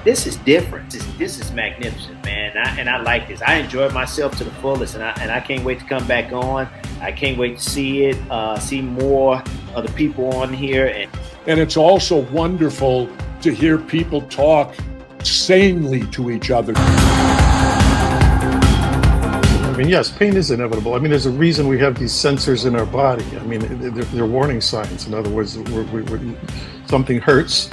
this is different. This is magnificent, man. And I like this. I enjoyed myself to the fullest, and I can't wait to come back on. I can't wait to see it, see more of the people on here. And it's also wonderful to hear people talk sanely to each other. I mean, yes, pain is inevitable. I mean, there's a reason we have these sensors in our body. I mean, they're warning signs. In other words, something hurts.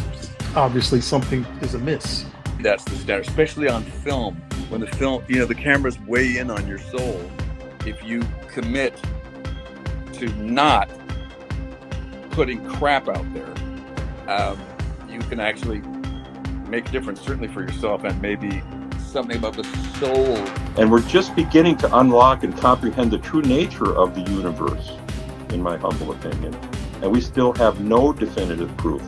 Obviously, something is amiss. That's the standard, especially on film. When the film, the cameras weigh in on your soul. If you commit to not putting crap out there, you can actually make a difference, certainly for yourself, and maybe something about the soul. And we're just beginning to unlock and comprehend the true nature of the universe, in my humble opinion. And we still have no definitive proof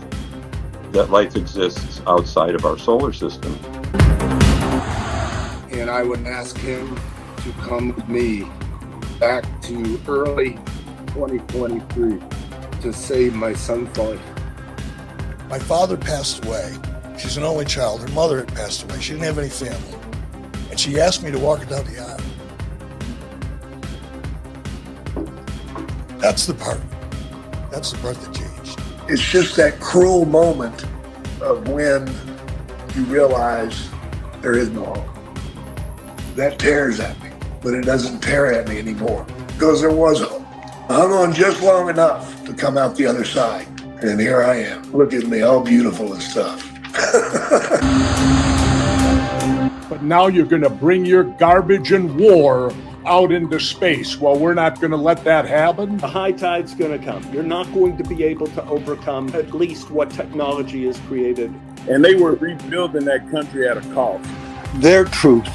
that life exists outside of our solar system. And I would ask him to come with me back to early 2023 to save my son's life. My father passed away. She's an only child. Her mother had passed away. She didn't have any family. And she asked me to walk her down the aisle. That's the part that changed. It's just that cruel moment of when you realize there is no hope. That tears at me, but it doesn't tear at me anymore because there was hope. I hung on just long enough to come out the other side. And here I am. Look at me, all beautiful and stuff. But now you're going to bring your garbage and war out into space. Well, we're not going to let that happen. The high tide's going to come. You're not going to be able to overcome at least what technology has created. And they were rebuilding that country at a cost. Their truth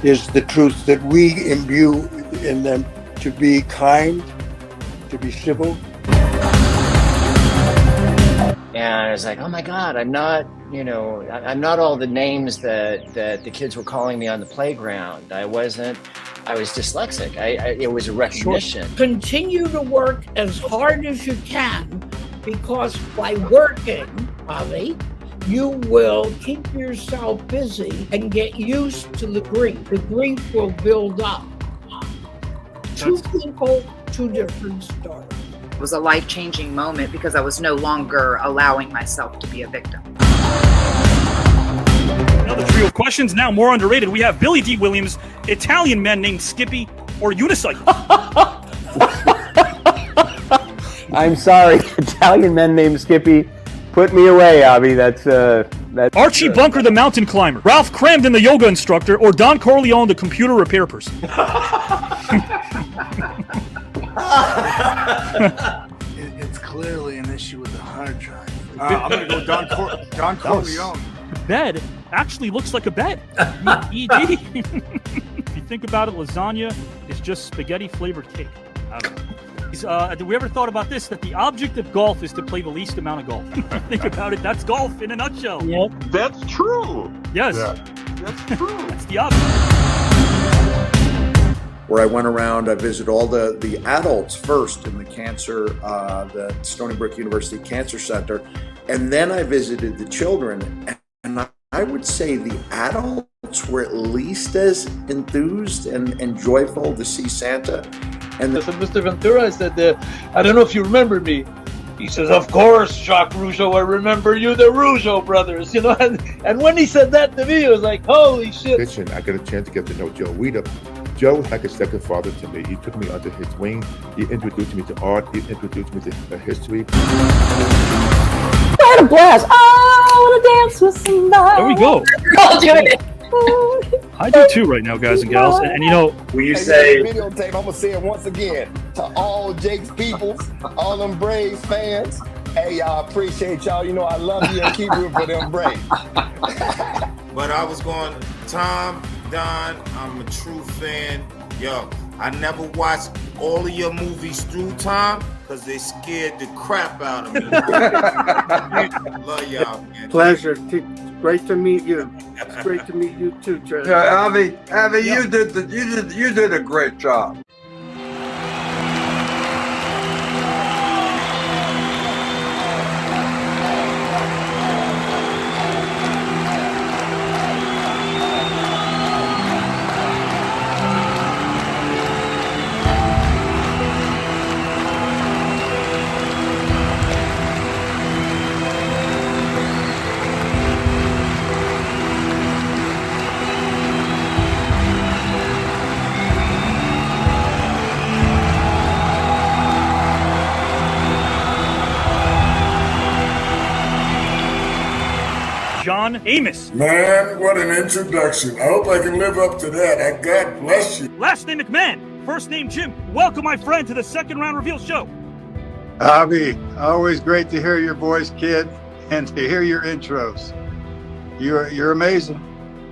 is the truth that we imbue in them, to be kind, to be civil. And I was like, oh my God, I'm not all the names that the kids were calling me on the playground. I was dyslexic. It was a recognition. Continue to work as hard as you can, because by working, Avi, you will keep yourself busy and get used to the grief. The grief will build up. Two people, two different stories. It was a life-changing moment because I was no longer allowing myself to be a victim. Another trio of questions, now more underrated. We have Billy D. Williams, Italian men named Skippy, or Unicycle. I'm sorry, Italian men named Skippy. Put me away, Avi. That's Archie Bunker, the mountain climber, Ralph Cramden, the yoga instructor, or Don Corleone, the computer repair person. It's clearly an issue with the hard drive. I'm going to go Don Corleone. The bed actually looks like a bed. ED. If you think about it, lasagna is just spaghetti-flavored cake. I don't know. Have we ever thought about this? That the object of golf is to play the least amount of golf. Think about it. That's golf in a nutshell. Yep. That's true. Yes. Yeah. That's true. That's the object. Where I went around, I visited all the adults first in the the Stony Brook University Cancer Center, and then I visited the children. And I would say the adults were at least as enthused and joyful to see Santa. And Mr. Ventura, I said, I don't know if you remember me. He says, of course, Jacques Rougeau, I remember you, the Rougeau brothers, And when he said that to me, it was like, holy shit. I got a chance to get to know Joe Weider. Joe was like a second father to me. He took me under his wing. He introduced me to art. He introduced me to history. What a blast! I want to dance with somebody. There we go. I'll do it. I do too right now, guys and gals. And when you say videotape, I'm gonna say it once again to all Jake's people, all them Braves fans. Hey, y'all, appreciate y'all. I love you and keep rooting for them Braves. But I was going, Tom, Don, I'm a true fan. Yo, I never watched all of your movies through, Tom, because they scared the crap out of me. Love y'all, man. Pleasure. Great to meet you. It's great to meet you too, Trent. Avi, you did a great job. John Amos. Man, what an introduction. I hope I can live up to that. God bless you. Last name McMahon, first name Jim. Welcome, my friend, to the second round reveal show. Avi, always great to hear your voice, kid, and to hear your intros. You're amazing.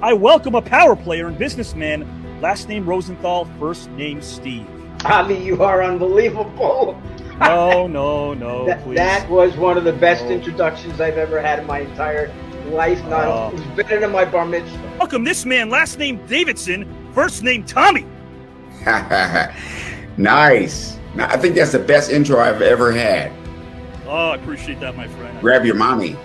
I welcome a power player and businessman. Last name Rosenthal, first name Steve. Avi, you are unbelievable. No, please. That was one of the best introductions I've ever had in my entire life. It was better than my bar mitzvah. Welcome this man, last name Davidson, first name Tommy. Nice. I think that's the best intro I've ever had. Oh, I appreciate that, my friend. Grab your mommy.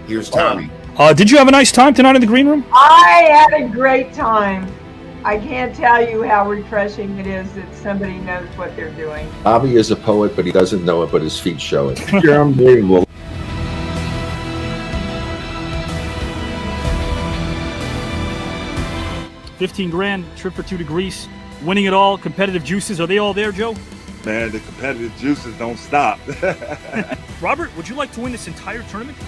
Here's Tommy. Did you have a nice time tonight in the green room? I had a great time. I can't tell you how refreshing it is that somebody knows what they're doing. Avi is a poet, but he doesn't know it, but his feet show it. You're unbelievable. $15,000, trip for 2 to Greece, winning it all, competitive juices. Are they all there, Joe? Man, the competitive juices don't stop. Robert, would you like to win this entire tournament?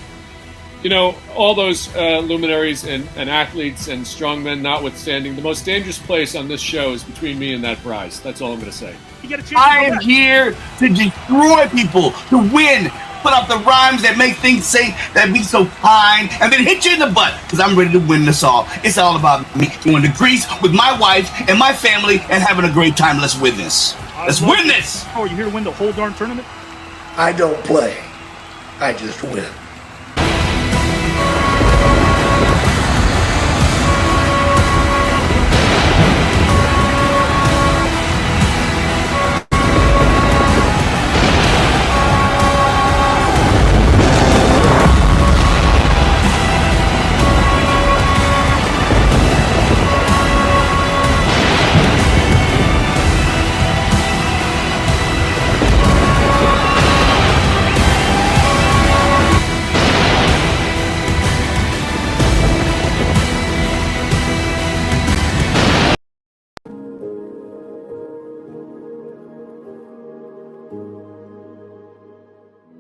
You know, all those luminaries and athletes and strongmen notwithstanding, the most dangerous place on this show is between me and that prize. That's all I'm going to say. You get a chance I am here to destroy people, to win, put up the rhymes that make things say that be so fine, and then hit you in the butt, because I'm ready to win this all. It's all about me going to Greece with my wife and my family and having a great time. Let's win this. Let's win this. Oh, you here to win the whole darn tournament? I don't play. I just win.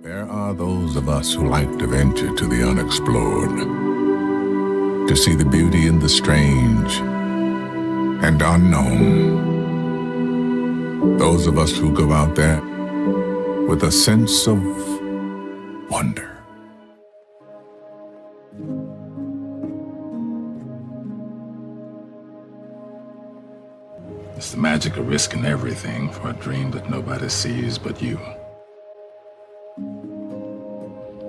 There are those of us who like to venture to the unexplored, to see the beauty in the strange and unknown. Those of us who go out there with a sense of wonder. It's the magic of risking everything for a dream that nobody sees but you.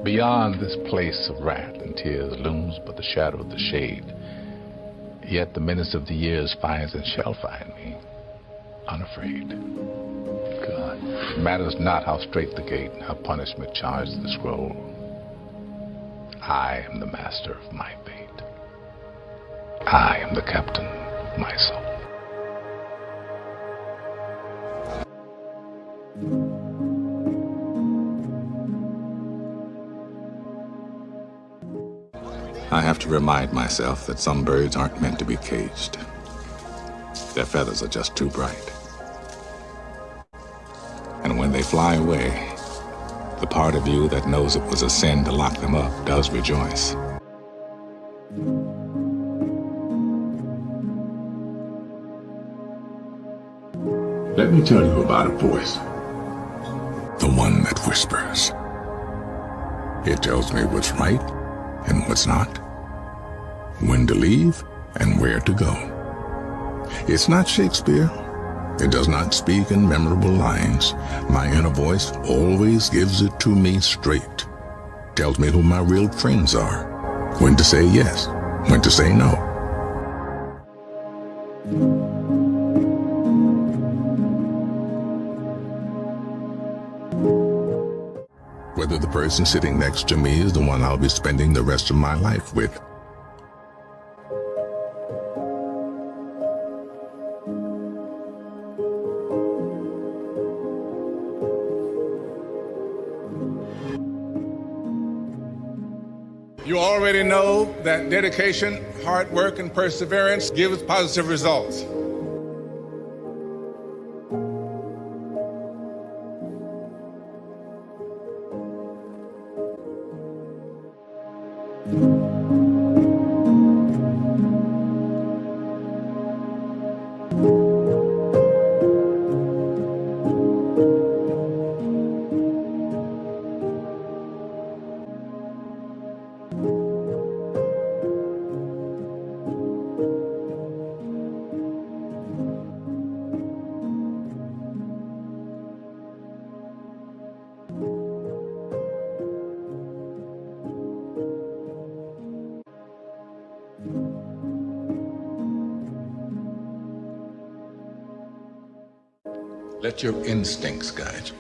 Beyond this place of wrath and tears looms but the shadow of the shade. Yet the menace of the years finds and shall find me, unafraid. God, it matters not how straight the gate, how punishment charges the scroll. I am the master of my fate. I am the captain of my soul. I have to remind myself that some birds aren't meant to be caged. Their feathers are just too bright. And when they fly away, the part of you that knows it was a sin to lock them up does rejoice. Let me tell you about a voice. The one that whispers. It tells me what's right and what's not, when to leave and where to go. It's not Shakespeare. It does not speak in memorable lines. My inner voice always gives it to me straight. Tells me who my real friends are, when to say yes, when to say no. Whether the person sitting next to me is the one I'll be spending the rest of my life with. You already know that dedication, hard work, and perseverance gives positive results. Let your instincts guide you.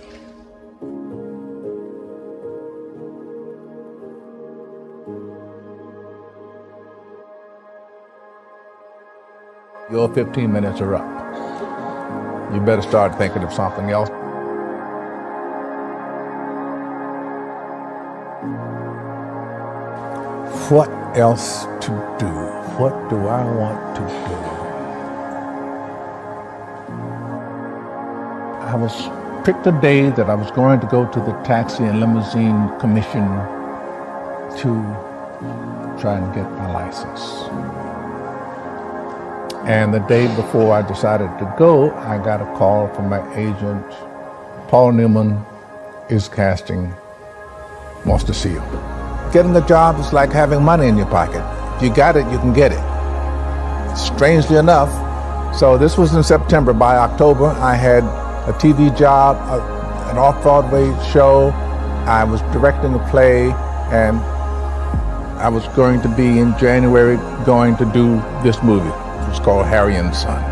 Your 15 minutes are up. You better start thinking of something else. What else to do? What do I want to do? I was picked a day that I was going to go to the Taxi and Limousine Commission to try and get my license. And the day before I decided to go, I got a call from my agent. Paul Newman is casting, wants to see you. Getting a job is like having money in your pocket. If you got it, you can get it. Strangely enough, so this was in September. By October, I had a TV job, an off-Broadway show. I was directing a play, and I was going to be in January going to do this movie. It's called Harry and Sons.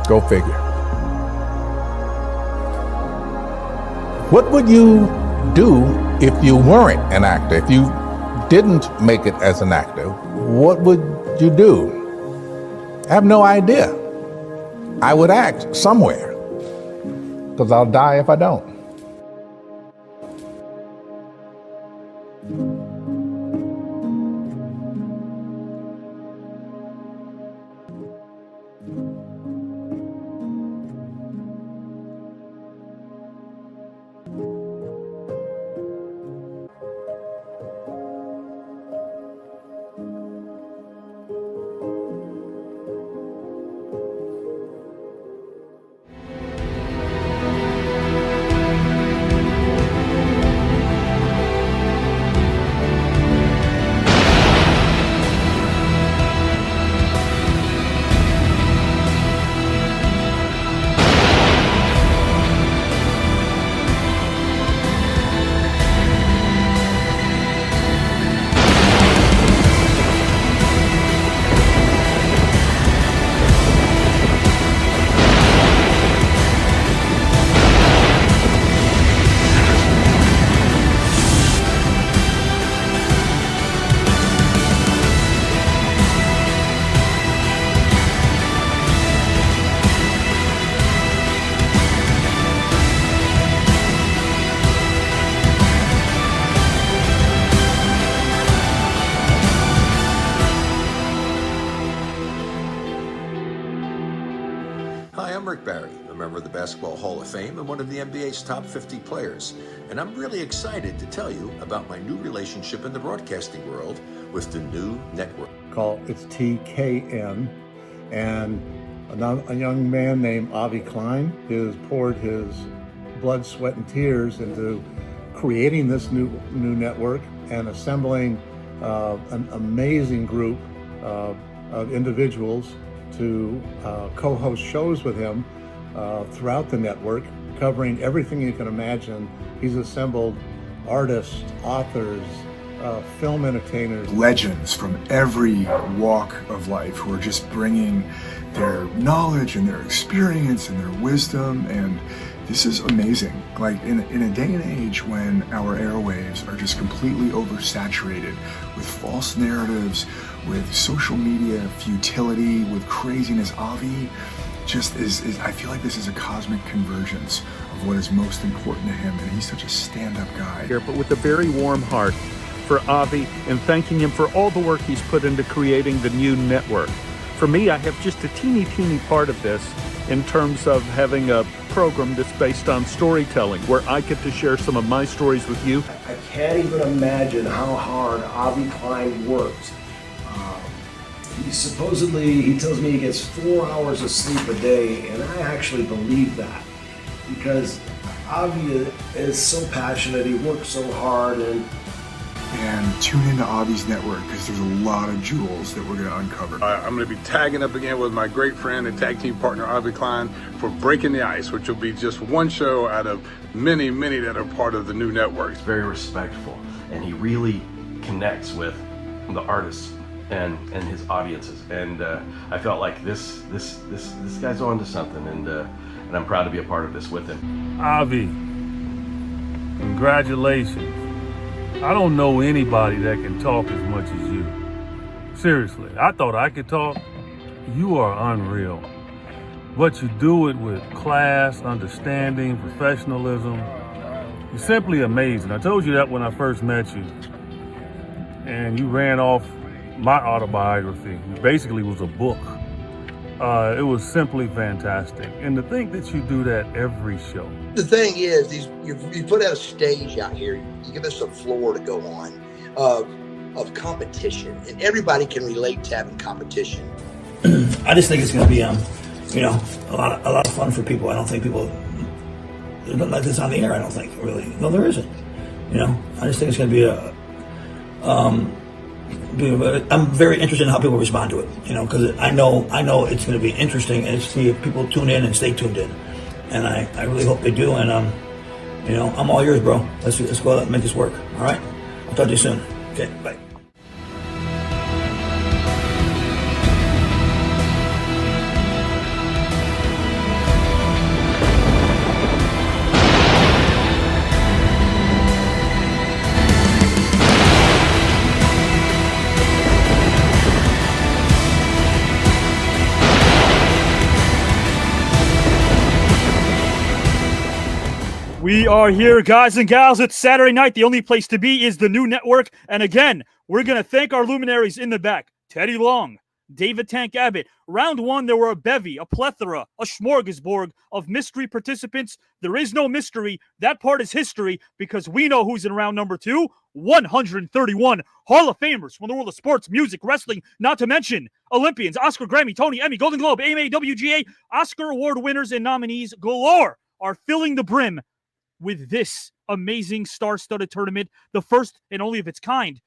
Go figure. What would you do if you weren't an actor? If you didn't make it as an actor, what would you do? I have no idea. I would act somewhere, because I'll die if I don't. Basketball Hall of Fame and one of the NBA's top 50 players. And I'm really excited to tell you about my new relationship in the broadcasting world with the new network. It's TKN, and a young man named Avi Klein has poured his blood, sweat, and tears into creating this new network and assembling an amazing group of individuals to co-host shows with him throughout the network, covering everything you can imagine. He's assembled artists, authors, film entertainers. Legends from every walk of life who are just bringing their knowledge and their experience and their wisdom, and this is amazing. Like in a day and age when our airwaves are just completely oversaturated with false narratives, with social media futility, with craziness, Avi just is I feel like this is a cosmic convergence of what is most important to him, and he's such a stand-up guy. Here, but with a very warm heart for Avi and thanking him for all the work he's put into creating the new network. For me, I have just a teeny part of this in terms of having a program that's based on storytelling, where I get to share some of my stories with you. I can't even imagine how hard Avi Klein works. He tells me he gets 4 hours of sleep a day, and I actually believe that, because Avi is so passionate, he works so hard, and tune into Avi's network, because there's a lot of jewels that we're going to uncover. I'm going to be tagging up again with my great friend and tag team partner Avi Klein for Breaking the Ice, which will be just one show out of many that are part of the new network. He's very respectful, and he really connects with the artists and his audiences. And I felt like this guy's on to something, and I'm proud to be a part of this with him. Avi, congratulations. I don't know anybody that can talk as much as you. Seriously, I thought I could talk. You are unreal. But you do it with class, understanding, professionalism. You're simply amazing. I told you that when I first met you. And you ran off my autobiography. It basically was a book. It was simply fantastic. And to think that you do that every show. The thing is, you put out a stage out here. You give us a floor to go on of competition. And everybody can relate to having competition. I just think it's going to be, a lot of fun for people. I don't think people like this on the air. I don't think really. No, there isn't. I just think it's going to be I'm very interested in how people respond to it. Because I know it's going to be interesting and see if people tune in and stay tuned in. And I really hope they do. And I'm all yours, bro. Let's go out and make this work. All right. I'll talk to you soon. Okay. Bye. We are here, guys and gals. It's Saturday night. The only place to be is the new network. And again, we're going to thank our luminaries in the back. Teddy Long, David Tank Abbott. Round one, there were a bevy, a plethora, a smorgasbord of mystery participants. There is no mystery. That part is history because we know who's in round number two. 131 Hall of Famers from the world of sports, music, wrestling, not to mention Olympians, Oscar, Grammy, Tony, Emmy, Golden Globe, AMA, WGA, Oscar Award winners and nominees galore are filling the brim with this amazing star-studded tournament, the first and only of its kind.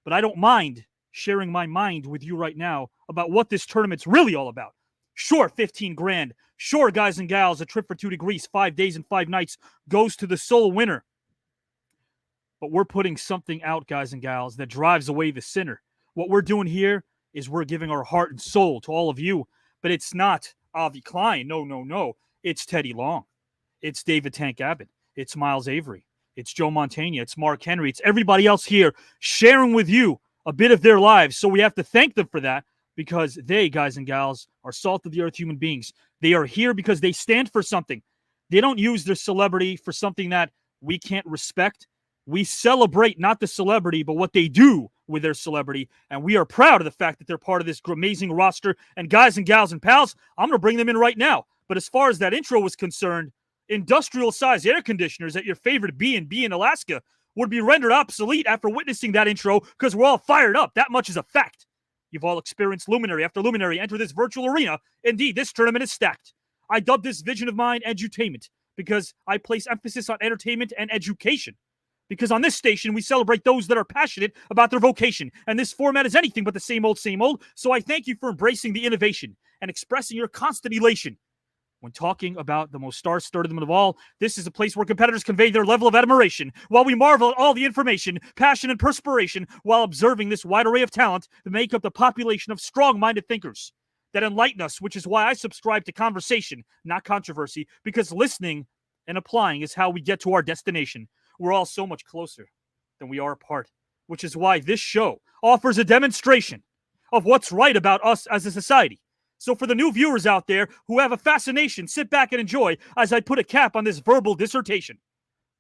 But I don't mind sharing my mind with you right now about what this tournament's really all about. Sure, 15 grand. Sure, guys and gals, a trip for 2 to Greece, 5 days and 5 nights goes to the sole winner. But we're putting something out, guys and gals, that drives away the sinner. What we're doing here is we're giving our heart and soul to all of you. But it's not Avi Klein. No. It's Teddy Long. It's David Tank Abbott. It's Miles Avery. It's Joe Montana. It's Mark Henry. It's everybody else here sharing with you a bit of their lives. So we have to thank them for that because they, guys and gals, are salt of the earth human beings. They are here because they stand for something. They don't use their celebrity for something that we can't respect. We celebrate not the celebrity, but what they do with their celebrity. And we are proud of the fact that they're part of this amazing roster. And guys and gals and pals, I'm going to bring them in right now. But as far as that intro was concerned, industrial-sized air conditioners at your favorite B&B in Alaska would be rendered obsolete after witnessing that intro because we're all fired up. That much is a fact. You've all experienced luminary after luminary enter this virtual arena. Indeed, this tournament is stacked. I dubbed this vision of mine edutainment because I place emphasis on entertainment and education. Because on this station, we celebrate those that are passionate about their vocation. And this format is anything but the same old, so I thank you for embracing the innovation and expressing your constant elation. When talking about the most star-studded of all, this is a place where competitors convey their level of admiration while we marvel at all the information, passion, and perspiration while observing this wide array of talent that make up the population of strong-minded thinkers that enlighten us, which is why I subscribe to conversation, not controversy, because listening and applying is how we get to our destination. We're all so much closer than we are apart, which is why this show offers a demonstration of what's right about us as a society. So for the new viewers out there who have a fascination, sit back and enjoy as I put a cap on this verbal dissertation.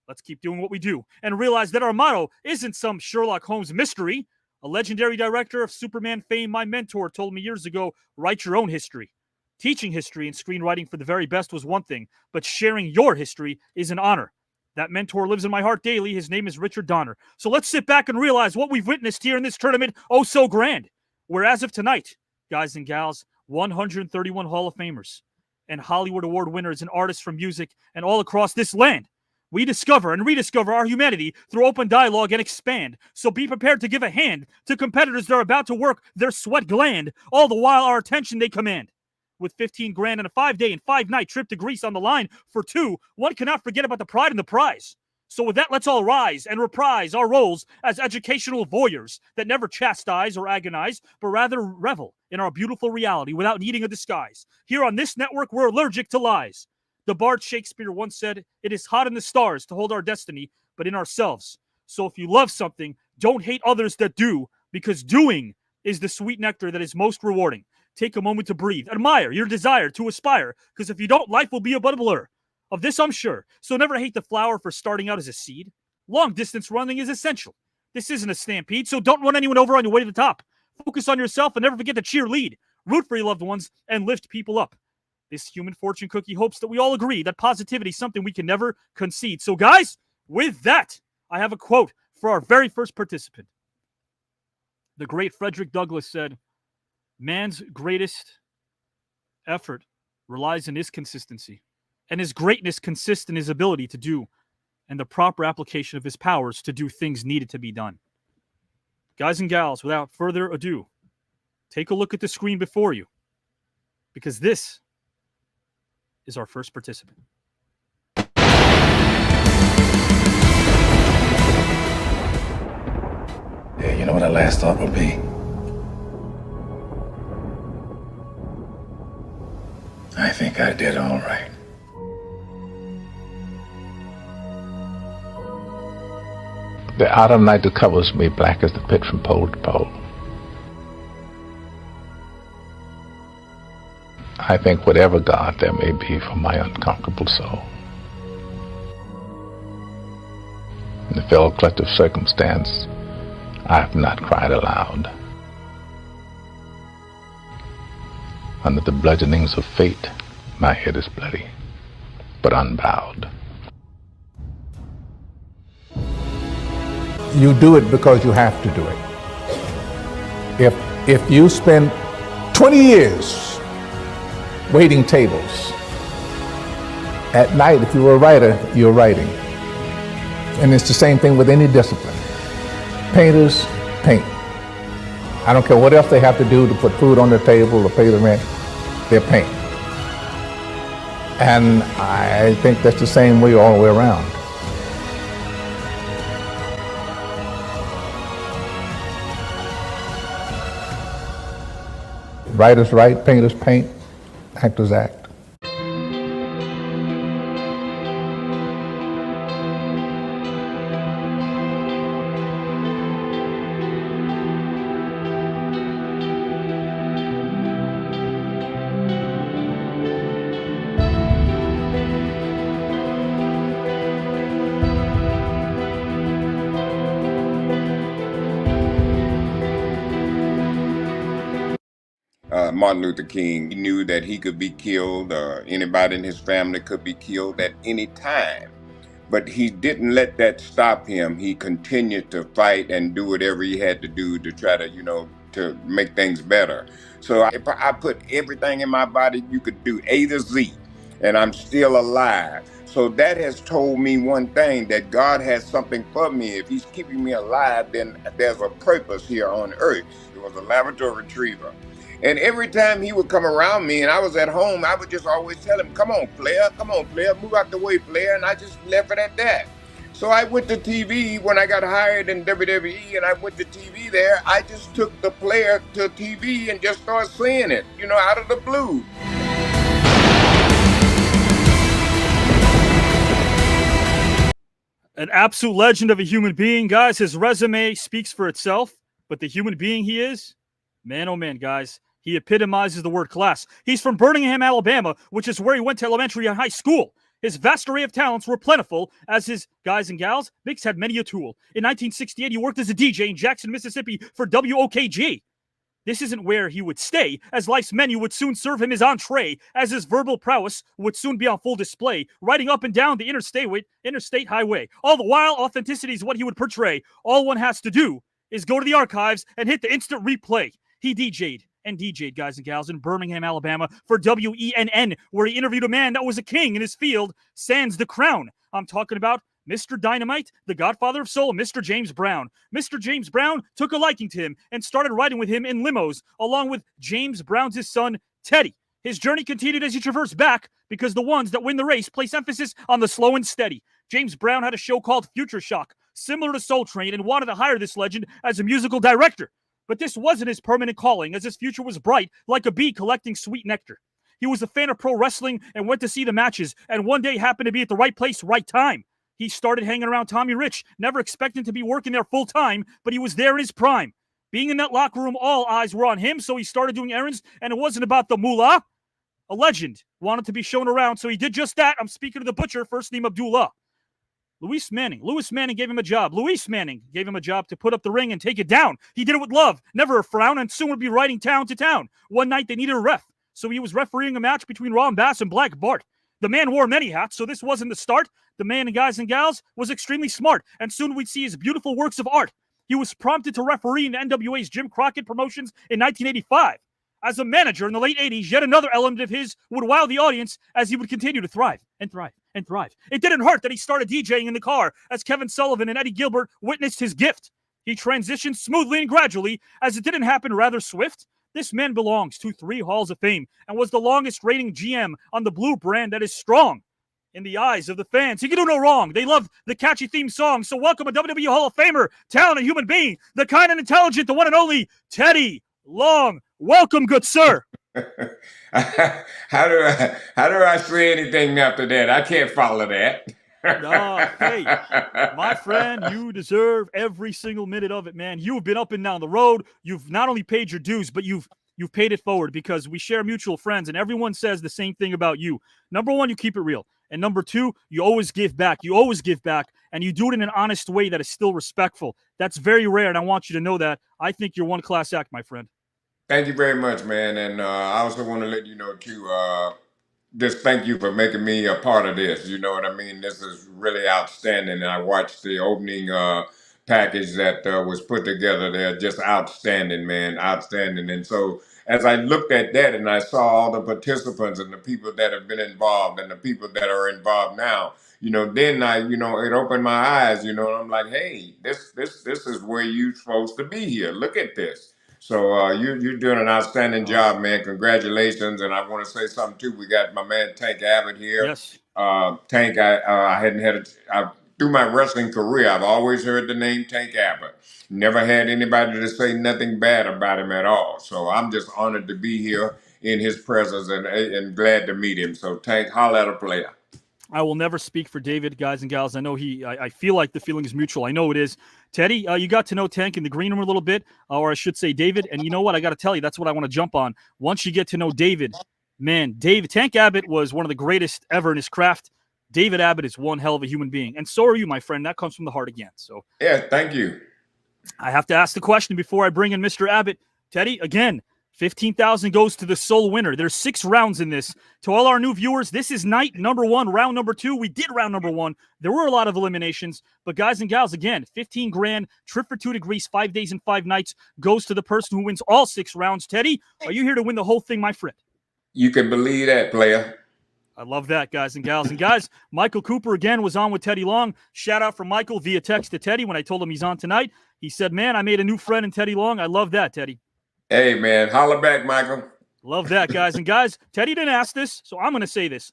Let's keep doing what we do and realize that our motto isn't some Sherlock Holmes mystery. A legendary director of Superman fame, my mentor, told me years ago, write your own history. Teaching history and screenwriting for the very best was one thing, but sharing your history is an honor. That mentor lives in my heart daily. His name is Richard Donner. So let's sit back and realize what we've witnessed here in this tournament, oh so grand. Where as of tonight, guys and gals, 131 Hall of Famers and Hollywood Award winners and artists from music and all across this land. We discover and rediscover our humanity through open dialogue and expand. So be prepared to give a hand to competitors that are about to work their sweat gland, all the while our attention they command. With 15 grand and a 5-day and 5-night trip to Greece on the line for two, one cannot forget about the pride and the prize. So with that, let's all rise and reprise our roles as educational voyeurs that never chastise or agonize, but rather revel in our beautiful reality without needing a disguise. Here on this network, we're allergic to lies. The bard Shakespeare once said, "It is hot in the stars to hold our destiny, but in ourselves." So if you love something, don't hate others that do, because doing is the sweet nectar that is most rewarding. Take a moment to breathe. Admire your desire to aspire, because if you don't, life will be a blur. Of this I'm sure. So never hate the flower for starting out as a seed. Long distance running is essential. This isn't a stampede, so don't run anyone over on your way to the top. Focus on yourself and never forget to cheerlead. Root for your loved ones and lift people up. This human fortune cookie hopes that we all agree that positivity is something we can never concede. So guys, with that, I have a quote for our very first participant. The great Frederick Douglass said, "Man's greatest effort relies on his consistency, and his greatness consists in his ability to do and the proper application of his powers to do things needed to be done." Guys and gals, without further ado, take a look at the screen before you, because this is our first participant. Yeah, you know what our last thought would be? I think I did all right. The autumn night that covers me black as the pit from pole to pole. I think whatever God there may be for my unconquerable soul. In the fell clutch of circumstance, I have not cried aloud. Under the bludgeonings of fate, my head is bloody, but unbowed. You do it because you have to do it. If you spend 20 years waiting tables, at night, if you were a writer, you're writing. And it's the same thing with any discipline. Painters paint. I don't care what else they have to do to put food on the table or pay the rent, they're paint. And I think that's the same way all the way around. Writers write, painters paint, actors act. Martin Luther King, he knew that he could be killed, or anybody in his family could be killed at any time. But he didn't let that stop him. He continued to fight and do whatever he had to do to try to, to make things better. So I put everything in my body you could do, A to Z, and I'm still alive. So that has told me one thing, that God has something for me. If he's keeping me alive, then there's a purpose here on earth. It was a Labrador Retriever. And every time he would come around me and I was at home, I would just always tell him, come on, player, move out the way, player. And I just left it at that. So I went to TV when I got hired in WWE, and I went to TV there. I just took the player to TV and just started saying it, out of the blue. An absolute legend of a human being, guys. His resume speaks for itself, but the human being he is, man, oh man, guys, he epitomizes the word class. He's from Birmingham, Alabama, which is where he went to elementary and high school. His vast array of talents were plentiful, as his guys and gals, Mix had many a tool. In 1968, he worked as a DJ in Jackson, Mississippi for WOKG. This isn't where he would stay, as life's menu would soon serve him his entree, as his verbal prowess would soon be on full display, riding up and down the interstate highway. All the while, authenticity is what he would portray. All one has to do is go to the archives and hit the instant replay. He DJ'd, guys and gals, in Birmingham, Alabama for WENN, where he interviewed a man that was a king in his field, sans the crown. I'm talking about Mr. Dynamite, the godfather of soul, Mr. James Brown. Mr. James Brown took a liking to him and started riding with him in limos, along with James Brown's son, Teddy. His journey continued as he traversed back, because the ones that win the race place emphasis on the slow and steady. James Brown had a show called Future Shock, similar to Soul Train, and wanted to hire this legend as a musical director. But this wasn't his permanent calling, as his future was bright, like a bee collecting sweet nectar. He was a fan of pro wrestling and went to see the matches, and one day happened to be at the right place, right time. He started hanging around Tommy Rich, never expecting to be working there full time, but he was there in his prime. Being in that locker room, all eyes were on him, so he started doing errands, and it wasn't about the moolah. A legend wanted to be shown around, so he did just that. I'm speaking to the butcher, first name Abdullah. Louis Manning gave him a job. Louis Manning gave him a job to put up the ring and take it down. He did it with love, never a frown, and soon would be riding town to town. One night they needed a ref, so he was refereeing a match between Ron Bass and Black Bart. The man wore many hats, so this wasn't the start. The man, and guys and gals, was extremely smart, and soon we'd see his beautiful works of art. He was prompted to referee in NWA's Jim Crockett Promotions in 1985. As a manager in the late 80s, yet another element of his would wow the audience as he would continue to thrive and thrive and thrive. It didn't hurt that he started DJing in the car as Kevin Sullivan and Eddie Gilbert witnessed his gift. He transitioned smoothly and gradually, as it didn't happen rather swift. This man belongs to 3 Halls of Fame and was the longest reigning GM on the blue brand that is strong in the eyes of the fans. He can do no wrong. They love the catchy theme song. So welcome a WWE Hall of Famer, talented human being, the kind and intelligent, the one and only Teddy Long. Welcome, good sir. How do I say anything after that? I can't follow that. Hey, my friend, you deserve every single minute of it, man. You've been up and down the road. You've not only paid your dues, but you've paid it forward, because we share mutual friends, and everyone says the same thing about you. Number one, you keep it real. And number two, you always give back. You always give back, and you do it in an honest way that is still respectful. That's very rare, and I want you to know that. I think you're one class act, my friend. Thank you very much, man. And I also want to let you know, too, just thank you for making me a part of this. You know what I mean? This is really outstanding. And I watched the opening package that was put together there. Just outstanding, man. Outstanding. And so as I looked at that and I saw all the participants and the people that have been involved and the people that are involved now, then it opened my eyes, and I'm like, hey, this is where you're supposed to be here. Look at this. So you're doing an outstanding job, man. Congratulations. And I want to say something, too. We got my man Tank Abbott here. Yes. Tank, I hadn't had through my wrestling career, I've always heard the name Tank Abbott. Never had anybody to say nothing bad about him at all. So I'm just honored to be here in his presence and glad to meet him. So Tank, holla at a player. I will never speak for David, guys and gals. I know I feel like the feeling is mutual. I know it is. Teddy, you got to know Tank in the green room a little bit, or I should say David. And you know what? I got to tell you, that's what I want to jump on. Once you get to know David, man, Tank Abbott was one of the greatest ever in his craft. David Abbott is one hell of a human being. And so are you, my friend. That comes from the heart again. So yeah, thank you. I have to ask the question before I bring in Mr. Abbott. Teddy, again, 15,000 goes to the sole winner. There's 6 rounds in this. To all our new viewers, this is night number 1, round number 2. We did round number 1. There were a lot of eliminations, but guys and gals, again, 15 grand, trip for 2 to Greece, 5 days and 5 nights goes to the person who wins all 6 rounds. Teddy, are you here to win the whole thing, my friend? You can believe that, player. I love that, guys and gals. And guys, Michael Cooper again was on with Teddy Long. Shout out from Michael via text to Teddy when I told him he's on tonight. He said, man, I made a new friend in Teddy Long. I love that, Teddy. Hey, man, holla back, Michael. Love that, guys. And guys, Teddy didn't ask this, so I'm going to say this.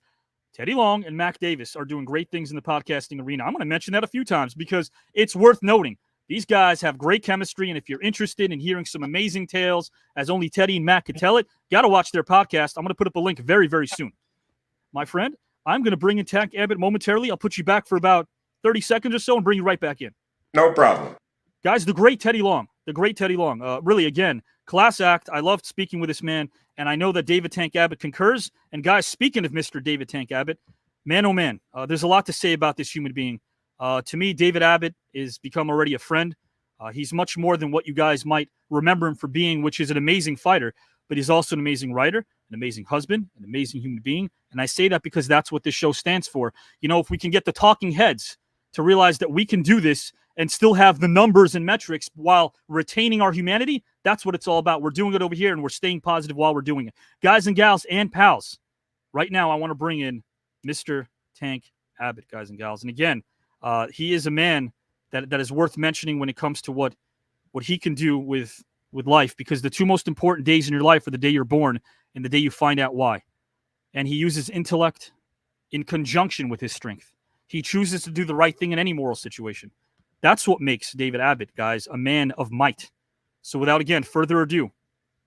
Teddy Long and Mac Davis are doing great things in the podcasting arena. I'm going to mention that a few times because it's worth noting. These guys have great chemistry, and if you're interested in hearing some amazing tales, as only Teddy and Mac could tell it, got to watch their podcast. I'm going to put up a link very, very soon. My friend, I'm going to bring in Tank Abbott momentarily. I'll put you back for about 30 seconds or so and bring you right back in. No problem. Guys, the great Teddy Long. Really, again, class act. I loved speaking with this man, and I know that David Tank Abbott concurs. And guys, speaking of Mr. David Tank Abbott, man, oh man, there's a lot to say about this human being. To me, David Abbott is become already a friend. He's much more than what you guys might remember him for being, which is an amazing fighter, but he's also an amazing writer, an amazing husband, an amazing human being. And I say that because that's what this show stands for. You know, if we can get the talking heads to realize that we can do this and still have the numbers and metrics while retaining our humanity, that's what it's all about. We're doing it over here, and we're staying positive while we're doing it. Guys and gals and pals, right now I want to bring in Mr. Tank Abbott, guys and gals. And again, he is a man that is worth mentioning when it comes to what he can do with life, because the 2 most important days in your life are the day you're born and the day you find out why. And he uses intellect in conjunction with his strength. He chooses to do the right thing in any moral situation. That's what makes David Abbott, guys, a man of might. So without, again, further ado, in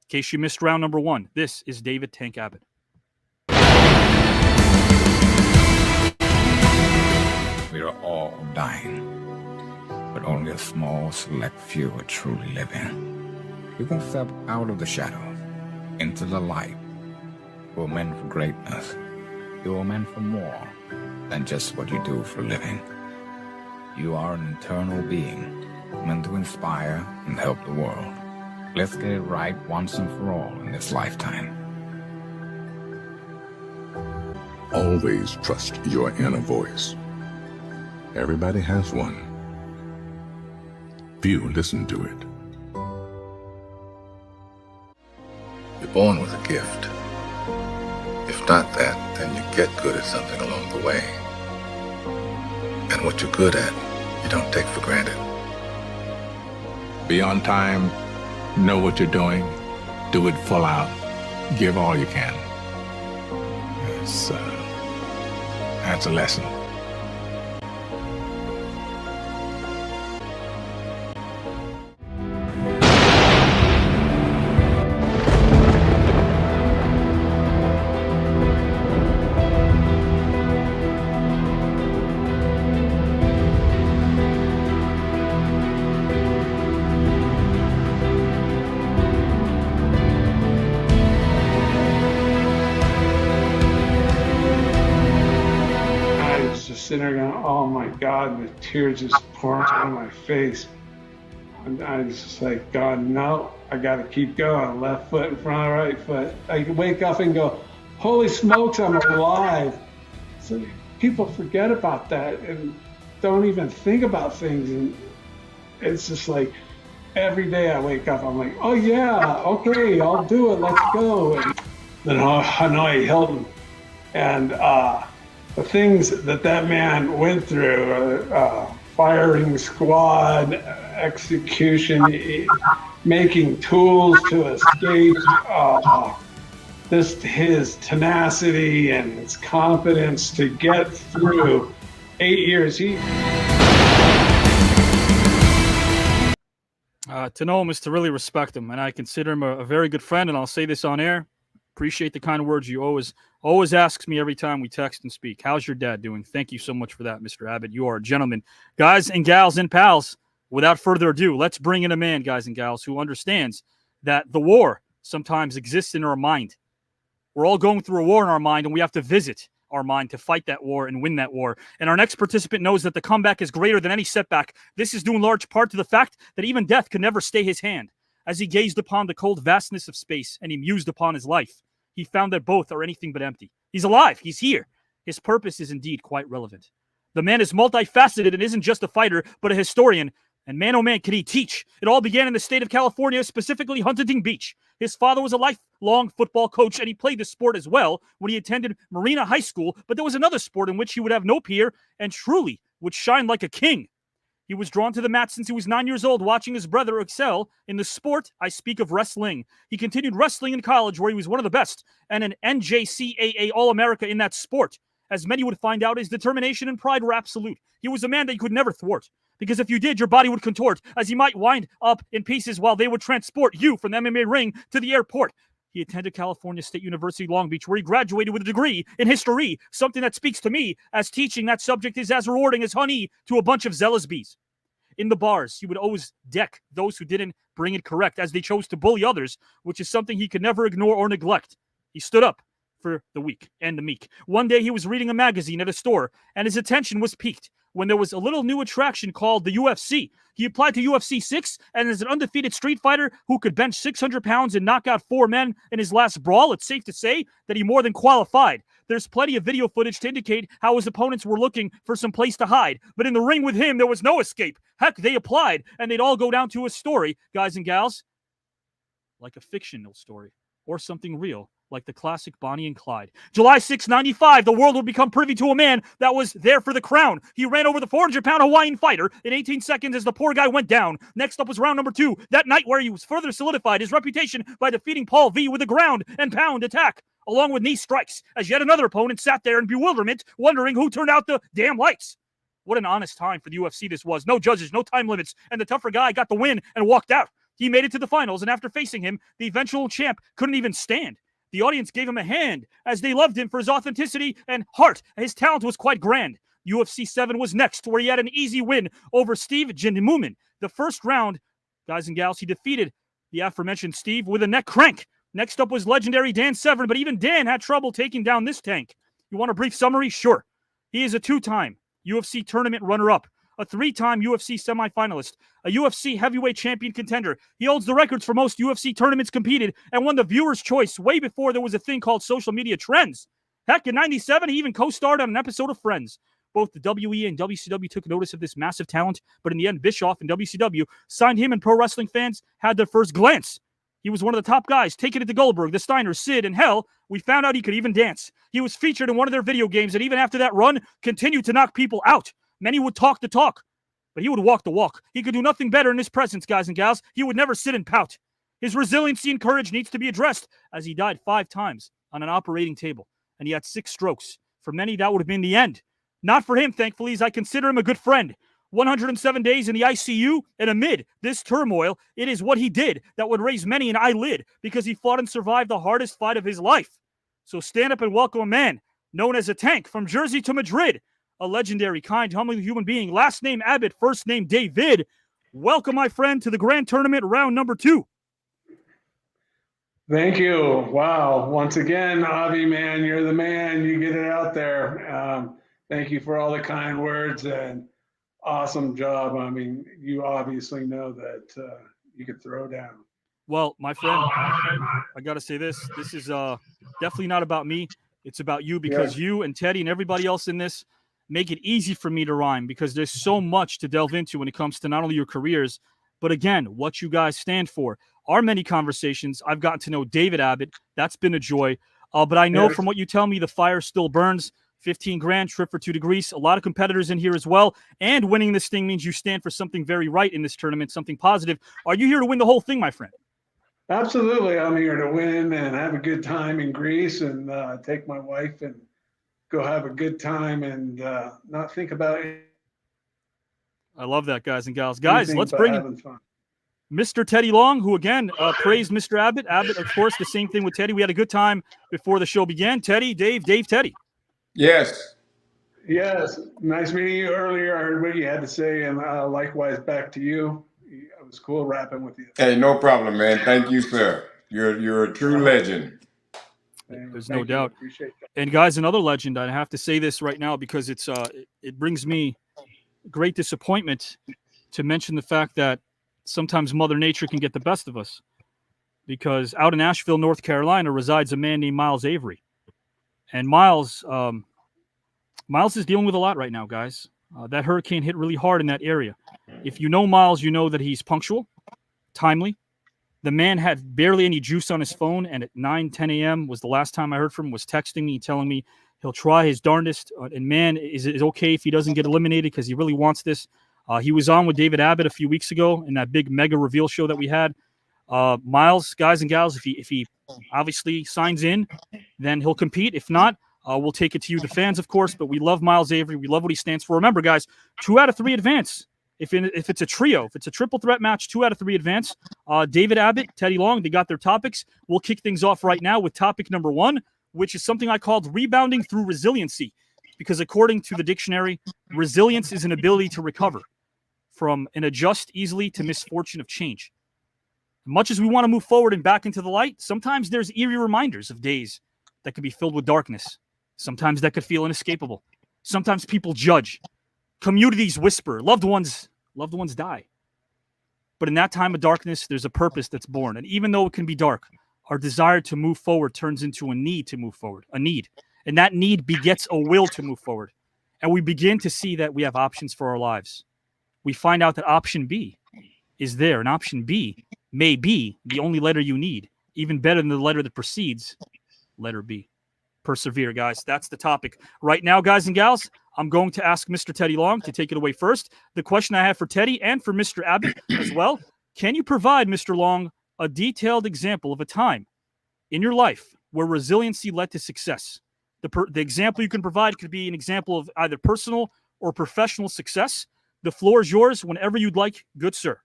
case you missed round number 1, this is David Tank Abbott. We are all dying, but only a small select few are truly living. You can step out of the shadows into the light. You were meant for greatness. You were meant for more than just what you do for a living. You are an eternal being, meant to inspire and help the world. Let's get it right once and for all in this lifetime. Always trust your inner voice. Everybody has one. Few listen to it. You're born with a gift. If not that, then you get good at something along the way. And what you're good at, you don't take for granted. Be on time, know what you're doing, do it full out, give all you can. That's a lesson. Sitting there going, oh my God, and the tears just pouring out of my face. And I was just like, God, no, I got to keep going. Left foot in front of right foot. I wake up and go, holy smokes, I'm alive. So people forget about that and don't even think about things. And it's just like every day I wake up, I'm like, oh yeah, okay, I'll do it, let's go. And then Hanoi Hilton. And the things that man went through, firing squad, execution, making tools to escape, his tenacity and his confidence to get through 8 years. To know him is to really respect him, and I consider him a very good friend, and I'll say this on air. Appreciate the kind words you always asks me every time we text and speak. How's your dad doing? Thank you so much for that, Mr. Abbott. You are a gentleman. Guys and gals and pals, without further ado, let's bring in a man, guys and gals, who understands that the war sometimes exists in our mind. We're all going through a war in our mind, and we have to visit our mind to fight that war and win that war. And our next participant knows that the comeback is greater than any setback. This is due in large part to the fact that even death could never stay his hand. As he gazed upon the cold vastness of space and he mused upon his life, he found that both are anything but empty. He's alive. He's here. His purpose is indeed quite relevant. The man is multifaceted and isn't just a fighter, but a historian. And man, oh man, can he teach. It all began in the state of California, specifically Huntington Beach. His father was a lifelong football coach, and he played the sport as well when he attended Marina High School. But there was another sport in which he would have no peer and truly would shine like a king. He was drawn to the mat since he was 9 years old, watching his brother excel in the sport. I speak of wrestling. He continued wrestling in college, where he was one of the best and an NJCAA All-America in that sport. As many would find out, his determination and pride were absolute. He was a man that you could never thwart, because if you did, your body would contort, as he might wind up in pieces while they would transport you from the MMA ring to the airport. He attended California State University, Long Beach, where he graduated with a degree in history, something that speaks to me, as teaching that subject is as rewarding as honey to a bunch of zealous bees. In the bars, he would always deck those who didn't bring it correct, as they chose to bully others, which is something he could never ignore or neglect. He stood up for the weak and the meek. One day, he was reading a magazine at a store, and his attention was piqued when there was a little new attraction called the UFC. He applied to UFC 6, and as an undefeated street fighter who could bench 600 pounds and knock out 4 men in his last brawl, it's safe to say that he more than qualified. There's plenty of video footage to indicate how his opponents were looking for some place to hide. But in the ring with him, there was no escape. Heck, they applied, and they'd all go down to a story, guys and gals, like a fictional story or something real, like the classic Bonnie and Clyde. July 6, 95, the world would become privy to a man that was there for the crown. He ran over the 400-pound Hawaiian fighter in 18 seconds as the poor guy went down. Next up was round number 2, that night where he was further solidified his reputation by defeating Paul V with a ground and pound attack. along with knee strikes, as yet another opponent sat there in bewilderment, wondering who turned out the damn lights. What an honest time for the UFC this was. No judges, no time limits, and the tougher guy got the win and walked out. He made it to the finals, and after facing him, the eventual champ couldn't even stand. The audience gave him a hand, as they loved him for his authenticity and heart. His talent was quite grand. UFC 7 was next, where he had an easy win over Steve Jimumin. The first round, guys and gals, he defeated the aforementioned Steve with a neck crank. Next up was legendary Dan Severn, but even Dan had trouble taking down this tank. You want a brief summary? Sure. He is a 2-time UFC tournament runner-up, a 3-time UFC semifinalist, a UFC heavyweight champion contender. He holds the records for most UFC tournaments competed and won the viewer's choice way before there was a thing called social media trends. Heck, in 97, he even co-starred on an episode of Friends. Both the WE and WCW took notice of this massive talent, but in the end, Bischoff and WCW signed him, and pro wrestling fans had their first glance. He was one of the top guys, taking it to Goldberg, the Steiners, Sid, and hell, we found out he could even dance. He was featured in one of their video games, and even after that run, continued to knock people out. Many would talk the talk, but he would walk the walk. He could do nothing better in his presence, guys and gals. He would never sit and pout. His resiliency and courage needs to be addressed, as he died 5 times on an operating table, and he had 6 strokes. For many, that would have been the end. Not for him, thankfully, as I consider him a good friend. 107 days in the ICU, and amid this turmoil, it is what he did that would raise many an eyelid, because he fought and survived the hardest fight of his life. So stand up and welcome a man known as a tank from Jersey to Madrid, a legendary, kind, humble human being. Last name Abbott, first name David. Welcome, my friend, to the Grand Tournament round number 2. Thank you. Wow. Once again, Avi, man, you're the man. You get it out there. Thank you for all the kind words and awesome job. I mean, you obviously know that you could throw down. Well, my friend, I got to say this. This is definitely not about me. It's about you, because you and Teddy and everybody else in this make it easy for me to rhyme, because there's so much to delve into when it comes to not only your careers, but again, what you guys stand for. Our many conversations, I've gotten to know David Abbott. That's been a joy. But I know from what you tell me, the fire still burns. 15 grand, trip for 2 degrees. A lot of competitors in here as well. And winning this thing means you stand for something very right in this tournament, something positive. Are you here to win the whole thing, my friend? Absolutely. I'm here to win and have a good time in Greece, and take my wife and go have a good time and not think about it. I love that, guys and gals. Guys, let's bring Mr. Teddy Long, who again praised Mr. Abbott. Abbott, of course, the same thing with Teddy. We had a good time before the show began. Teddy, Dave, Teddy. Yes. Yes. Nice meeting you earlier. I heard what you had to say, and likewise back to you. It was cool rapping with you. Hey, no problem, man. Thank you, sir. You're a true legend. There's no doubt. And guys, another legend. I have to say this right now, because it brings me great disappointment to mention the fact that sometimes Mother Nature can get the best of us, because out in Asheville, North Carolina, resides a man named Miles Avery. And Miles is dealing with a lot right now, guys. That hurricane hit really hard in that area. If you know Miles, you know that he's punctual, timely. The man had barely any juice on his phone, and at 9-10 a.m. was the last time I heard from him, was texting me, telling me he'll try his darndest. And man, is okay if he doesn't get eliminated, because he really wants this. He was on with David Abbott a few weeks ago in that big mega reveal show that we had. Miles, guys and gals, if he obviously signs in, then he'll compete. If not, we'll take it to you, the fans, of course. But we love Miles Avery. We love what he stands for. Remember, guys, 2 out of 3 advance. If it's a trio, if it's a triple threat match, 2 out of 3 advance. David Abbott, Teddy Long, they got their topics. We'll kick things off right now with topic number 1, which is something I called rebounding through resiliency. Because according to the dictionary, resilience is an ability to recover from and adjust easily to misfortune of change. Much as we want to move forward and back into the light, sometimes there's eerie reminders of days that could be filled with darkness. Sometimes that could feel inescapable. Sometimes people judge. Communities whisper. Loved ones die. But in that time of darkness, there's a purpose that's born. And even though it can be dark, our desire to move forward turns into a need to move forward, a need. And that need begets a will to move forward. And we begin to see that we have options for our lives. We find out that option B is there, and option B may be the only letter you need, even better than the letter that precedes letter B. Persevere, guys. That's the topic. Right now, guys and gals, I'm going to ask Mr. Teddy Long to take it away first. The question I have for Teddy and for Mr. Abbott as well, can you provide, Mr. Long, a detailed example of a time in your life where resiliency led to success. The example you can provide could be an example of either personal or professional success. The floor is yours whenever you'd like, good sir.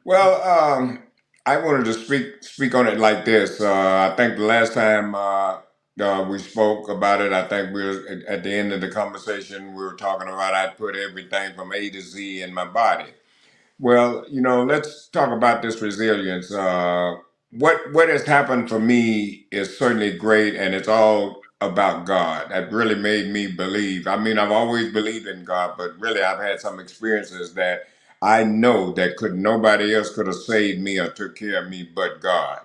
Well, I wanted to speak on it like this. I think the last time we spoke about it, I think we were at the end of the conversation. We were talking about I'd put everything from A to Z in my body. Well, let's talk about this resilience. What has happened for me is certainly great, and it's all about God. That really made me believe. I mean, I've always believed in God, but really, I've had some experiences that I know that nobody else could have saved me or took care of me but God.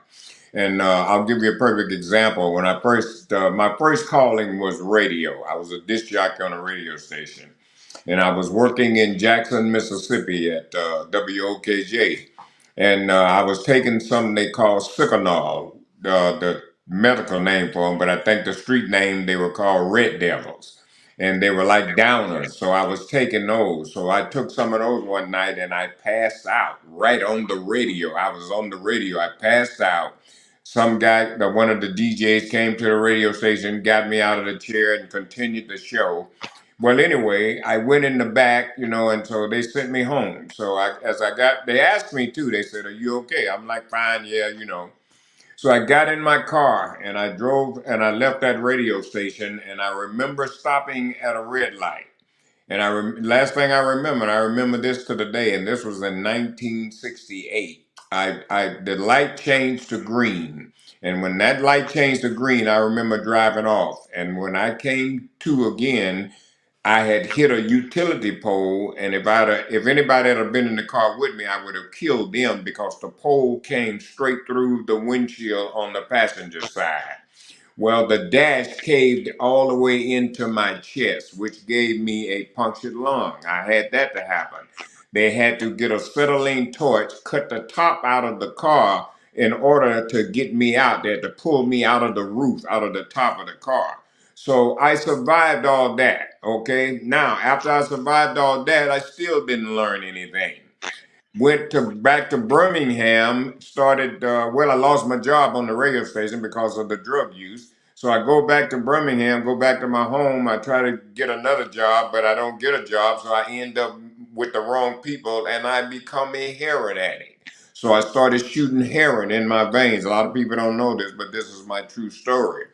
And I'll give you a perfect example. When I first, my first calling was radio. I was a disc jockey on a radio station, and I was working in Jackson, Mississippi at WOKJ. And I was taking something they call Sycanol, the medical name for them, but I think the street name they were called Red Devils. And they were like downers, so I was taking those. So I took some of those one night and I passed out right on the radio. I was on the radio. I passed out. Some guy, one of the DJs came to the radio station, got me out of the chair and continued the show. Well, anyway, I went in the back, and so they sent me home. So they asked me too. They said, "Are you okay?" I'm like, "Fine, yeah." So I got in my car and I drove and I left that radio station, and I remember stopping at a red light. And last thing I remember this to the day, and this was in 1968. The light changed to green, and when that light changed to green, I remember driving off. And when I came to again, I had hit a utility pole, and if anybody had been in the car with me, I would have killed them because the pole came straight through the windshield on the passenger side. Well, the dash caved all the way into my chest, which gave me a punctured lung. I had that to happen. They had to get a acetylene torch, cut the top out of the car in order to get me out. They had to pull me out of the roof, out of the top of the car. So I survived all that, okay? Now, after I survived all that, I still didn't learn anything. Back to Birmingham, I lost my job on the radio station because of the drug use. So I go back to Birmingham, go back to my home. I try to get another job, but I don't get a job. So I end up with the wrong people and I become a heroin addict. So I started shooting heroin in my veins. A lot of people don't know this, but this is my true story.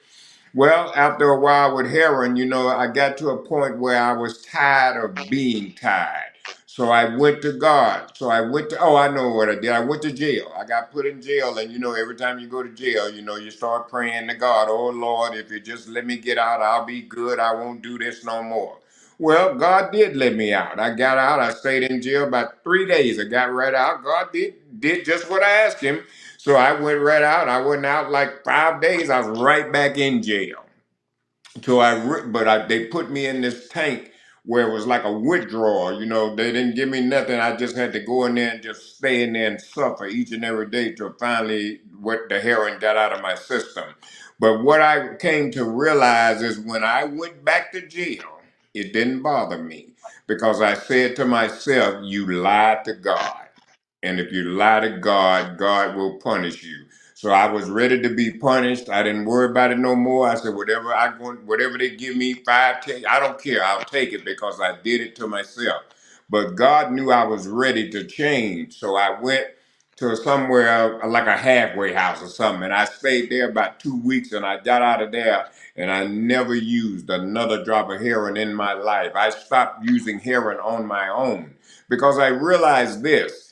Well, after a while with heroin, I got to a point where I was tired of being tired. So I went to God. I know what I did. I went to jail. I got put in jail. And, every time you go to jail, you start praying to God, "Oh, Lord, if you just let me get out, I'll be good. I won't do this no more." Well, God did let me out. I got out. I stayed in jail about 3 days. I got right out. God did just what I asked him. So I went right out. I went out like 5 days. I was right back in jail. They put me in this tank where it was like a withdrawal. They didn't give me nothing. I just had to go in there and just stay in there and suffer each and every day till finally what the heroin got out of my system. But what I came to realize is when I went back to jail, it didn't bother me because I said to myself, "You lied to God. And if you lie to God, God will punish you." So I was ready to be punished. I didn't worry about it no more. I said, whatever they give me, 5, 10, I don't care. I'll take it because I did it to myself. But God knew I was ready to change. So I went to somewhere like a halfway house or something. And I stayed there about 2 weeks and I got out of there and I never used another drop of heroin in my life. I stopped using heroin on my own because I realized this.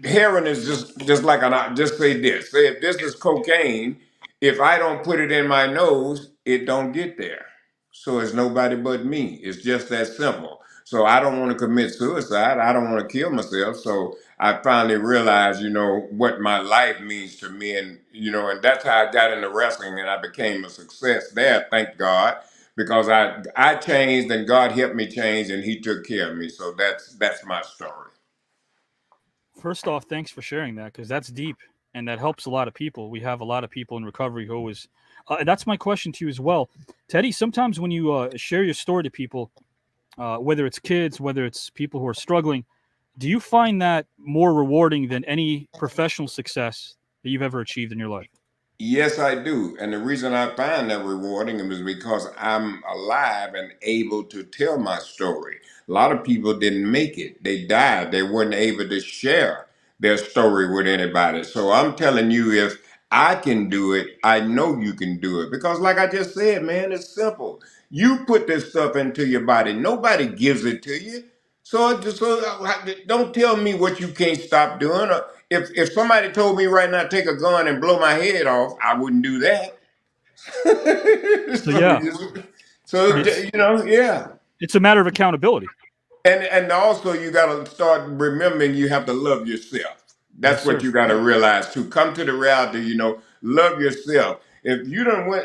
Heroin is just like just say this. Say if this is cocaine, if I don't put it in my nose, it don't get there. So it's nobody but me. It's just that simple. So I don't want to commit suicide. I don't want to kill myself. So I finally realized, what my life means to me. And that's how I got into wrestling and I became a success there, thank God. Because I changed and God helped me change and he took care of me. So that's my story. First off, thanks for sharing that because that's deep and that helps a lot of people. We have a lot of people in recovery who always, and that's my question to you as well. Teddy, sometimes when you share your story to people, whether it's kids, whether it's people who are struggling, do you find that more rewarding than any professional success that you've ever achieved in your life? Yes, I do. And the reason I find that rewarding is because I'm alive and able to tell my story. A lot of people didn't make it. They died. They weren't able to share their story with anybody. So I'm telling you, if I can do it, I know you can do it. Because like I just said, man, it's simple. You put this stuff into your body. Nobody gives it to you. Don't tell me what you can't stop doing. If somebody told me right now take a gun and blow my head off, I wouldn't do that. So yeah, You know, yeah. it's a matter of accountability. And also you gotta start remembering you have to love yourself. That's Yes, what sir. you gotta realize too. Come to the reality, you know, love yourself. If you don't went,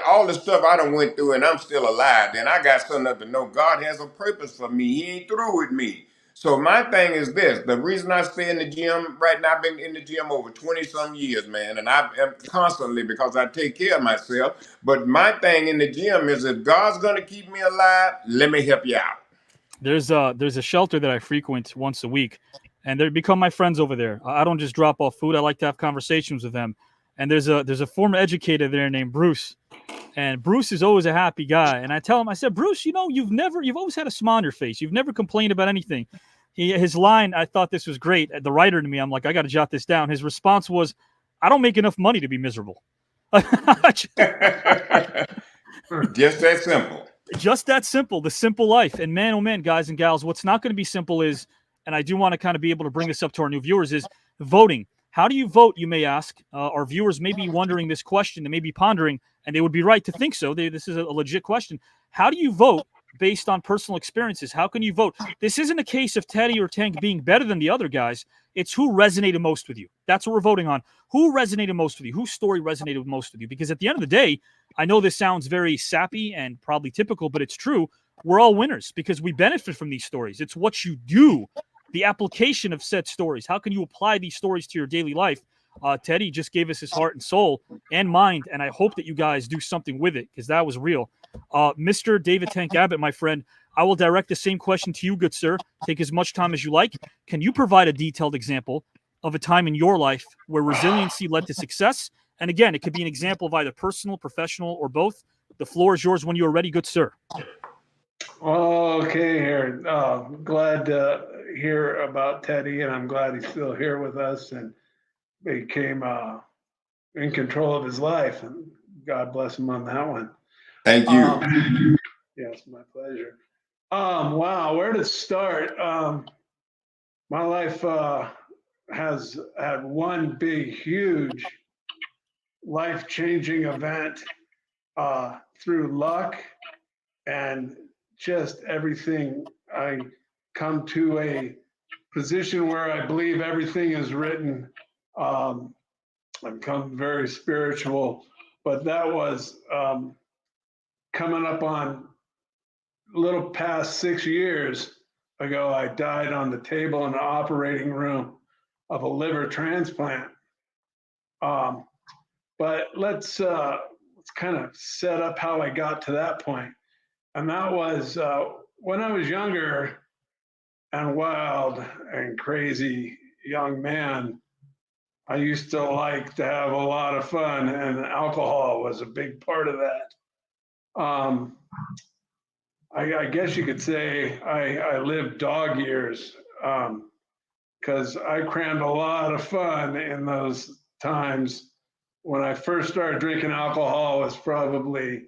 all the stuff I done went through and I'm still alive, then I got something to know. God has a purpose for me. He ain't through with me. So my thing is this: the reason I stay in the gym right now, I've been in the gym over 20 some years, man, and I am constantly because I take care of myself. But my thing in the gym is if God's gonna keep me alive, let me help you out. There's a shelter that I frequent once a week, and they become my friends over there. I don't just drop off food. I like to have conversations with them. And there's a former educator there named Bruce, and Bruce is always a happy guy. And I tell him, I said, Bruce, you know, you've always had a smile on your face. You've never complained about anything. His line, I thought this was great. The writer to me, I'm like, I got to jot this down. His response was, I don't make enough money to be miserable. Just that simple. Just that simple, the simple life. And man, oh man, guys and gals, what's not going to be simple is, and I do want to kind of be able to bring this up to our new viewers, is voting. How do you vote, you may ask? Our viewers may be wondering this question, they may be pondering, and they would be right to think so. This is a legit question. How do you vote based on personal experiences? How can you vote? This isn't a case of Teddy or Tank being better than the other guys. It's who resonated most with you. That's what we're voting on. Who resonated most with you? Whose story resonated most with you? Because at the end of the day, I know this sounds very sappy and probably typical, but it's true. We're all winners because we benefit from these stories. It's what you do, the application of said stories. How can you apply these stories to your daily life? Teddy just gave us his heart and soul and mind, and I hope that you guys do something with it because that was real. Mr. David Tank Abbott, my friend, I will direct the same question to you, good sir. Take as much time as you like. Can you provide a detailed example of a time in your life where resiliency led to success? And again, it could be an example of either personal, professional, or both. The floor is yours when you are ready, good sir. Okay, here. Glad to hear about Teddy, and I'm glad he's still here with us and became in control of his life. And God bless him on that one. Thank you. Yes, my pleasure. Wow, where to start? My life has had one big, huge, life-changing event through luck and just everything. I come to a position where I believe everything is written. I've become very spiritual, but that was coming up on a little past 6 years ago. I died on the table in the operating room of a liver transplant. But let's kind of set up how I got to that point. And that was when I was younger and wild and crazy young man, I used to like to have a lot of fun, and alcohol was a big part of that. I guess you could say I lived dog years because I crammed a lot of fun in those times. When I first started drinking alcohol, I was probably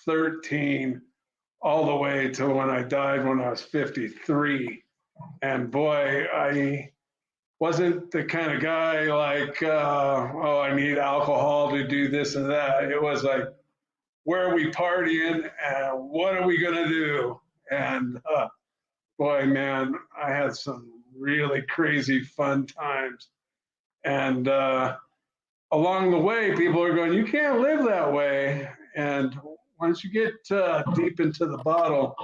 13, all the way to when I died when I was 53. And boy, I wasn't the kind of guy like, oh, I need alcohol to do this and that. It was like, where are we partying and what are we going to do? And boy, man, I had some really crazy fun times. And along the way, people are going, you can't live that way. And once you get deep into the bottle,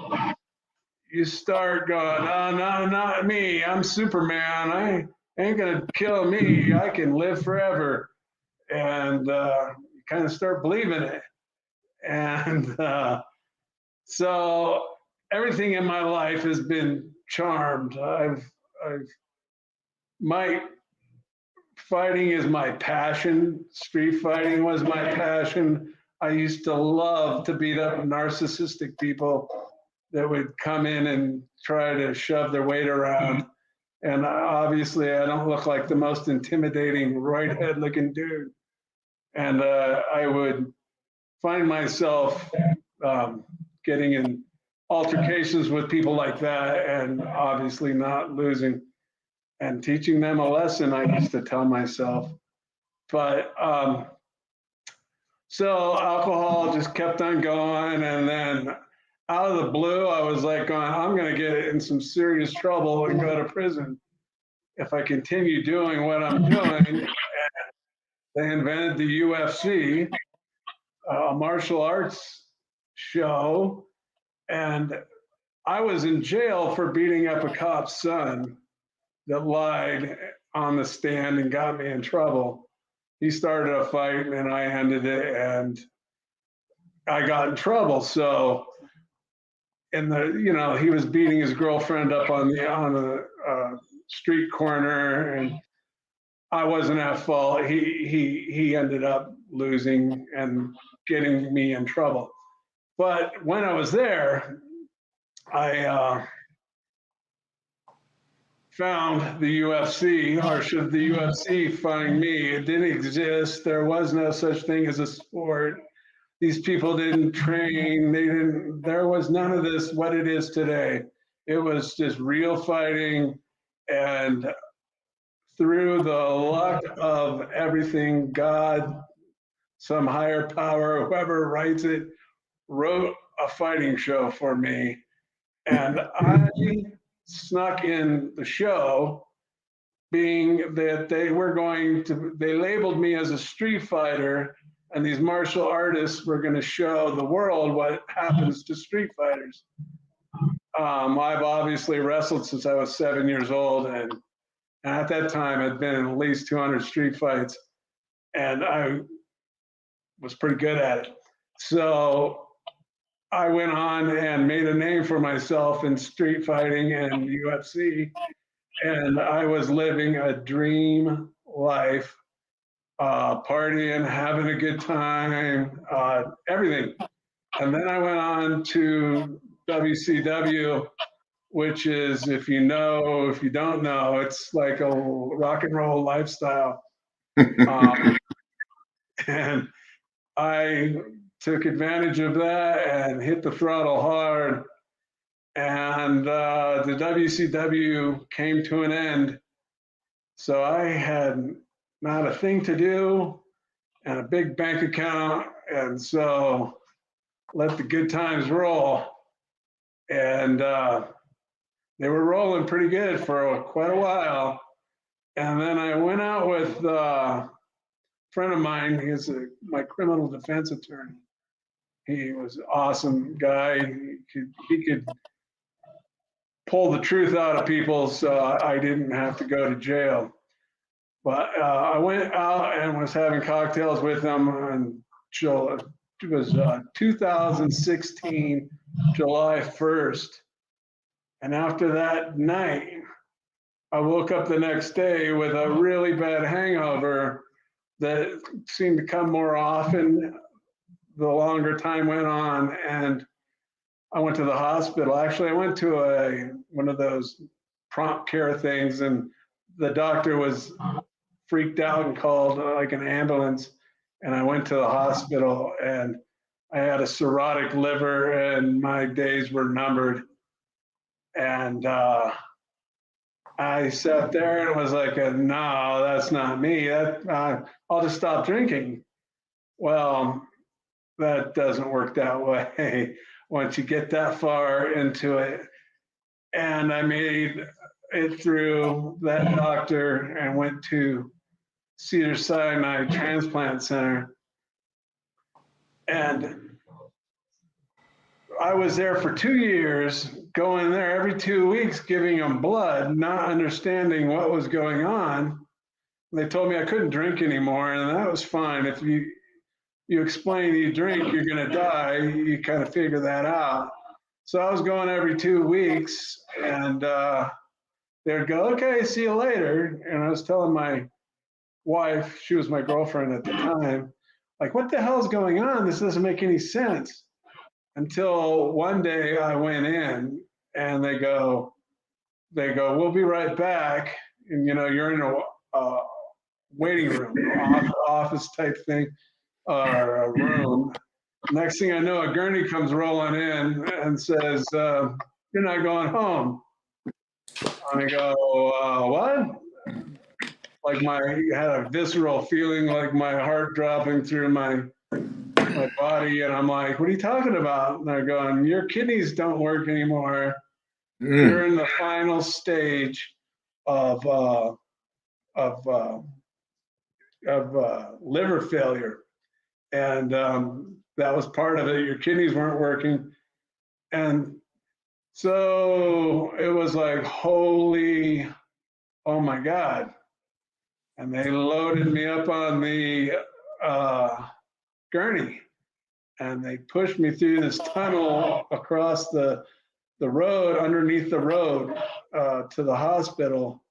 you start going, oh, no, not me. I'm Superman. I ain't going to kill me. I can live forever. And you kind of start believing it. And so everything in my life has been charmed. I've my fighting is my passion. Street fighting was my passion. I used to love to beat up narcissistic people that would come in and try to shove their weight around. And obviously, I don't look like the most intimidating, right head looking dude. And I would find myself getting in altercations with people like that, and obviously not losing and teaching them a lesson, I used to tell myself. But so alcohol just kept on going. And then out of the blue, I was like, I'm going to get in some serious trouble and go to prison if I continue doing what I'm doing. And they invented the UFC, a martial arts show. And I was in jail for beating up a cop's son that lied on the stand and got me in trouble. He started a fight and I ended it, and I got in trouble. So, he was beating his girlfriend up on the street corner, and I wasn't at fault. He ended up losing and getting me in trouble. But when I was there, I found the UFC, or should the UFC find me? It didn't exist. There was no such thing as a sport. These people didn't train. There was none of this, what it is today. It was just real fighting. And through the luck of everything, God, some higher power, whoever writes it, wrote a fighting show for me. And I snuck in the show, being that they labeled me as a street fighter, and these martial artists were going to show the world what happens to street fighters. I've obviously wrestled since I was 7 years old, and at that time I'd been in at least 200 street fights, and I was pretty good at it. So I went on and made a name for myself in street fighting and UFC, and I was living a dream life, partying, having a good time, everything. And then I went on to WCW, which is, if you don't know, it's like a rock and roll lifestyle. And I took advantage of that and hit the throttle hard. And the WCW came to an end. So I had not a thing to do and a big bank account. And so let the good times roll. And they were rolling pretty good for quite a while. And then I went out with a friend of mine. He's my criminal defense attorney. He was an awesome guy. He could pull the truth out of people, so I didn't have to go to jail. But I went out and was having cocktails with him until it was 2016, July 1st. And after that night, I woke up the next day with a really bad hangover that seemed to come more often the longer time went on. And I went to the hospital. Actually, I went to one of those prompt care things, and the doctor was freaked out and called like an ambulance. And I went to the hospital, and I had a cirrhotic liver, and my days were numbered. And I sat there and was like, no, that's not me. I'll just stop drinking. Well, that doesn't work that way once you get that far into it. And I made it through that doctor and went to Cedars-Sinai Transplant Center. And I was there for 2 years, going there every 2 weeks, giving them blood, not understanding what was going on. They told me I couldn't drink anymore, and that was fine. If you explain you drink, you're going to die, you kind of figure that out. So I was going every 2 weeks, and they'd go, okay, see you later. And I was telling my wife, she was my girlfriend at the time, like, what the hell's going on? This doesn't make any sense. Until one day I went in and they go, we'll be right back. And, you're in a waiting room, office type thing, or a room. Next thing I know, a gurney comes rolling in and says, you're not going home. I go, what? Like had a visceral feeling, like my heart dropping through my body. And I'm like, what are you talking about? And they're going, your kidneys don't work anymore. You're in the final stage of liver failure. And that was part of it. Your kidneys weren't working. And so it was like, holy, oh my God. And they loaded me up on the gurney and they pushed me through this tunnel across the road, underneath the road to the hospital.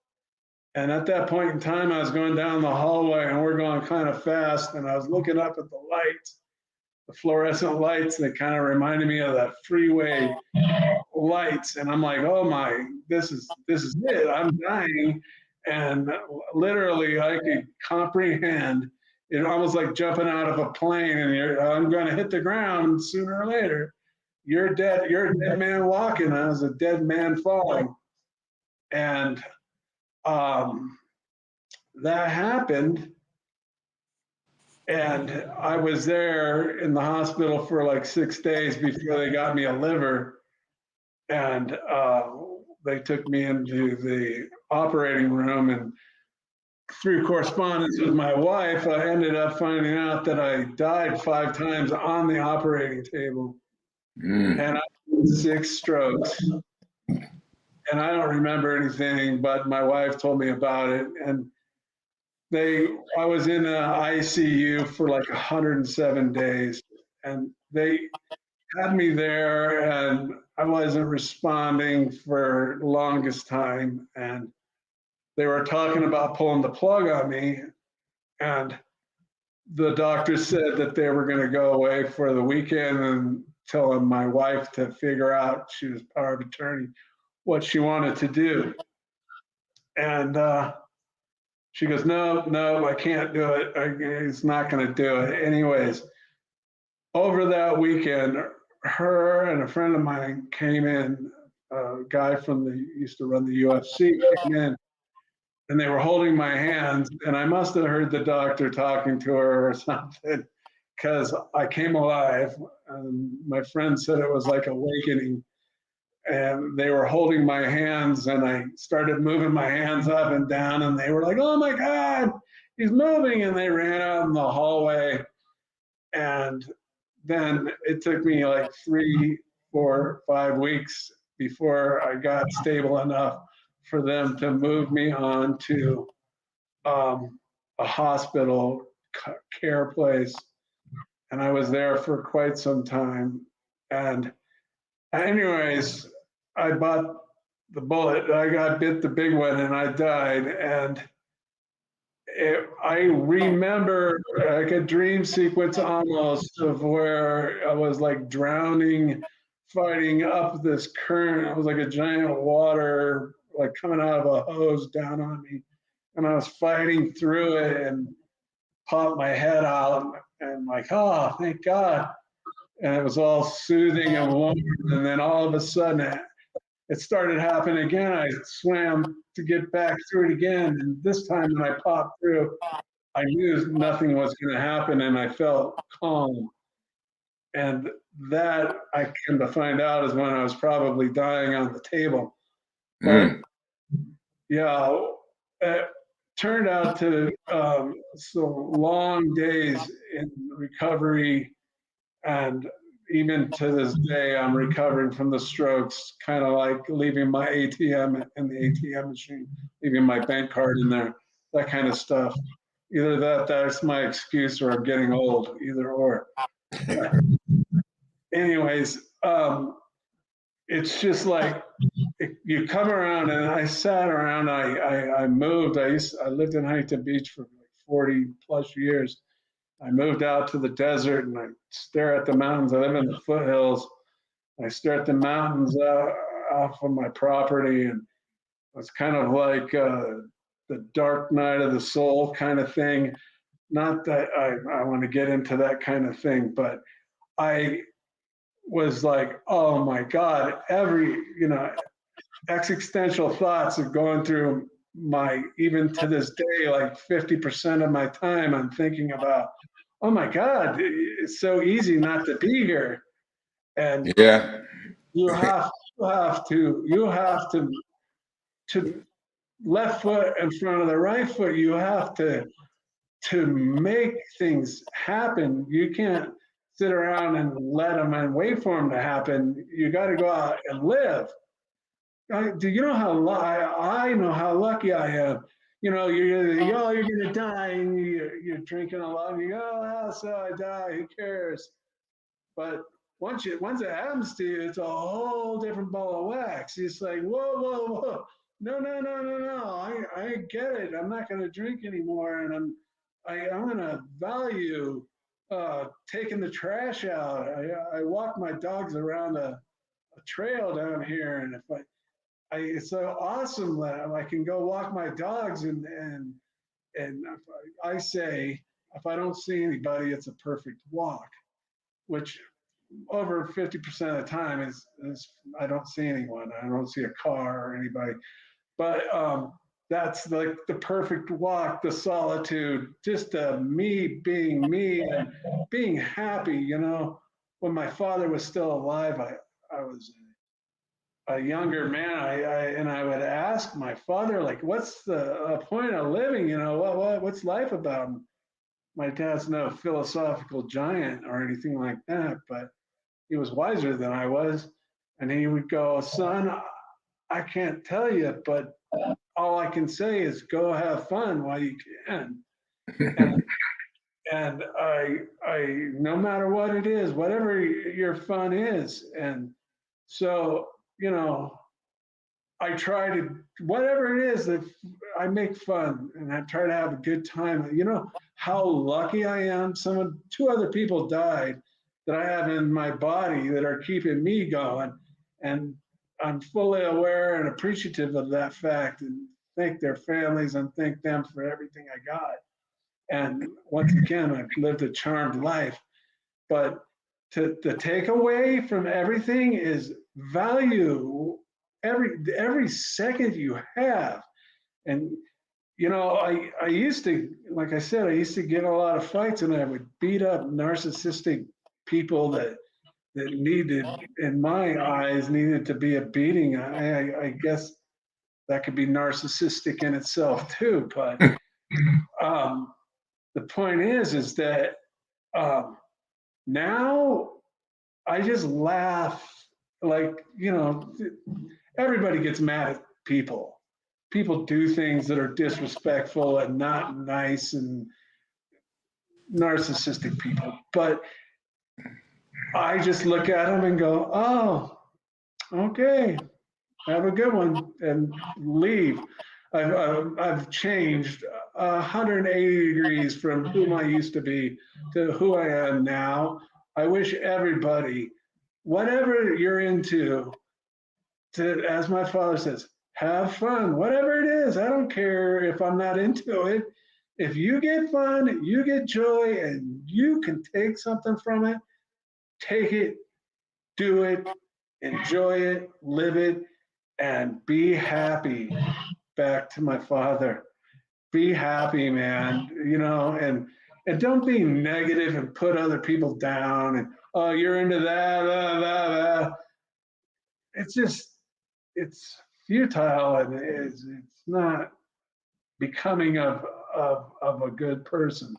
And at that point in time, I was going down the hallway and we're going kind of fast. And I was looking up at the lights, the fluorescent lights that kind of reminded me of that freeway lights. And I'm like, oh my, this is it. I'm dying. And literally I could comprehend, it almost like jumping out of a plane and I'm going to hit the ground sooner or later. You're dead. You're a dead man walking. I was a dead man falling. And that happened. And I was there in the hospital for like 6 days before they got me a liver. And they took me into the operating room, and through correspondence with my wife, I ended up finding out that I died 5 times on the operating table. And I had 6 strokes. And I don't remember anything, but my wife told me about it. And I was in the ICU for like 107 days. And they had me there and I wasn't responding for the longest time. And they were talking about pulling the plug on me. And the doctor said that they were going to go away for the weekend and telling my wife to figure out, she was power of attorney, what she wanted to do. And she goes, no, I can't do it. He's not going to do it. Anyways, over that weekend, her and a friend of mine came in, a guy used to run the UFC, came in, and they were holding my hands, and I must have heard the doctor talking to her or something, because I came alive. And my friend said it was like awakening. And they were holding my hands, and I started moving my hands up and down, and they were like, oh my God, he's moving. And they ran out in the hallway. And then it took me like 3, 4, 5 weeks before I got stable enough for them to move me on to a hospital care place. And I was there for quite some time. And anyways, I bought the bullet. I got bit the big one and I died. And I remember like a dream sequence almost of where I was like drowning, fighting up this current. It was like a giant water, like coming out of a hose down on me. And I was fighting through it and popped my head out and like, oh, thank God. And it was all soothing and warm. And then all of a sudden it started happening again. I swam to get back through it again. And this time when I popped through, I knew nothing was going to happen and I felt calm. And that I came to find out is when I was probably dying on the table. But yeah, it turned out to so long days in recovery. And even to this day, I'm recovering from the strokes, kind of like leaving my ATM in the ATM machine, leaving my bank card in there, that kind of stuff. Either that's my excuse, or I'm getting old, either or. Anyways, it's just like you come around, and I sat around, I moved. I lived in Huntington Beach for like 40 plus years. I moved out to the desert and I stare at the mountains. I live in the foothills. I stare at the mountains off of my property, and it's kind of like the dark night of the soul kind of thing. Not that I want to get into that kind of thing, but I was like, oh my God, existential thoughts are going through even to this day, like 50% of my time, I'm thinking about, oh my God, it's so easy not to be here. And Yeah. you have to left foot in front of the right foot. You have to make things happen. You can't sit around and let them and wait for them to happen. You got to go out and live. Do you know how I know how lucky I am? You're gonna die, and you're drinking a lot. And you go, oh, so I die. Who cares? But once it happens to you, it's a whole different ball of wax. It's like, whoa. No. I get it. I'm not going to drink anymore, and I'm going to value taking the trash out. I walk my dogs around a trail down here, and if it's so awesome that I can go walk my dogs, and I say, if I don't see anybody, it's a perfect walk, which over 50% of the time is I don't see anyone. I don't see a car or anybody. But that's like the perfect walk, the solitude, just me being me and being happy. When my father was still alive, I was a younger man, I would ask my father, like, what's the point of living? What's life about? My dad's no philosophical giant or anything like that, but he was wiser than I was. And he would go, son, I can't tell you, but all I can say is go have fun while you can. And I no matter what it is, whatever your fun is. And so, I try to, whatever it is, that I make fun and I try to have a good time. You know how lucky I am? Two other people died that I have in my body that are keeping me going. And I'm fully aware and appreciative of that fact, and thank their families and thank them for everything I got. And once again, I've lived a charmed life. But the takeaway from everything is value every second you have. And I used to, like I said, I used to get a lot of fights, and I would beat up narcissistic people that needed, in my eyes, needed to be a beating. I guess that could be narcissistic in itself too. But the point is that now I just laugh. Like, everybody gets mad at people. People do things that are disrespectful and not nice, and narcissistic people. But I just look at them and go, oh, okay, have a good one, and leave. I've changed 180 degrees from whom I used to be to who I am now. I wish everybody, whatever you're into, as my father says, have fun, whatever it is. I don't care if I'm not into it. If you get fun, you get joy, and you can take something from it, take it, do it, enjoy it, live it, and be happy. Back to my father. Be happy, man, and don't be negative and put other people down and, oh, you're into that. It's futile, and it's not becoming of a good person,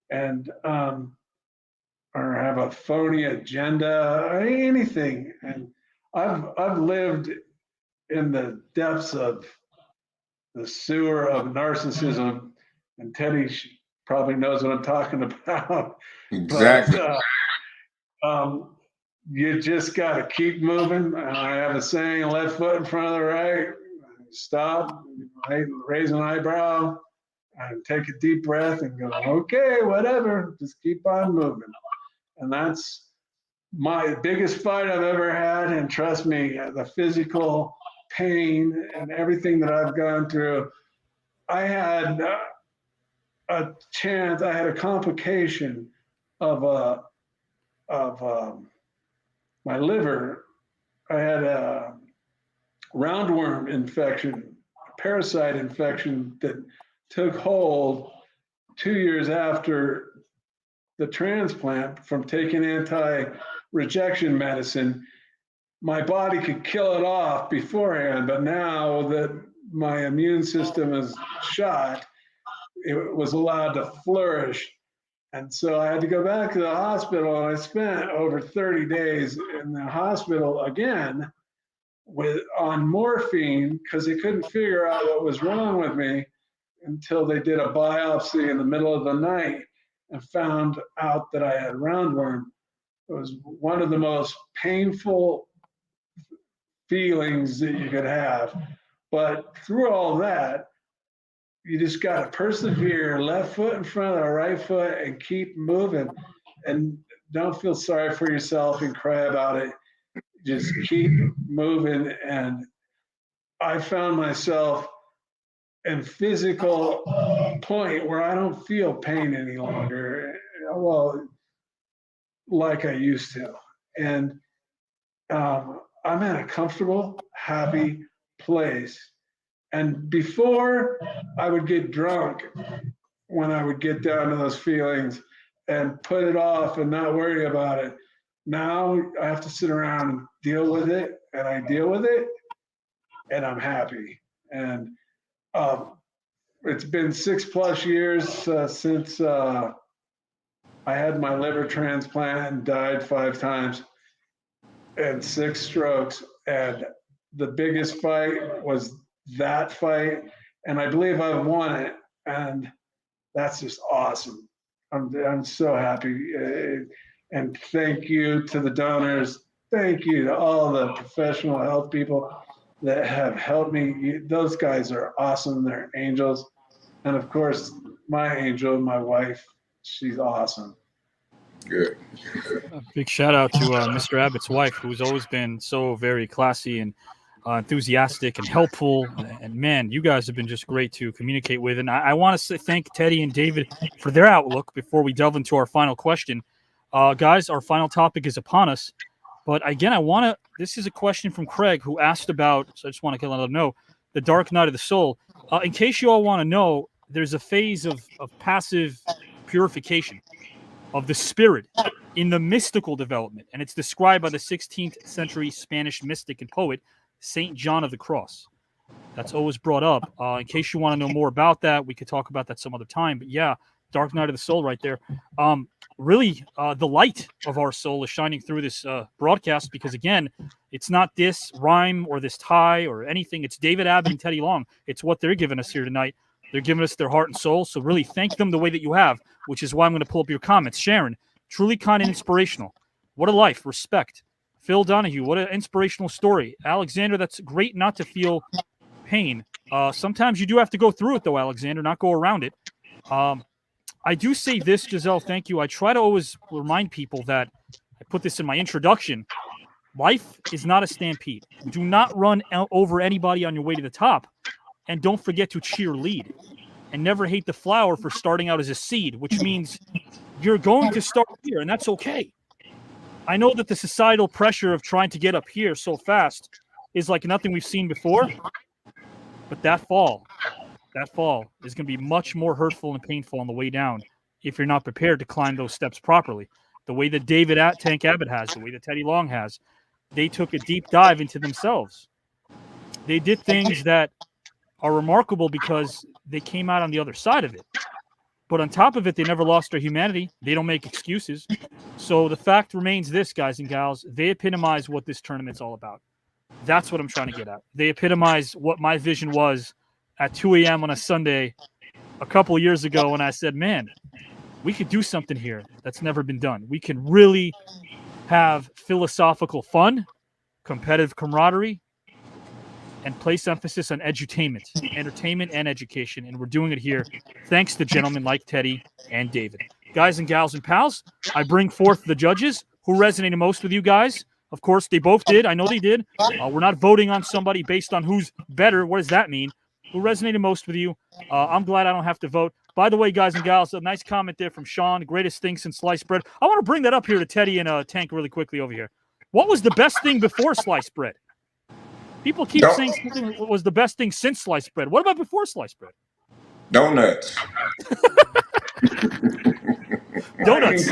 and or have a phony agenda or anything. And I've lived in the depths of the sewer of narcissism, and Teddy probably knows what I'm talking about. Exactly. But you just got to keep moving. I have a saying: left foot in front of the right, stop, raise an eyebrow, and take a deep breath and go, okay, whatever, just keep on moving. And that's my biggest fight I've ever had. And trust me, the physical pain and everything that I've gone through, I had a complication of my liver. I had a roundworm infection, a parasite infection that took hold 2 years after the transplant from taking anti-rejection medicine. My body could kill it off beforehand, but now that my immune system is shot, it was allowed to flourish. And so I had to go back to the hospital, and I spent over 30 days in the hospital again on morphine because they couldn't figure out what was wrong with me until they did a biopsy in the middle of the night and found out that I had roundworm. It was one of the most painful feelings that you could have. But through all that, you just got to persevere, left foot in front of the right foot, and keep moving. And don't feel sorry for yourself and cry about it. Just keep moving. And I found myself in physical point where I don't feel pain any longer. Well, like I used to. And I'm in a comfortable, happy place. And before, I would get drunk when I would get down to those feelings and put it off and not worry about it. Now I have to sit around and deal with it, and I deal with it, and I'm happy. And it's been 6+ years since I had my liver transplant and died 5 times and 6 strokes. And the biggest fight was that fight, and I believe I've won it, and that's just awesome. I'm so happy, and thank you to the donors. Thank you to all the professional health people that have helped me. Those guys are awesome. They're angels, and of course, my angel, my wife, she's awesome. Good. A big shout out to Mr. Abbott's wife, who's always been so very classy and enthusiastic and helpful. And man, you guys have been just great to communicate with. And I want to thank Teddy and David for their outlook before we delve into our final question. Guys, our final topic is upon us. But again, this is a question from Craig, who asked about, so I just want to let him know, the dark night of the soul. In case you all want to know, there's a phase of passive purification of the spirit in the mystical development. And it's described by the 16th century Spanish mystic and poet, Saint John of the Cross. That's always brought up. In case you want to know more about that, we could talk about that some other time. But yeah, dark night of the soul right there. Really, the light of our soul is shining through this broadcast because, again, it's not this rhyme or this tie or anything. It's David Abbott and Teddy Long. It's what they're giving us here tonight. They're giving us their heart and soul. So really thank them the way that you have, which is why I'm going to pull up your comments. Sharon, truly kind and inspirational. What a life. Respect. Phil Donahue, what an inspirational story. Alexander, that's great not to feel pain. Sometimes you do have to go through it, though, Alexander, not go around it. I do say this, Giselle, thank you. I try to always remind people that, I put this in my introduction, life is not a stampede. Do not run over anybody on your way to the top. And don't forget to cheerlead. And never hate the flower for starting out as a seed, which means you're going to start here, and that's okay. I know that the societal pressure of trying to get up here so fast is like nothing we've seen before, but that fall is going to be much more hurtful and painful on the way down if you're not prepared to climb those steps properly. The way that David Tank Abbott has, the way that Teddy Long has, they took a deep dive into themselves. They did things that are remarkable because they came out on the other side of it. But on top of it, they never lost their humanity. They don't make excuses. So the fact remains this, guys and gals, they epitomize what this tournament's all about. That's what I'm trying to get at. They epitomize what my vision was at 2 a.m. on a Sunday a couple of years ago when I said, man, we could do something here that's never been done. We can really have philosophical fun, competitive camaraderie, and place emphasis on edutainment, entertainment, and education. And we're doing it here thanks to gentlemen like Teddy and David. Guys and gals and pals, I bring forth the judges who resonated most with you guys. Of course, they both did. I know they did. We're not voting on somebody based on who's better. What does that mean? Who resonated most with you? I'm glad I don't have to vote. By the way, guys and gals, a nice comment there from Sean. Greatest thing since sliced bread. I want to bring that up here to Teddy and Tank really quickly over here. What was the best thing before sliced bread? People keep saying something was the best thing since sliced bread. What about before sliced bread? Donuts. Donuts.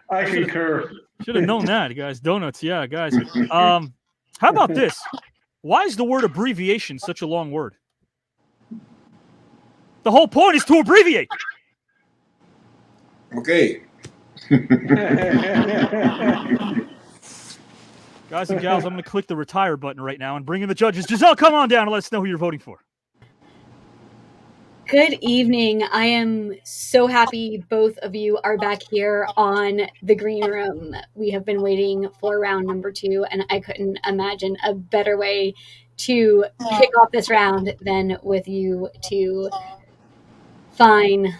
I concur. Should have known that, guys. Donuts, yeah, guys. How about this? Why is the word abbreviation such a long word? The whole point is to abbreviate. Okay. Guys and gals, I'm going to click the retire button right now and bring in the judges. Giselle, come on down and let us know who you're voting for. Good evening. I am so happy both of you are back here on the green room. We have been waiting for round number 2, and I couldn't imagine a better way to kick off this round than with you two fine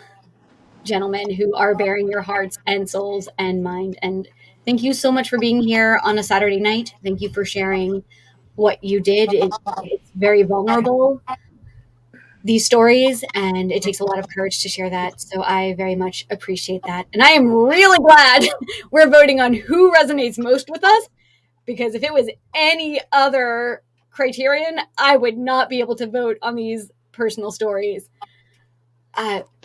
gentlemen who are bearing your hearts and souls and mind. And thank you so much for being here on a Saturday night. Thank you for sharing what you did. It's very vulnerable, these stories, and it takes a lot of courage to share that. So I very much appreciate that. And I am really glad we're voting on who resonates most with us, because if it was any other criterion, I would not be able to vote on these personal stories.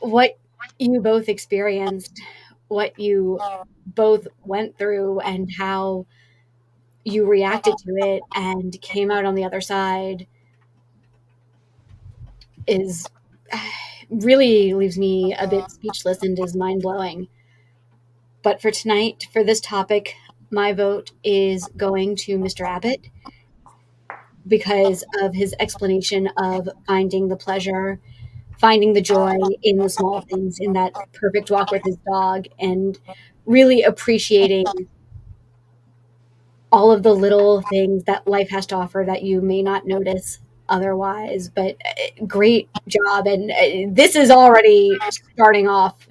What you both experienced, what you both went through, and how you reacted to it and came out on the other side is really leaves me a bit speechless and is mind-blowing. But for tonight, for this topic, my vote is going to Mr. Abbott because of his explanation of finding the pleasure, finding the joy in the small things, in that perfect walk with his dog, and really appreciating all of the little things that life has to offer that you may not notice otherwise. But great job. And this is already starting off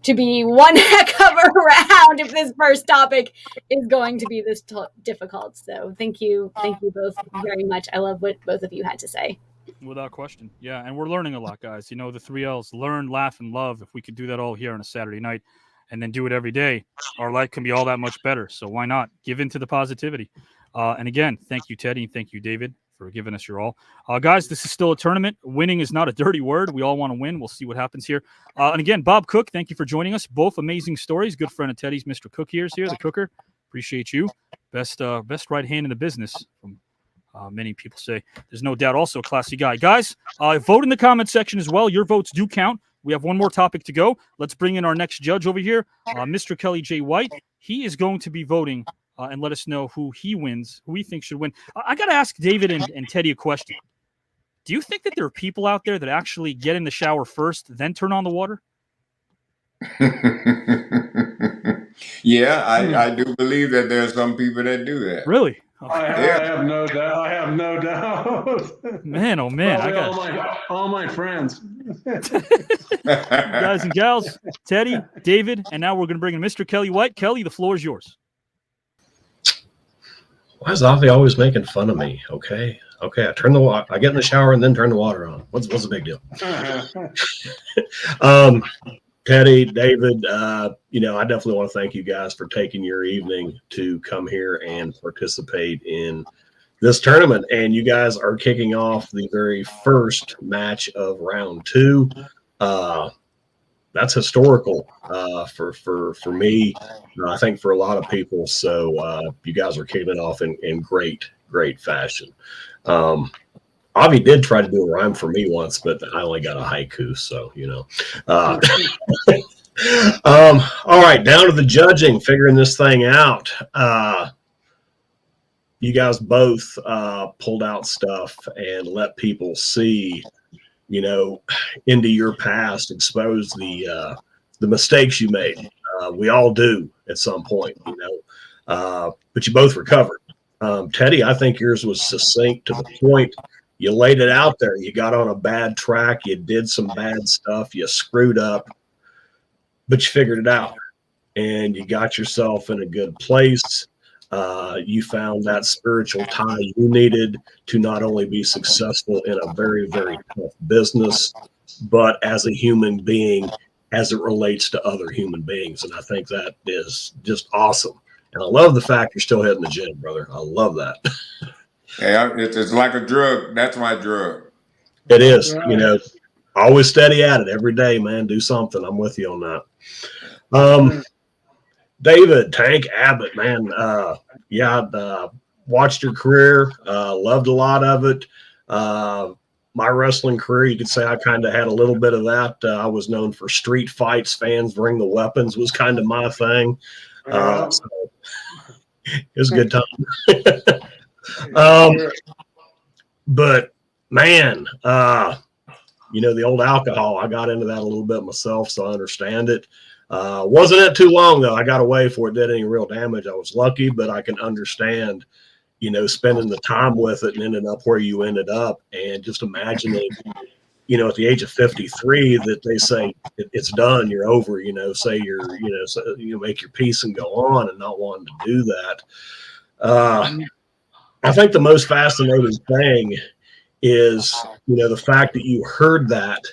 to be one heck of a round if this first topic is going to be this difficult. So thank you both very much. I love what both of you had to say. Without question. Yeah, and we're learning a lot, guys. You know, the 3 L's, learn, laugh, and love. If we could do that all here on a Saturday night and then do it every day, our life can be all that much better. So why not? Give into the positivity. And again, thank you, Teddy, and thank you, David, for giving us your all. Guys, this is still a tournament. Winning is not a dirty word. We all want to win. We'll see what happens here. And again, Bob Cook, thank you for joining us. Both amazing stories. Good friend of Teddy's, Mr. Cook here, the cooker. Appreciate you. Best right hand in the business, from many people say. There's no doubt, also a classy guy. Guys, vote in the comment section as well. Your votes do count. We have one more topic to go. Let's bring in our next judge over here, Mr. Kelly J. White. He is going to be voting and let us know who he wins, who he thinks should win. I got to ask David and Teddy a question. Do you think that there are people out there that actually get in the shower first, then turn on the water? Yeah, I do believe that there are some people that do that. Really? I have no doubt. I have no doubt. Man, oh man! Probably all my friends. Guys and gals, Teddy, David, and now we're going to bring in Mr. Kelly White. Kelly, the floor is yours. Why is Avi always making fun of me? Okay, I I get in the shower and then turn the water on. What's the big deal? Teddy, David, I definitely want to thank you guys for taking your evening to come here and participate in this tournament. And you guys are kicking off the very first match of round 2. That's historical for me. I think for a lot of people. So you guys are kicking it off in great fashion. Avi did try to do a rhyme for me once, but I only got a haiku, so all right, down to the judging, figuring this thing out. You guys both pulled out stuff and let people see, into your past, expose the mistakes you made. We all do at some point, but you both recovered. Teddy, I think yours was succinct to the point. You laid it out there. You got on a bad track. You did some bad stuff. You screwed up, but you figured it out, and you got yourself in a good place. You found that spiritual tie you needed to not only be successful in a very, very tough business, but as a human being, as it relates to other human beings. And I think that is just awesome. And I love the fact you're still hitting the gym, brother. I love that. Yeah, it's like a drug. That's my drug. It is, always steady at it every day, man. Do something. I'm with you on that. David, Tank Abbott, man. Watched your career. Loved a lot of it. My wrestling career, you could say I kind of had a little bit of that. I was known for street fights. Fans bring the weapons was kind of my thing. So it was a good time. But man, the old alcohol, I got into that a little bit myself, so I understand it. Wasn't it too long though. I got away before it did any real damage. I was lucky, but I can understand, spending the time with it and ended up where you ended up, and just imagining, at the age of 53 that they say it's done, you're over, say you make your peace and go on, and not wanting to do that. I think the most fascinating thing is, the fact that you heard that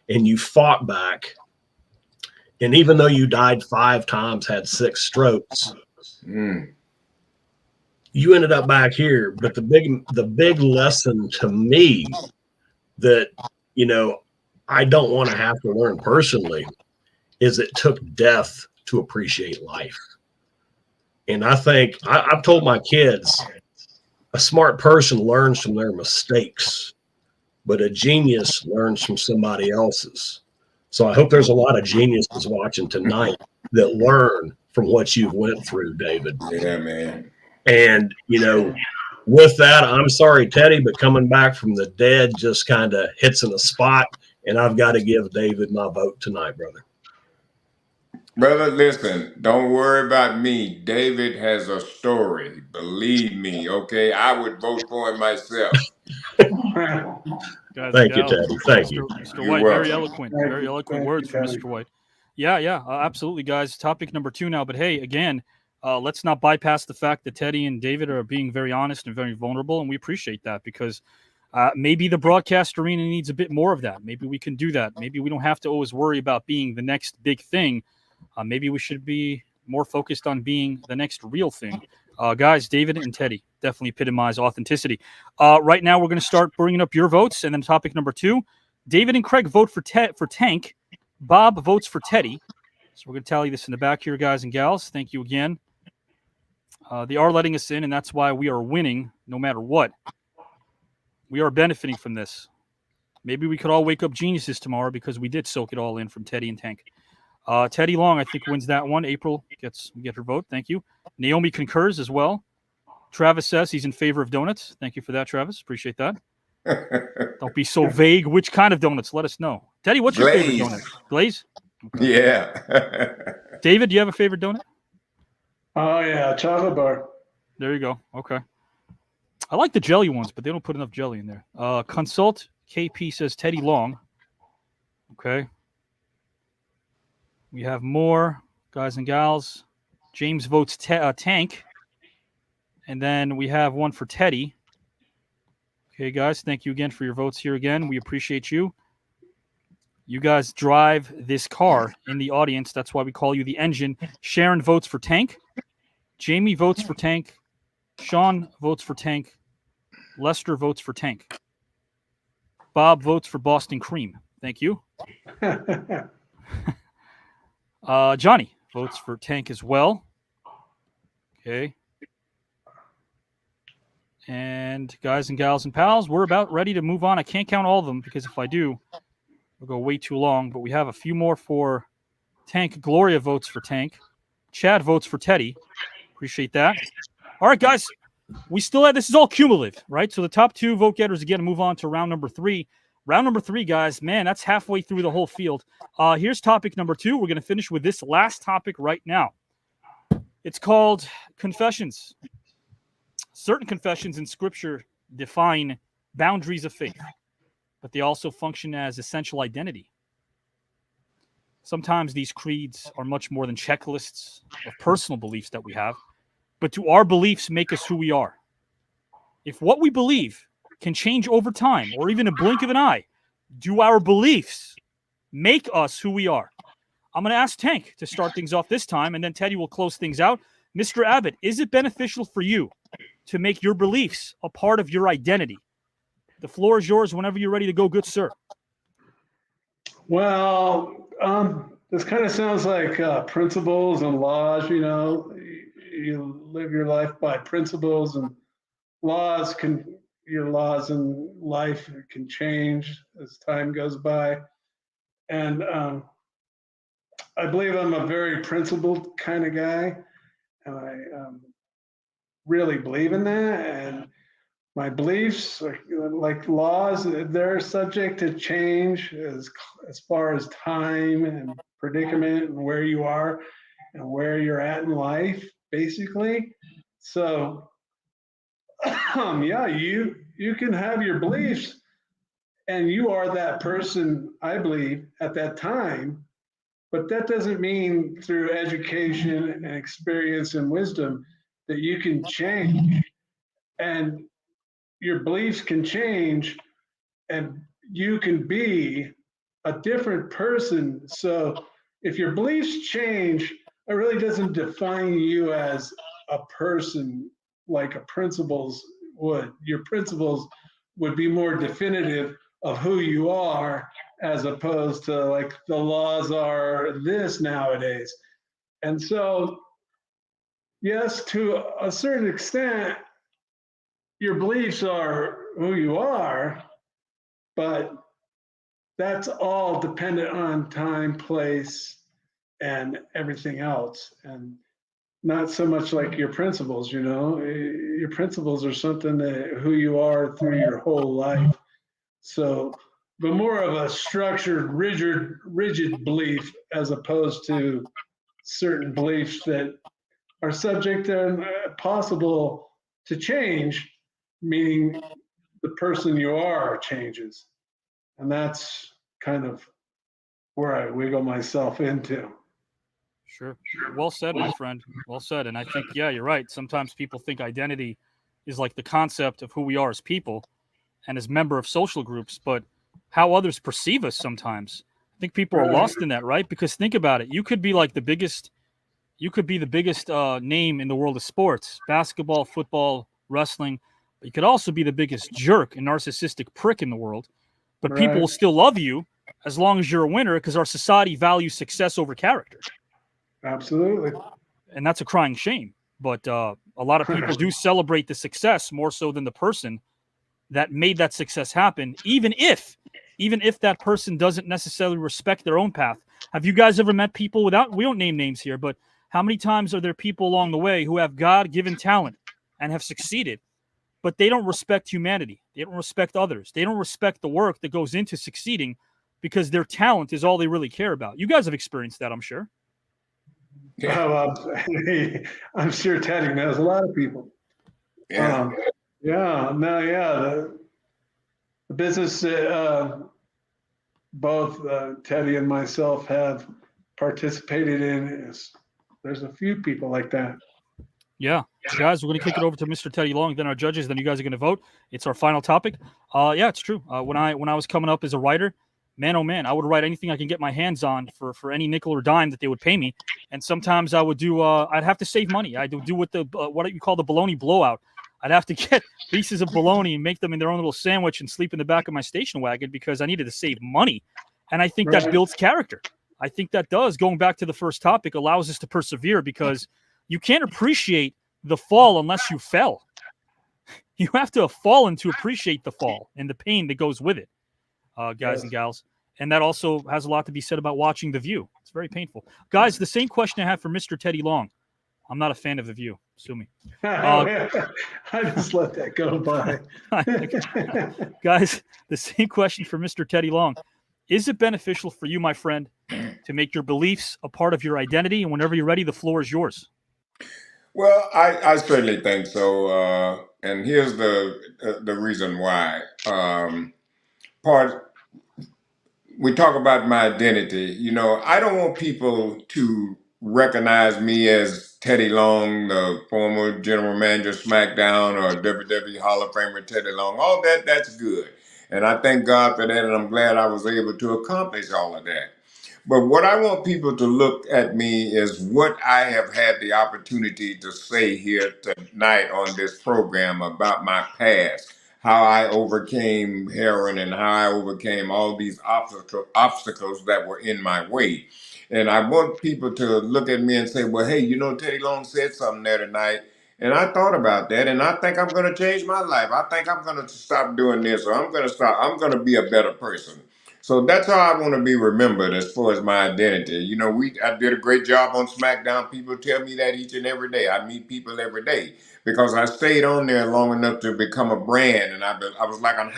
and you fought back. And even though you died 5 times, had 6 strokes, you ended up back here. But the big lesson to me that, I don't want to have to learn personally is it took death to appreciate life. And I think I've told my kids, a smart person learns from their mistakes, but a genius learns from somebody else's. So I hope there's a lot of geniuses watching tonight that learn from what you've went through, David. Yeah, man. And, with that, I'm sorry, Teddy, but coming back from the dead just kind of hits in a spot, and I've got to give David my vote tonight, brother. Brother, listen, don't worry about me. David has a story. Believe me, okay? I would vote for him myself. Thank you, Teddy. Thank you. Mr. White, very eloquent words from Mr. White. Yeah, absolutely, guys. Topic number 2 now. But hey, again, let's not bypass the fact that Teddy and David are being very honest and very vulnerable, and we appreciate that, because maybe the broadcast arena needs a bit more of that. Maybe we can do that. Maybe we don't have to always worry about being the next big thing. Maybe we should be more focused on being the next real thing. Guys, David and Teddy definitely epitomize authenticity. Right now, we're going to start bringing up your votes, and then topic number 2. David and Craig vote for Tank. Bob votes for Teddy. So we're going to tally this in the back here, guys and gals. Thank you again. They are letting us in, and that's why we are winning no matter what. We are benefiting from this. Maybe we could all wake up geniuses tomorrow because we did soak it all in from Teddy and Tank. Teddy Long, I think, wins that one. April get her vote. Thank you. Naomi concurs as well. Travis says he's in favor of donuts. Thank you for that, Travis. Appreciate that. Don't be so vague. Which kind of donuts? Let us know. Teddy, what's your favorite donut? Glaze? Okay. Yeah. David, do you have a favorite donut? Oh, yeah, chocolate bar. There you go. Okay. I like the jelly ones, but they don't put enough jelly in there. Consult KP says Teddy Long. Okay. We have more guys and gals. James votes Tank. And then we have one for Teddy. Okay, guys, thank you again for your votes here again. We appreciate you. You guys drive this car in the audience. That's why we call you the engine. Sharon votes for Tank. Jamie votes for Tank. Sean votes for Tank. Lester votes for Tank. Bob votes for Boston Cream. Thank you. Johnny votes for Tank as well. Okay. And guys and gals and pals, we're about ready to move on. I can't count all of them because if I do, we'll go way too long. But we have a few more for Tank. Gloria votes for Tank. Chad votes for Teddy. Appreciate that. All right, guys. We still have, this is all cumulative, right? So the top 2 vote getters again move on to round number 3. Round number 3, guys, man, that's halfway through the whole field. Here's topic number 2. We're going to finish with this last topic right now. It's called Confessions. Certain confessions in Scripture define boundaries of faith, but they also function as essential identity. Sometimes these creeds are much more than checklists of personal beliefs that we have, but do our beliefs make us who we are? If what we believe can change over time or even a blink of an eye, do our beliefs make us who we are? I'm going to ask Tank to start things off this time, and then Teddy will close things out. Mr. Abbott, is it beneficial for you to make your beliefs a part of your identity? The floor is yours whenever you're ready to go, good sir. Well, this kind of sounds like principles and laws. You know, you live your life by principles, and your laws in life can change as time goes by. And I believe I'm a very principled kind of guy, and I really believe in that. And my beliefs, like laws, they're subject to change as far as time and predicament and where you are and where you're at in life, basically. So, yeah, you can have your beliefs, and you are that person, I believe, at that time. But that doesn't mean through education and experience and wisdom that you can change. And your beliefs can change, and you can be a different person. So if your beliefs change, it really doesn't define you as a person like a principles would. Your principles would be more definitive of who you are, as opposed to like the laws are this nowadays. And so, yes, to a certain extent, your beliefs are who you are, but that's all dependent on time, place, and everything else. And not so much like your principles, you know. Your principles are something that who you are through your whole life. So, but more of a structured, rigid belief as opposed to certain beliefs that are subject and possible to change, meaning the person you are changes. And that's kind of where I wiggle myself into. Sure. Well said, my friend. Well said. And I think, yeah, you're right. Sometimes people think identity is like the concept of who we are as people and as member of social groups, but how others perceive us sometimes. I think people are lost in that, right? Because think about it. You could be like the biggest name in the world of sports, basketball, football, wrestling. But you could also be the biggest jerk and narcissistic prick in the world. But people will still love you as long as you're a winner, because our society values success over character. Absolutely. And that's a crying shame. But a lot of people do celebrate the success more so than the person that made that success happen, even if that person doesn't necessarily respect their own path. Have you guys ever met people we don't name names here, but how many times are there people along the way who have God-given talent and have succeeded, but they don't respect humanity? They don't respect others. They don't respect the work that goes into succeeding because their talent is all they really care about. You guys have experienced that, I'm sure. Yeah. I'm sure Teddy knows a lot of people. Yeah. The business both Teddy and myself have participated in there's a few people like that. Yeah. Guys, we're going to kick it over to Mr. Teddy Long, then our judges, then you guys are going to vote. It's our final topic. Yeah, it's true. When I was coming up as a writer, man, oh man, I would write anything I can get my hands on for any nickel or dime that they would pay me. And sometimes I would do, I'd have to save money. I'd do what you call the bologna blowout. I'd have to get pieces of bologna and make them in their own little sandwich and sleep in the back of my station wagon because I needed to save money. And I think that builds character. I think that does, going back to the first topic, allows us to persevere because you can't appreciate the fall unless you fell. You have to have fallen to appreciate the fall and the pain that goes with it, guys and gals. And that also has a lot to be said about watching The View. It's very painful. Guys, the same question I have for Mr. Teddy Long. I'm not a fan of The View. Sue me. I just let that go by. Guys, the same question for Mr. Teddy Long. Is it beneficial for you, my friend, to make your beliefs a part of your identity? And whenever you're ready, the floor is yours. Well, I certainly think so, and here's the reason why. Part we talk about my identity. You know, I don't want people to recognize me as Teddy Long, the former general manager of SmackDown, or WWE Hall of Famer Teddy Long. All that's good, and I thank God for that, and I'm glad I was able to accomplish all of that. But what I want people to look at me is what I have had the opportunity to say here tonight on this program about my past, how I overcame heroin and how I overcame all these obstacles that were in my way. And I want people to look at me and say, well, hey, you know, Teddy Long said something there tonight. And I thought about that, and I think I'm going to change my life. I think I'm going to stop doing this, or I'm going to be a better person. So that's how I want to be remembered as far as my identity. You know, I did a great job on SmackDown. People tell me that each and every day. I meet people every day because I stayed on there long enough to become a brand, and I was like a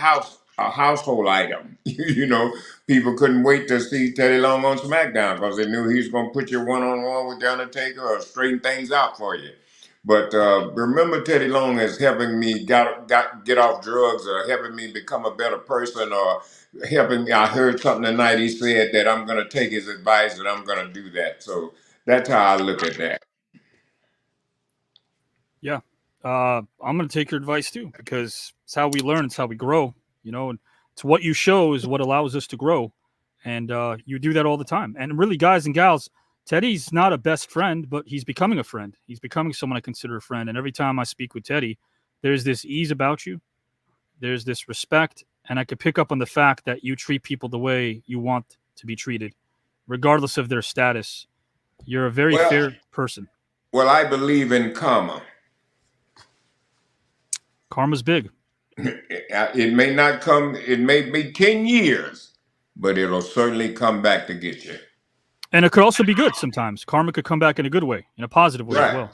household item. You know, people couldn't wait to see Teddy Long on SmackDown because they knew he was going to put you one-on-one with The Undertaker or straighten things out for you. But remember Teddy Long as helping me get off drugs, or helping me become a better person, or helping me. I heard something tonight. He said that I'm going to take his advice and I'm going to do that. So that's how I look at that. Yeah. I'm going to take your advice too, because it's how we learn. It's how we grow, you know, and it's what you show is what allows us to grow. And you do that all the time. And really, guys and gals, Teddy's not a best friend, but he's becoming a friend. He's becoming someone I consider a friend. And every time I speak with Teddy, there's this ease about you. There's this respect. And I could pick up on the fact that you treat people the way you want to be treated, regardless of their status. You're a very fair person. Well, I believe in karma. Karma's big. It may not come, it may be 10 years, but it'll certainly come back to get you. And it could also be good sometimes. Karma could come back in a good way, in a positive way as well.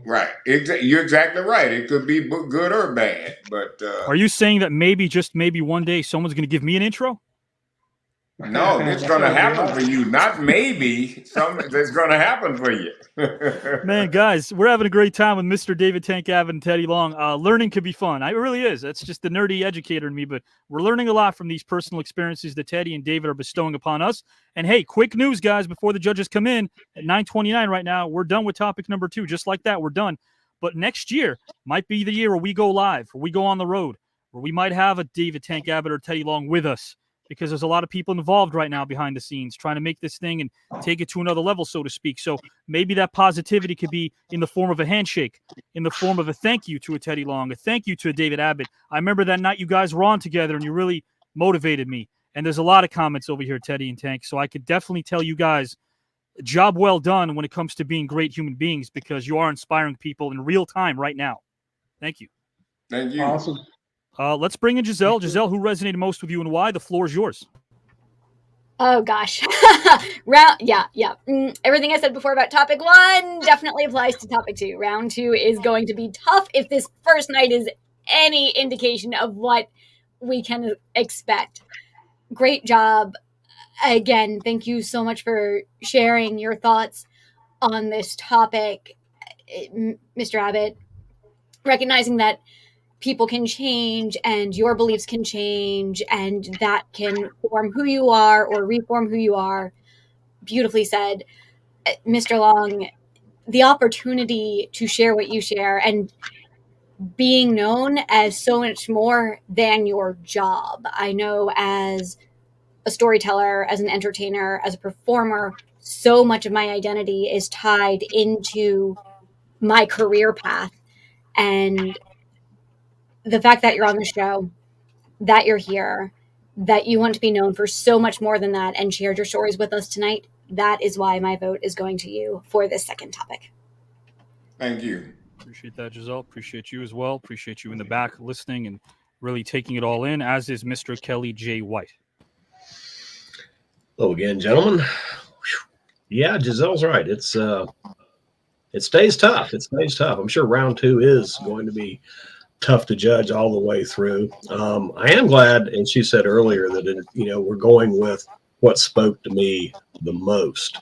Right. You're exactly right. It could be good or bad. But are you saying that maybe, just maybe one day, someone's going to give me an intro? No, it's going to happen for you. Not maybe. That's going to happen for you. Man, guys, we're having a great time with Mr. David Tank Abbott and Teddy Long. Learning can be fun. It really is. That's just the nerdy educator in me. But we're learning a lot from these personal experiences that Teddy and David are bestowing upon us. And hey, quick news, guys, before the judges come in at 9:29 right now, we're done with topic number 2. Just like that, we're done. But next year might be the year where we go live, where we go on the road, where we might have a David Tank Abbott or Teddy Long with us, because there's a lot of people involved right now behind the scenes trying to make this thing and take it to another level, so to speak. So maybe that positivity could be in the form of a handshake, in the form of a thank you to a Teddy Long, a thank you to a David Abbott. I remember that night you guys were on together and you really motivated me. And there's a lot of comments over here, Teddy and Tank. So I could definitely tell you guys, job well done when it comes to being great human beings, because you are inspiring people in real time right now. Thank you. Thank you. Awesome. Let's bring in Giselle. Giselle, who resonated most with you and why? The floor is yours. Oh, gosh. Everything I said before about topic 1 definitely applies to topic 2. Round 2 is going to be tough if this first night is any indication of what we can expect. Great job. Again, thank you so much for sharing your thoughts on this topic, Mr. Abbott. Recognizing that people can change and your beliefs can change, and that can form who you are or reform who you are. Beautifully said. Mr. Long, the opportunity to share what you share and being known as so much more than your job. I know as a storyteller, as an entertainer, as a performer, so much of my identity is tied into my career path. And the fact that you're on the show, that you're here, that you want to be known for so much more than that and shared your stories with us tonight, that is why my vote is going to you for this second topic. Thank you. Appreciate that, Giselle. Appreciate you as well. Appreciate you in the back listening and really taking it all in, as is Mr. Kelly J. White. Hello again, gentlemen. Yeah, Giselle's right. It stays tough. It stays tough. I'm sure round 2 is going to be tough to judge all the way through. I am glad, and she said earlier that we're going with what spoke to me the most.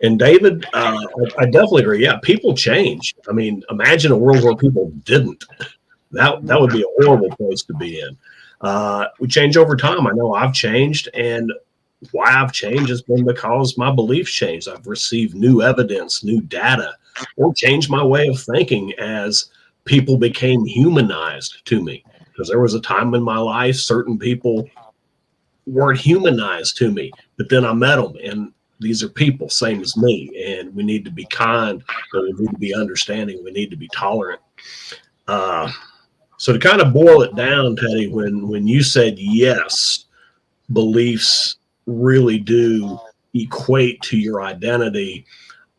And David, I definitely agree. Yeah, people change. I mean, imagine a world where people didn't. That would be a horrible place to be in. We change over time. I know I've changed, and why I've changed has been because my beliefs changed. I've received new evidence, new data, or changed my way of thinking as people became humanized to me. Because there was a time in my life, certain people weren't humanized to me, but then I met them, and these are people, same as me, and we need to be kind, and we need to be understanding, we need to be tolerant. So to kind of boil it down, Teddy, when you said yes, beliefs really do equate to your identity,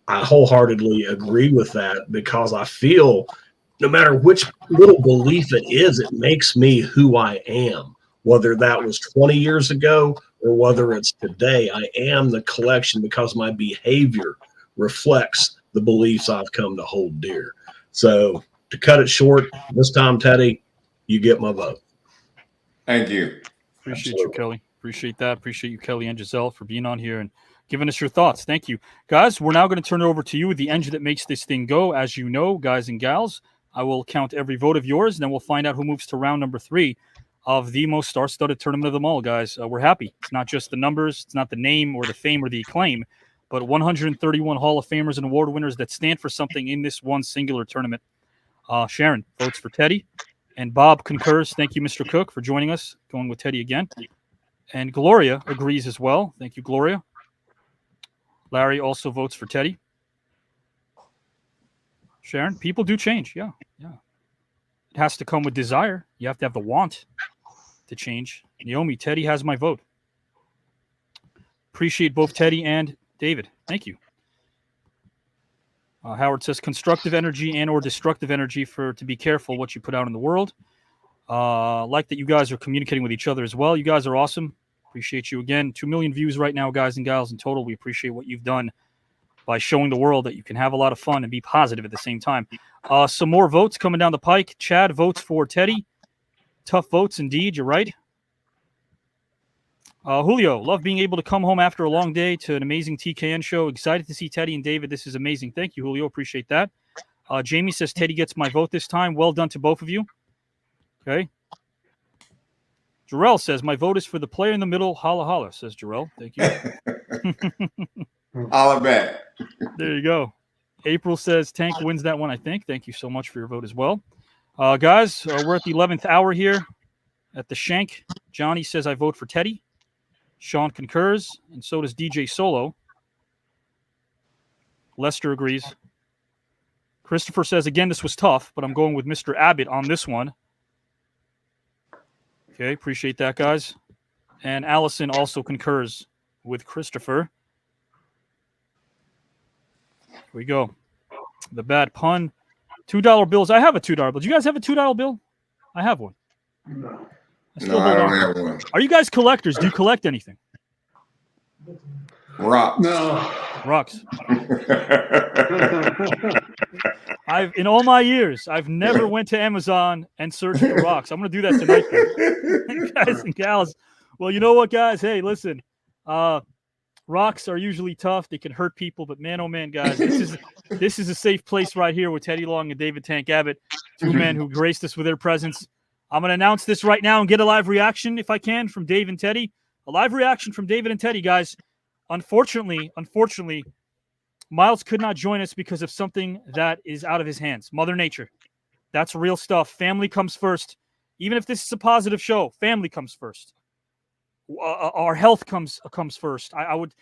I wholeheartedly agree with that, because I feel no matter which little belief it is, it makes me who I am. Whether that was 20 years ago or whether it's today, I am the collection because my behavior reflects the beliefs I've come to hold dear. So to cut it short, this time, Teddy, you get my vote. Thank you. Appreciate you, Kelly. Appreciate that. Appreciate you, Kelly and Giselle, for being on here and giving us your thoughts. Thank you. Guys, we're now going to turn it over to you, the engine that makes this thing go. As you know, guys and gals, I will count every vote of yours, and then we'll find out who moves to round number 3 of the most star-studded tournament of them all, guys. We're happy. It's not just the numbers. It's not the name or the fame or the acclaim, but 131 Hall of Famers and award winners that stand for something in this one singular tournament. Sharon votes for Teddy, and Bob concurs. Thank you, Mr. Cook, for joining us, going with Teddy again. And Gloria agrees as well. Thank you, Gloria. Larry also votes for Teddy. Sharon, people do change. Yeah. It has to come with desire. You have to have the want to change. Naomi, Teddy has my vote. Appreciate both Teddy and David. Thank you. Howard says constructive energy and or destructive energy to be careful what you put out in the world. Like that you guys are communicating with each other as well. You guys are awesome. Appreciate you again. 2 million views right now, guys and gals, in total. We appreciate what you've done by showing the world that you can have a lot of fun and be positive at the same time. Some more votes coming down the pike. Chad votes for Teddy. Tough votes indeed. You're right. Julio, love being able to come home after a long day to an amazing TKN show. Excited to see Teddy and David. This is amazing. Thank you, Julio. Appreciate that. Jamie says Teddy gets my vote this time. Well done to both of you. Okay. Jarrell says, my vote is for the player in the middle. Holla, holla, says Jarrell. Thank you. Holla back. There you go. April says Tank wins that one, I think. Thank you so much for your vote as well. Guys, we're at the 11th hour here at the Shank. Johnny says I vote for Teddy. Sean concurs, and so does DJ Solo. Lester agrees. Christopher says, again, this was tough, but I'm going with Mr. Abbott on this one. Okay, appreciate that, guys. And Allison also concurs with Christopher. Here we go. The bad pun. $2 bills. I have a $2 bill. Do you guys have a $2 bill? I have one. No. I don't have one. Are you guys collectors? Do you collect anything? Rocks. No. Rocks. In all my years, I've never went to Amazon and searched for rocks. I'm going to do that tonight, guys and gals. Well, you know what, guys? Hey, listen. Rocks are usually tough. They can hurt people, but man, oh man, guys, this is a safe place right here with Teddy Long and David Tank Abbott, two men who graced us with their presence. I'm going to announce this right now and get a live reaction, if I can, from Dave and Teddy. A live reaction from David and Teddy, guys. Unfortunately, Miles could not join us because of something that is out of his hands. Mother Nature. That's real stuff. Family comes first. Even if this is a positive show, family comes first. Our health comes first. I would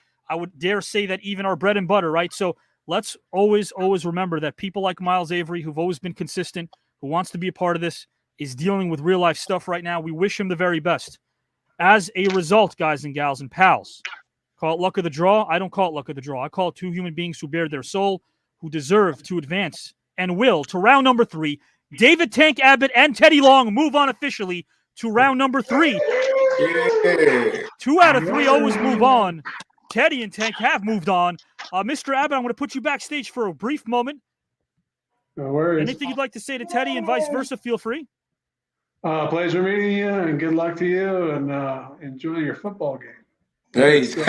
dare say that even our bread and butter, right? So let's always remember that people like Miles Avery, who've always been consistent, who wants to be a part of this, is dealing with real life stuff right now. We wish him the very best. As a result, guys and gals and pals, call it luck of the draw. I don't call it luck of the draw. I call it two human beings who bear their soul, who deserve to advance and will to round number 3. David Tank Abbott and Teddy Long move on officially to round number 3. Yeah. 2 out of 3 always move on. Teddy and Tank have moved on. Mr. Abbott, I'm going to put you backstage for a brief moment. No worries. Anything you'd like to say to Teddy and vice versa, feel free. Pleasure meeting you, and good luck to you, and enjoy your football game. Hey. So,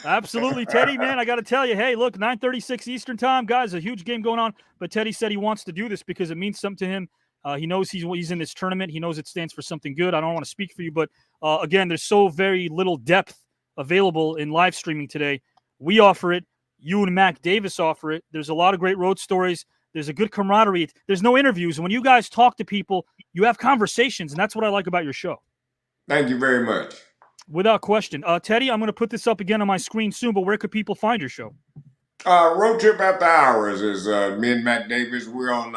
Absolutely, Teddy, man. I got to tell you, hey, look, 9:36 Eastern time, guys. A huge game going on. But Teddy said he wants to do this because it means something to him. He knows he's in this tournament. He knows it stands for something good. I don't want to speak for you, but again, there's so very little depth available in live streaming today. We offer it. You and Mac Davis offer it. There's a lot of great road stories. There's a good camaraderie. There's no interviews. When you guys talk to people, you have conversations, and that's what I like about your show. Thank you very much. Without question. Teddy, I'm going to put this up again on my screen soon, but where could people find your show? Road Trip After Hours is me and Matt Davis. We're on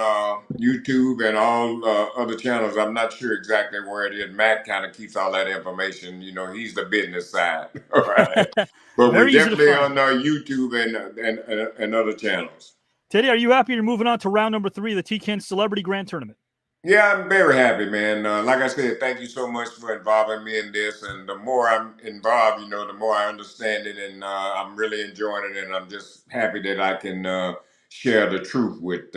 YouTube and all other channels. I'm not sure exactly where it is. Matt kind of keeps all that information. You know, he's the business side. All right. But we're definitely on YouTube and other channels. Teddy, are you happy you're moving on to round number 3 of the TKN Celebrity Grand Tournament? Yeah, I'm very happy, man. Like I said, thank you so much for involving me in this. And the more I'm involved, you know, the more I understand it, and I'm really enjoying it. And I'm just happy that I can share the truth with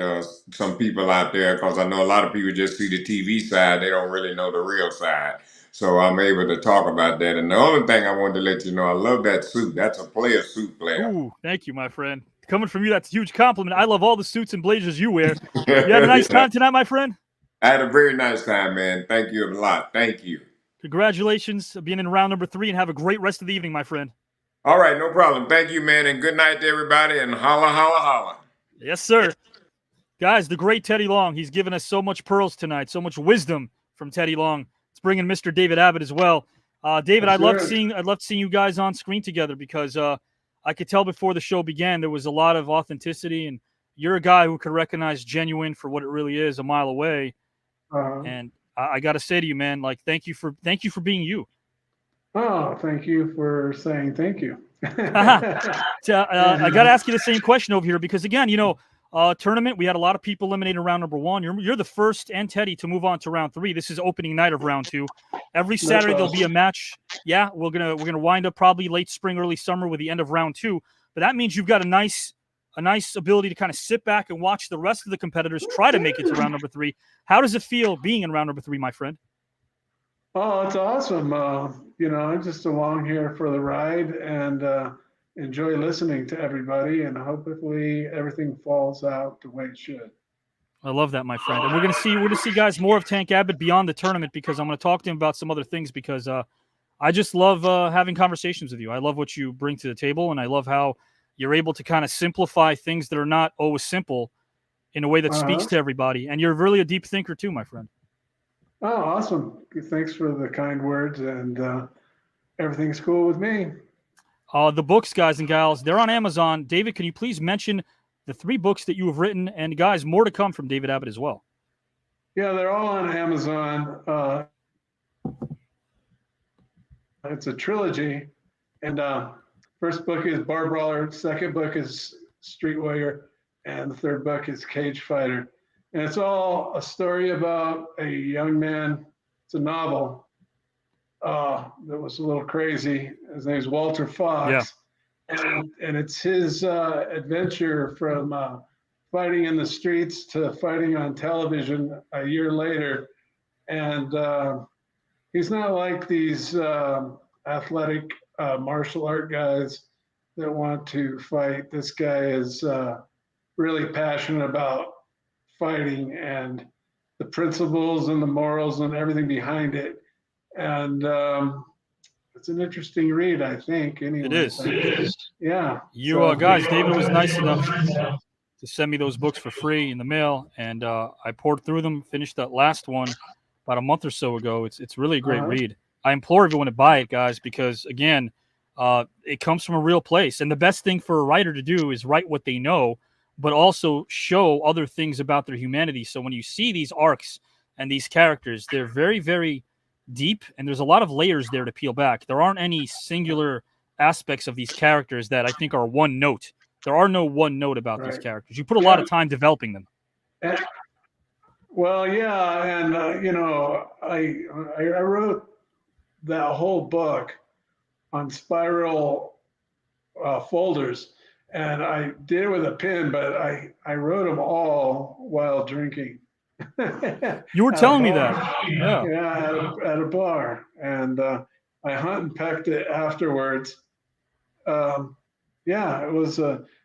some people out there, because I know a lot of people just see the TV side; they don't really know the real side. So I'm able to talk about that. And the only thing I wanted to let you know, I love that suit. That's a player suit, player. Ooh, thank you, my friend. Coming from you, that's a huge compliment. I love all the suits and blazers you wear. You had a nice time tonight, my friend? I had a very nice time, man. Thank you a lot. Thank you. Congratulations on being in round number 3, and have a great rest of the evening, my friend. All right, no problem. Thank you, man, and good night to everybody, and holla, holla, holla. Yes, sir. Guys, the great Teddy Long. He's given us so much pearls tonight, so much wisdom from Teddy Long. Let's bring in Mr. David Abbott as well. David, I'd love seeing you guys on screen together, because I could tell before the show began there was a lot of authenticity, and you're a guy who could recognize genuine for what it really is a mile away. And I got to say to you, man, like, thank you for being you. Oh, thank you for saying thank you. I got to ask you the same question over here, because again, you know, tournament, we had a lot of people eliminated in round number 1. You're the first, and Teddy, to move on to round 3. This is opening night of round 2. Every Saturday there'll be a match. Yeah, we're gonna wind up probably late spring, early summer with the end of round 2. But that means you've got a nice ability to kind of sit back and watch the rest of the competitors try to make it to round number 3. How does it feel being in round number 3, my friend? Oh, it's awesome. You know, I'm just along here for the ride, and enjoy listening to everybody, and hopefully everything falls out the way it should. I love that, my friend. And we're gonna see guys more of Tank Abbott beyond the tournament, because I'm gonna talk to him about some other things, because I just love having conversations with you. I love what you bring to the table, and I love how you're able to kind of simplify things that are not always simple in a way that speaks to everybody. And you're really a deep thinker too, my friend. Oh, awesome. Thanks for the kind words, and everything's cool with me. The books, guys and gals, they're on Amazon. David, can you please mention the 3 books that you have written? And guys, more to come from David Abbott as well. Yeah, they're all on Amazon. It's a trilogy. And first book is Bar Brawler, second book is Street Warrior, and the third book is Cage Fighter. And it's all a story about a young man. It's a novel that was a little crazy. His name's Walter Fox. Yeah. And it's his adventure from fighting in the streets to fighting on television a year later. And he's not like these athletic martial art guys that want to fight. This guy is really passionate about fighting and the principles and the morals and everything behind it. And it's an interesting read, I think. Anyway, it is. Yeah. You guys, David was nice enough to send me those books for free in the mail, and I poured through them, finished that last one about a month or so ago. It's really a great read. I implore everyone to buy it, guys, because again, it comes from a real place. And the best thing for a writer to do is write what they know, but also show other things about their humanity. So when you see these arcs and these characters, they're very, very deep, and there's a lot of layers there to peel back. There aren't any singular aspects of these characters that I think are one note. There are no one note about these characters. You put a lot of time developing them. Well, yeah, and you know, I wrote that whole book on spiral folders, and I did it with a pen, but I wrote them all while drinking. You were At a telling me bar. that. Yeah. Yeah, at a bar. And I hunt and pecked it afterwards. Yeah, it was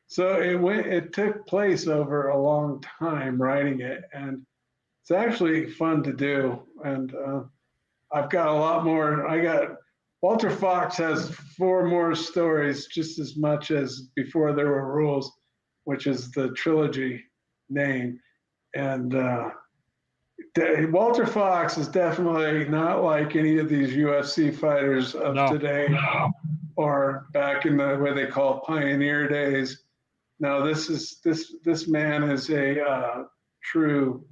so it took place over a long time writing it, and it's actually fun to do. And I've got a lot more. Walter Fox has 4 more stories, just as much as Before There Were Rules, which is the trilogy name. And Walter Fox is definitely not like any of these UFC fighters of today or back in the what they call pioneer days. No, this man is a true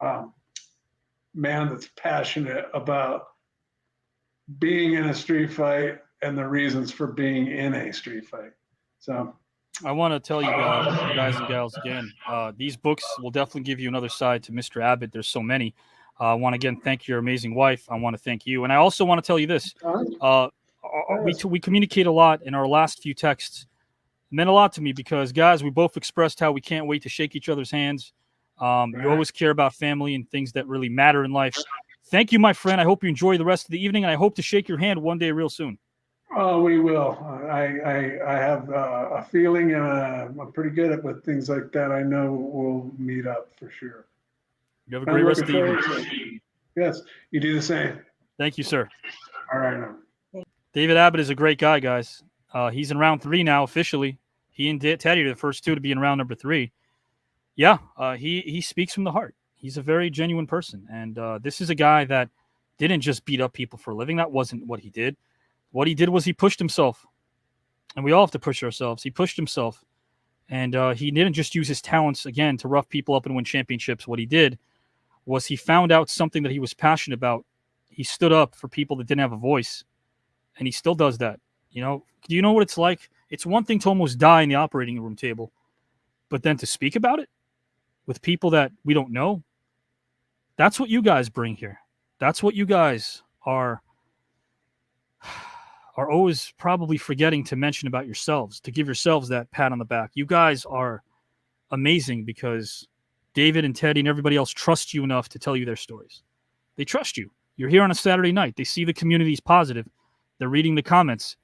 man that's passionate about being in a street fight and the reasons for being in a street fight. So I want to tell you guys and gals again, these books will definitely give you another side to Mr. Abbott. There's so many. I want to again thank your amazing wife. I want to thank you. And I also want to tell you this. We communicate a lot in our last few texts. It meant a lot to me because, guys, we both expressed how we can't wait to shake each other's hands. You always care about family and things that really matter in life. Thank you, my friend. I hope you enjoy the rest of the evening, and I hope to shake your hand one day real soon. Oh, we will. I have a feeling, and I'm pretty good at with things like that. I know we'll meet up for sure. You have a great rest of the evening. Yes, you do the same. Thank you, sir. All right. David Abbott is a great guy, guys. He's in round 3 now officially. He and Teddy are the first 2 to be in round number 3. Yeah, he speaks from the heart. He's a very genuine person, and this is a guy that didn't just beat up people for a living. That wasn't what he did. What he did was he pushed himself, and we all have to push ourselves. He pushed himself, and he didn't just use his talents, again, to rough people up and win championships. What he did was he found out something that he was passionate about. He stood up for people that didn't have a voice, and he still does that. You know, do you know what it's like? It's one thing to almost die in the operating room table, but then to speak about it with people that we don't know, that's what you guys bring here. That's what you guys are always probably forgetting to mention about yourselves, to give yourselves that pat on the back. You guys are amazing because David and Teddy and everybody else trust you enough to tell you their stories. They trust you. You're here on a Saturday night. They see the community's positive. They're reading the comments.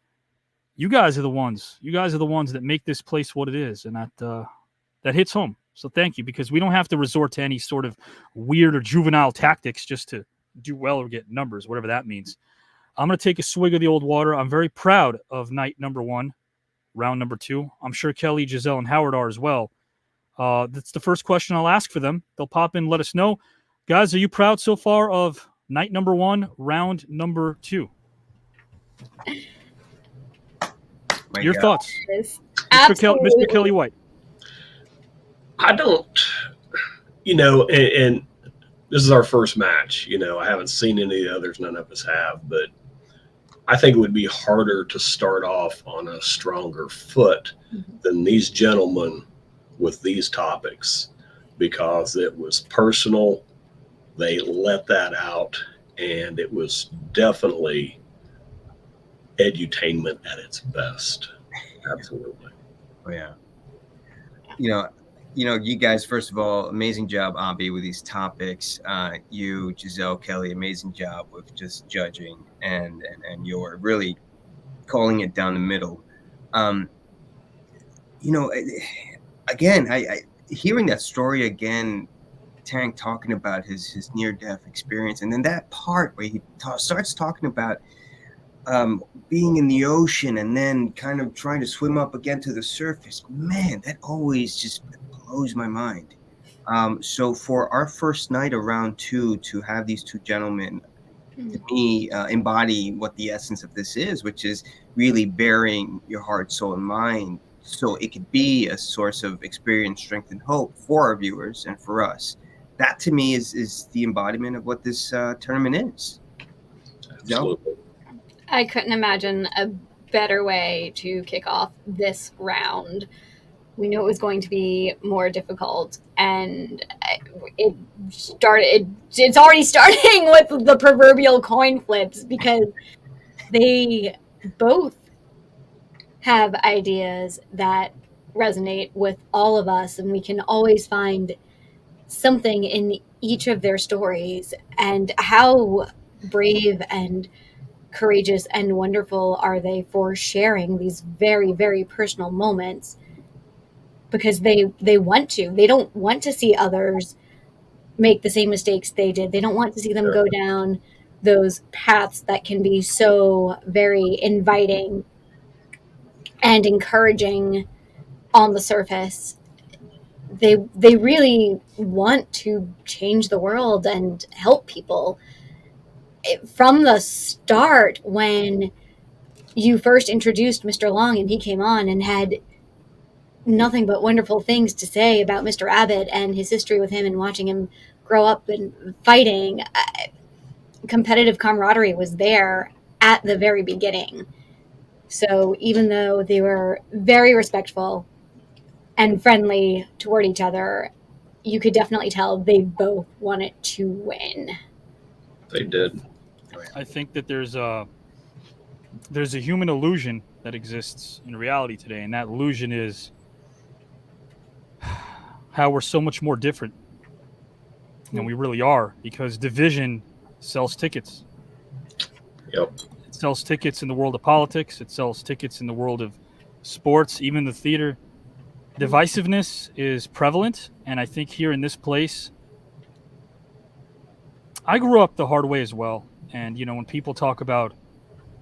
You guys are the ones. You guys are the ones that make this place what it is, and that hits home. So thank you, because we don't have to resort to any sort of weird or juvenile tactics just to do well or get numbers, whatever that means. I'm going to take a swig of the old water. I'm very proud of night number 1, round number 2. I'm sure Kelly, Giselle, and Howard are as well. That's the first question I'll ask for them. They'll pop in and let us know. Guys, are you proud so far of night number 1, round number 2? Your thoughts? Mr. Kelly White. I don't, and this is our first match. I haven't seen any of the others. None of us have, but I think it would be harder to start off on a stronger foot than these gentlemen with these topics, because it was personal. They let that out, and it was definitely edutainment at its best. Absolutely. Oh, yeah. You guys, first of all, amazing job, Abby, with these topics. You, Giselle, Kelly, amazing job with just judging, and you're really calling it down the middle. Again, I hearing that story again, Tank talking about his near-death experience, and then that part where he starts talking about being in the ocean and then kind of trying to swim up again to the surface. Man, that always just blows my mind. So for our first night of round 2 to have these 2 gentlemen, to me, embody what the essence of this is, which is really bearing your heart, soul, and mind, so it could be a source of experience, strength, and hope for our viewers and for us. That to me is the embodiment of what this tournament is. Absolutely. I couldn't imagine a better way to kick off this round. We knew it was going to be more difficult, and it's already starting with the proverbial coin flips, because they both have ideas that resonate with all of us, and we can always find something in each of their stories, and how brave and courageous and wonderful are they for sharing these very, very personal moments, because they don't want to see others make the same mistakes they did. They don't want to see them go down those paths that can be so very inviting and encouraging on the surface. They really want to change the world and help people. From the start, when you first introduced Mr. Long and he came on and had nothing but wonderful things to say about Mr. Abbott and his history with him and watching him grow up and fighting, competitive camaraderie was there at the very beginning. So even though they were very respectful and friendly toward each other, you could definitely tell they both wanted to win. They did. I think that there's a human illusion that exists in reality today, and that illusion is how we're so much more different than we really are, because division sells tickets. Yep. It sells tickets in the world of politics. It sells tickets in the world of sports, even the theater. Divisiveness is prevalent, and I think here in this place, I grew up the hard way as well. And, you know, when people talk about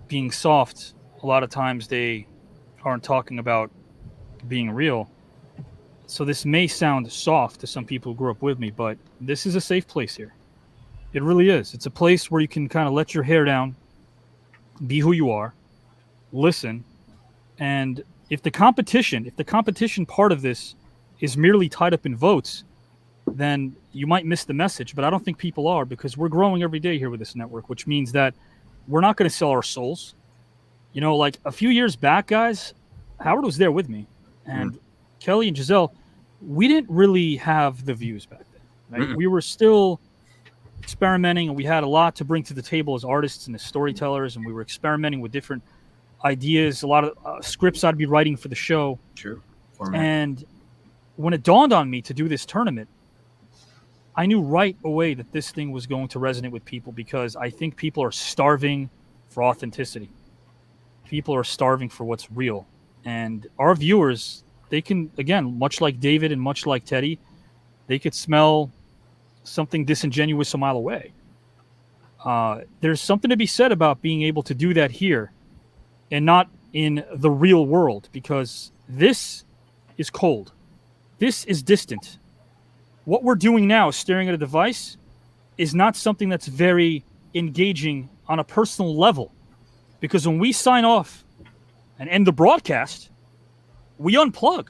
being soft, a lot of times they aren't talking about being real. So this may sound soft to some people who grew up with me, but this is a safe place here. It really is. It's a place where you can kind of let your hair down, be who you are, listen. And if the competition part of this is merely tied up in votes, then you might miss the message. But I don't think people are, because we're growing every day here with this network, which means that we're not going to sell our souls. You know, like a few years back, guys, Howard was there with me, and Kelly and Giselle, we didn't really have the views back then. Right? We were still experimenting, and we had a lot to bring to the table as artists and as storytellers, and we were experimenting with different ideas, a lot of scripts I'd be writing for the show. True. And when it dawned on me to do this tournament, I knew right away that this thing was going to resonate with people, because I think people are starving for authenticity. People are starving for what's real. And our viewers, they can, again, much like David and much like Teddy, they could smell something disingenuous a mile away. There's something to be said about being able to do that here and not in the real world, because this is cold. This is distant. What we're doing now, staring at a device, is not something that's very engaging on a personal level. Because when we sign off and end the broadcast, we unplug.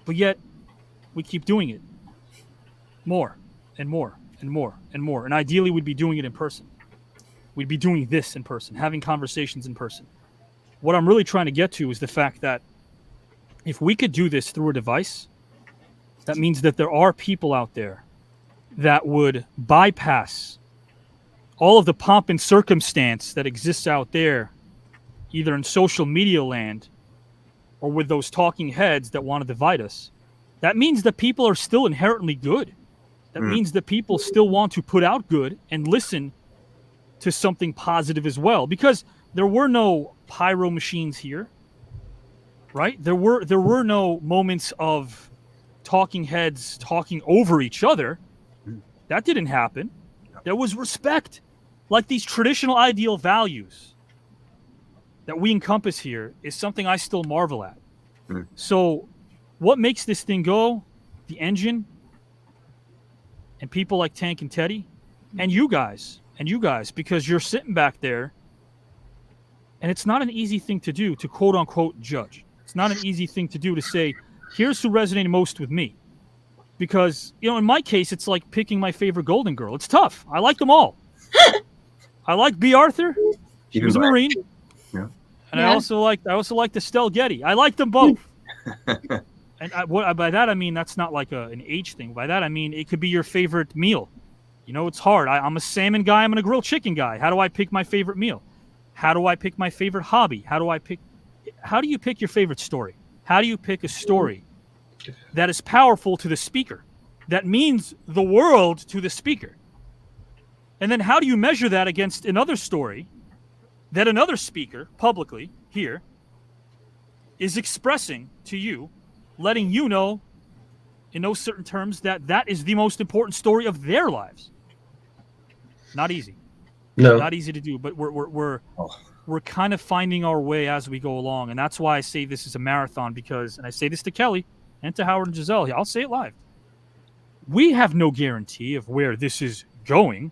But yet, we keep doing it. More and more and more and more. And ideally, we'd be doing it in person. We'd be doing this in person, having conversations in person. What I'm really trying to get to is the fact that if we could do this through a device, that means that there are people out there that would bypass all of the pomp and circumstance that exists out there, either in social media land or with those talking heads that want to divide us. That means that people are still inherently good. That means that people still want to put out good and listen to something positive as well, because there were no pyro machines here, right? There were no moments of talking heads talking over each other. That didn't happen. There was respect. Like these traditional ideal values that we encompass here is something I still marvel at. So what makes this thing go? The engine, and people like Tank and Teddy, and you guys, because you're sitting back there, and it's not an easy thing to do to quote unquote judge. It's not an easy thing to do to say, here's who resonated most with me. Because, you know, in my case, it's like picking my favorite Golden Girl. It's tough. I like them all. I like B. Arthur. She was a Marine. Yeah. And I also like Estelle Getty. I like them both. And by that, I mean, that's not like an age thing. By that, I mean, it could be your favorite meal. You know, it's hard. I'm a salmon guy. I'm a grilled chicken guy. How do I pick my favorite meal? How do I pick my favorite hobby? How do you pick your favorite story? How do you pick a story that is powerful to the speaker, that means the world to the speaker. And then how do you measure that against another story that another speaker publicly here is expressing to you, letting you know in no certain terms that that is the most important story of their lives? Not easy. No. Not easy to do, but we're kind of finding our way as we go along. And that's why I say this is a marathon, because, and I say this to Kelly and to Howard and Giselle, I'll say it live. We have no guarantee of where this is going,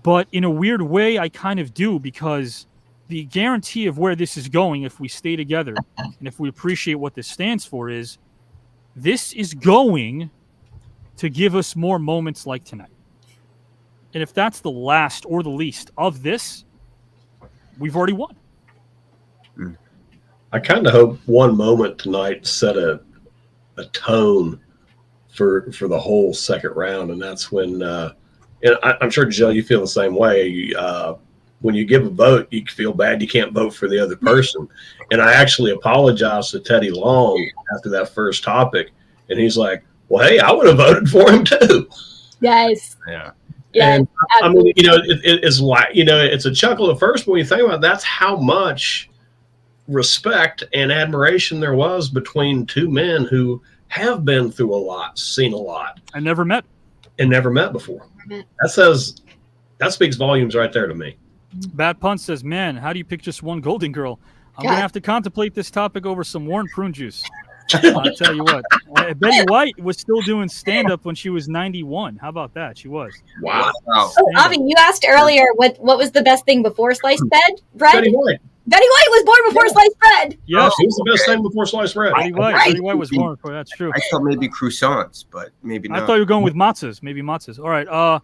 but in a weird way, I kind of do, because the guarantee of where this is going, if we stay together and if we appreciate what this stands for, is this is going to give us more moments like tonight. And if that's the last or the least of this, we've already won. I kind of hope one moment tonight set a tone for the whole second round, and that's when, and I'm sure, Giselle, you feel the same way. When you give a vote, you feel bad you can't vote for the other person. And I actually apologized to Teddy Long after that first topic, and he's like, well, hey, I would have voted for him too. Yes. Yeah. Yeah, and absolutely. I mean, it's like, it's a chuckle at first, but when you think about it, that's how much respect and admiration there was between two men who have been through a lot, seen a lot, and never met before. That speaks volumes right there to me. Bad Pun says, man, how do you pick just one Golden Girl? I'm going to have to contemplate this topic over some warm prune juice. I'll tell you what. Betty White was still doing stand-up when she was 91. How about that? She was. Wow. Oh, Avi, you asked earlier what was the best thing before sliced bread? Betty White. Betty White was born before sliced bread. Yeah, she was the best thing before sliced bread. Betty White was born before. That's true. I thought maybe croissants, but maybe not. I thought you were going with matzahs. Maybe matzahs. All right.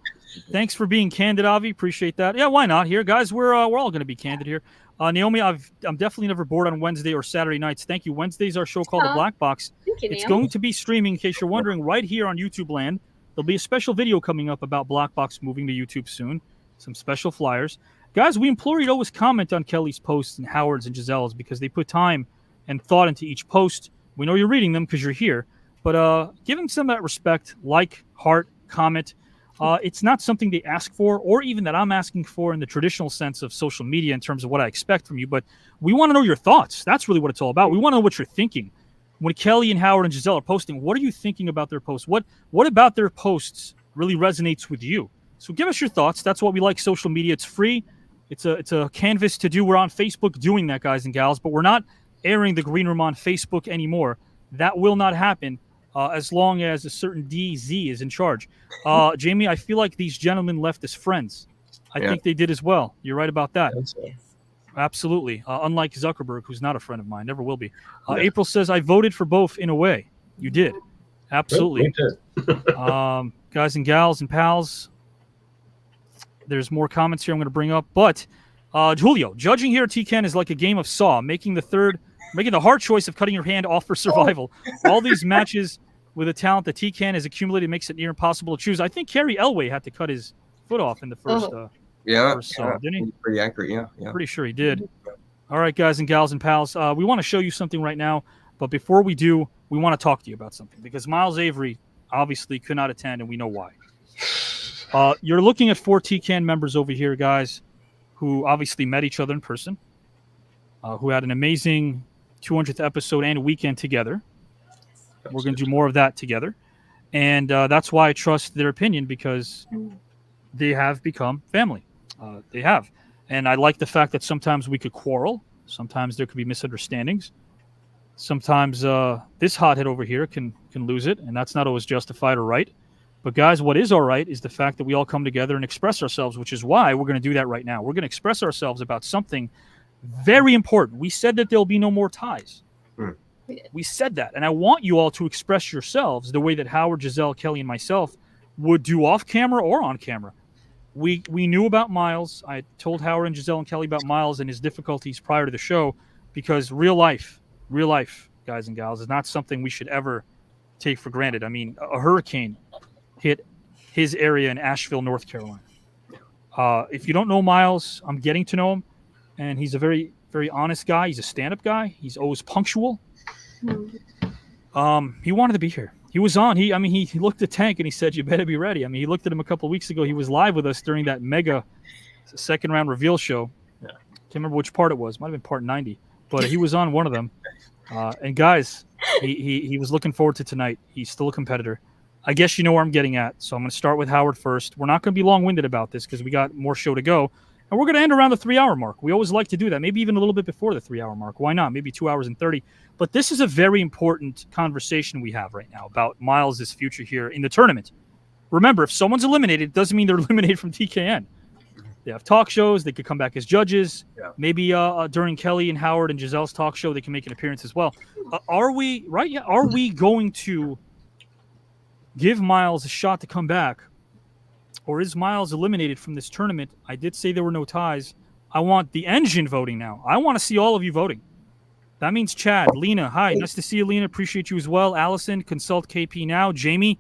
Thanks for being candid, Avi. Appreciate that. Yeah, why not? Here, guys, we're all going to be candid here. Naomi, I'm definitely never bored on Wednesday or Saturday nights. Thank you. Wednesday's our show called The Black Box. Thank you, It's Naomi. going to be streaming, in case you're wondering, right here on YouTube land. There'll be a special video coming up about Black Box moving to YouTube soon. Some special flyers. Guys, we implore you to always comment on Kelly's posts and Howard's and Giselle's, because they put time and thought into each post. We know you're reading them because you're here, but give them some of that respect. Like, heart, comment. It's not something they ask for, or even that I'm asking for in the traditional sense of social media in terms of what I expect from you, but we want to know your thoughts. That's really what it's all about. We want to know what you're thinking. When Kelly and Howard and Giselle are posting, what are you thinking about their posts? What about their posts really resonates with you? So give us your thoughts. That's what we like social media. It's free. It's a canvas to do. We're on Facebook doing that, guys and gals, but we're not airing the Green Room on Facebook anymore. That will not happen as long as a certain DZ is in charge. Jamie, I feel like these gentlemen left as friends. I think they did as well. You're right about that. Absolutely. Unlike Zuckerberg, who's not a friend of mine, never will be. April says, I voted for both in a way. You did. Absolutely. Guys and gals and pals, there's more comments here I'm going to bring up. But Julio, judging here at TKN is like a game of Saw, making the hard choice of cutting your hand off for survival. All these matches with the talent that TKN has accumulated makes it near impossible to choose. I think Kerry Elway had to cut his foot off in the first first Saw, didn't he? Pretty accurate, yeah. Pretty sure he did. All right, guys and gals and pals, we want to show you something right now, but before we do, we want to talk to you about something, because Miles Avery obviously could not attend, and we know why. You're looking at 4 TKN members over here, guys, who obviously met each other in person, who had an amazing 200th episode and weekend together. We're going to do more of that together. And that's why I trust their opinion, because they have become family. They have. And I like the fact that sometimes we could quarrel. Sometimes there could be misunderstandings. Sometimes this hothead over here can lose it, and that's not always justified or right. But guys, what is all right is the fact that we all come together and express ourselves, which is why we're going to do that right now. We're going to express ourselves about something very important. We said that there'll be no more ties. We said that. And I want you all to express yourselves the way that Howard, Giselle, Kelly, and myself would do off camera or on camera. We knew about Miles. I told Howard and Giselle and Kelly about Miles and his difficulties prior to the show, because real life, guys and gals, is not something we should ever take for granted. I mean, a hurricane hit his area in Asheville, North Carolina. If you don't know Miles, I'm getting to know him, and he's a very, very honest guy. He's a stand-up guy. He's always punctual. He wanted to be here. He was on. He looked at Tank and he said, "You better be ready." I mean, he looked at him a couple of weeks ago. He was live with us during that mega second round reveal show. Yeah. Can't remember which part it was. Might have been part 90, but he was on one of them. And guys, he was looking forward to tonight. He's still a competitor. I guess you know where I'm getting at. So I'm going to start with Howard first. We're not going to be long-winded about this because we got more show to go. And we're going to end around the 3-hour mark. We always like to do that, maybe even a little bit before the 3-hour mark. Why not? Maybe 2 hours and 30. But this is a very important conversation we have right now about Miles' future here in the tournament. Remember, if someone's eliminated, it doesn't mean they're eliminated from TKN. They have talk shows. They could come back as judges. Yeah. Maybe during Kelly and Howard and Giselle's talk show, they can make an appearance as well. Are we going to give Miles a shot to come back? Or is Miles eliminated from this tournament? I did say there were no ties. I want the engine voting now. I want to see all of you voting. That means Chad, Lena. Hi, nice to see you, Lena. Appreciate you as well. Allison, consult KP now. Jamie,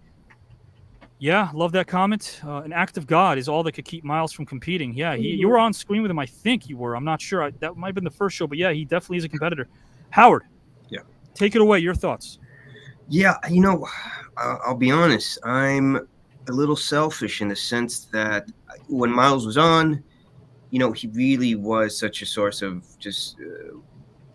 yeah, love that comment. An act of God is all that could keep Miles from competing. Yeah, you were on screen with him. I think you were. I'm not sure. That might have been the first show, but yeah, he definitely is a competitor. Howard, yeah, take it away. Your thoughts? Yeah, I'll be honest. I'm a little selfish in the sense that when Miles was on, he really was such a source of just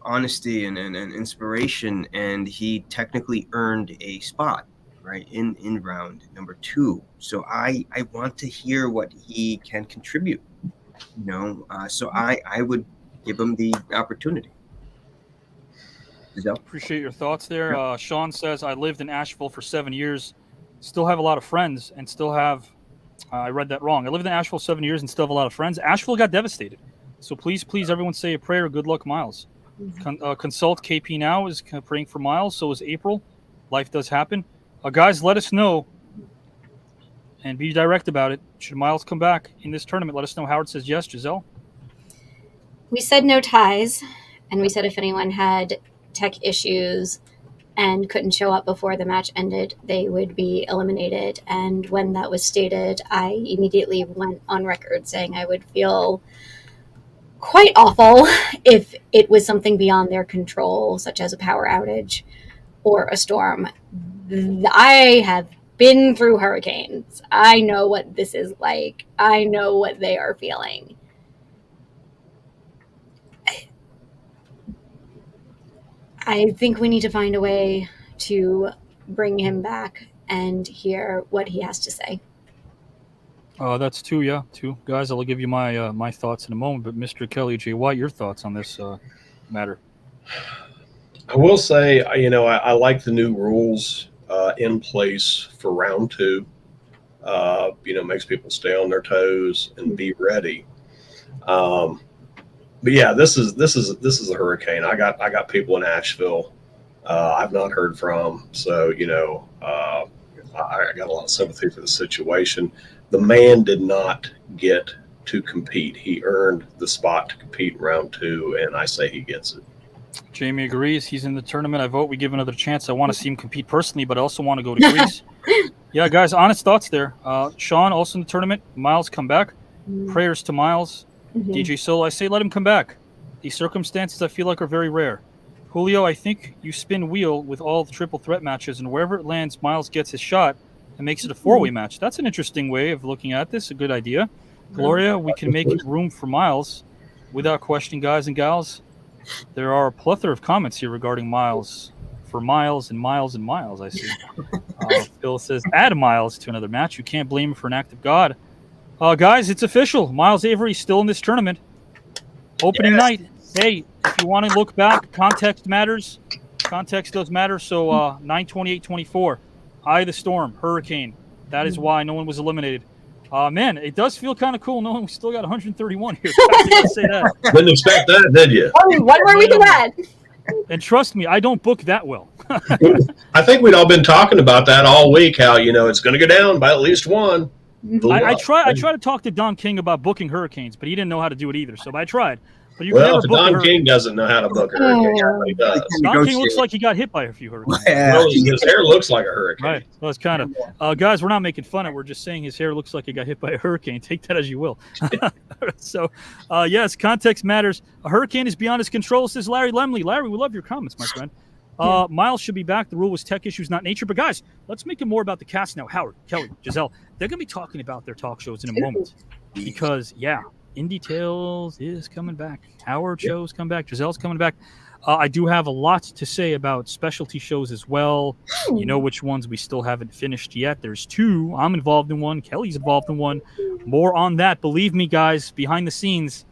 honesty and inspiration, and he technically earned a spot right in round number 2. So I want to hear what he can contribute, so I would give him the opportunity. Appreciate your thoughts there. Sean says, I lived in Asheville for 7 years, still have a lot of friends, and still have, I read that wrong. I lived in Asheville 7 years and still have a lot of friends. Asheville got devastated. So please, everyone say a prayer. Good luck, Miles. Consult KP now is praying for Miles. So is April. Life does happen. Guys, let us know and be direct about it. Should Miles come back in this tournament? Let us know. Howard says yes. Giselle? We said no ties, and we said if anyone had tech issues and couldn't show up before the match ended, they would be eliminated. And when that was stated, I immediately went on record saying I would feel quite awful if it was something beyond their control, such as a power outage or a storm. I have been through hurricanes. I know what this is like. I know what they are feeling. I think we need to find a way to bring him back and hear what he has to say. That's two. Guys, I'll give you my thoughts in a moment. But Mr. Kelly J. White, your thoughts on this matter? I will say, I like the new rules in place for round 2. Makes people stay on their toes and be ready. But yeah, this is a hurricane. I got people in Asheville I've not heard from. So, I got a lot of sympathy for the situation. The man did not get to compete. He earned the spot to compete in round 2, and I say he gets it. Jamie agrees. He's in the tournament. I vote we give another chance. I want to see him compete personally, but I also want to go to Greece. Yeah, guys, honest thoughts there. Sean, also in the tournament. Miles, come back. Prayers to Miles. DJ Solo, I say let him come back. These circumstances I feel like are very rare. Julio, I think you spin wheel with all the triple threat matches, and wherever it lands, Miles gets his shot and makes it a 4-way match. That's an interesting way of looking at this. A good idea. Gloria, we can make room for Miles. Without question, guys and gals, there are a plethora of comments here regarding Miles. For Miles and Miles and Miles, I see. Phil says, add Miles to another match. You can't blame him for an act of God. Guys, it's official. Miles Avery's still in this tournament. Opening night. Hey, if you want to look back, context matters. Context does matter. So 9/28/24, Eye of the Storm, Hurricane. That is why no one was eliminated. Man, it does feel kind of cool knowing we still got 131 here. I gotta say that. Didn't expect that, did you? One more we can add. And trust me, I don't book that well. I think we'd all been talking about that all week, how, it's going to go down by at least one. I try to talk to Don King about booking hurricanes, but he didn't know how to do it either. So I tried. But you if Don King doesn't know how to book a hurricane, he does. Don King looks like he got hit by a few hurricanes. Well, his hair looks like a hurricane. Right. Well, it's kind of. Guys, we're not making fun of it. We're just saying his hair looks like he got hit by a hurricane. Take that as you will. So, yes, context matters. A hurricane is beyond his control, says Larry Lemley. Larry, we love your comments, my friend. Miles should be back. The rule was tech issues, not nature. But guys, let's make it more about the cast now. Howard, Kelly, Giselle, they're going to be talking about their talk shows in a moment because, Indie Tales is coming back. Howard shows come back. Giselle's coming back. I do have a lot to say about specialty shows as well. You know which ones we still haven't finished yet. There's 2. I'm involved in one. Kelly's involved in one. More on that. Believe me, guys, behind the scenes,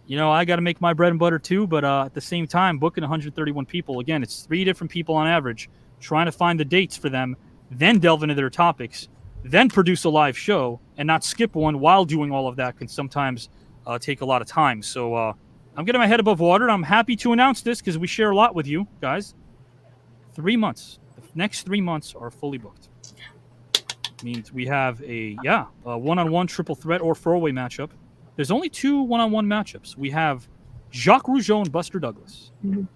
I got to make my bread and butter too. But at the same time, booking 131 people, again, it's 3 different people on average, trying to find the dates for them, then delve into their topics, then produce a live show and not skip one while doing all of that can sometimes take a lot of time. So I'm getting my head above water, and I'm happy to announce this because we share a lot with you guys. 3 months. The next 3 months are fully booked. Means we have a one-on-one triple threat or 4-way matchup. There's only 2 one-on-one matchups. We have Jacques Rougeau and Buster Douglas in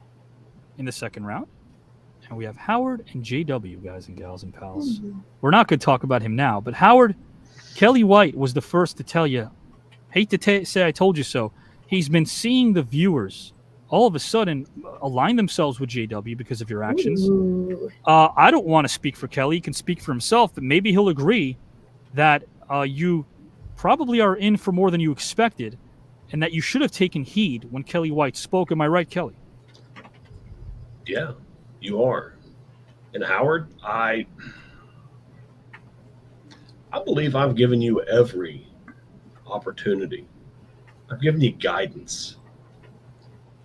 the second round. And we have Howard and JW, guys and gals and pals. We're not going to talk about him now, but Howard, Kelly White was the first to tell you, hate to say I told you so, he's been seeing the viewers all of a sudden align themselves with JW because of your actions. I don't want to speak for Kelly. He can speak for himself, but maybe he'll agree that you probably are in for more than you expected and that you should have taken heed when Kelly White spoke. Am I right, Kelly? Yeah, you are. And Howard, I believe I've given you every opportunity. I've given you guidance.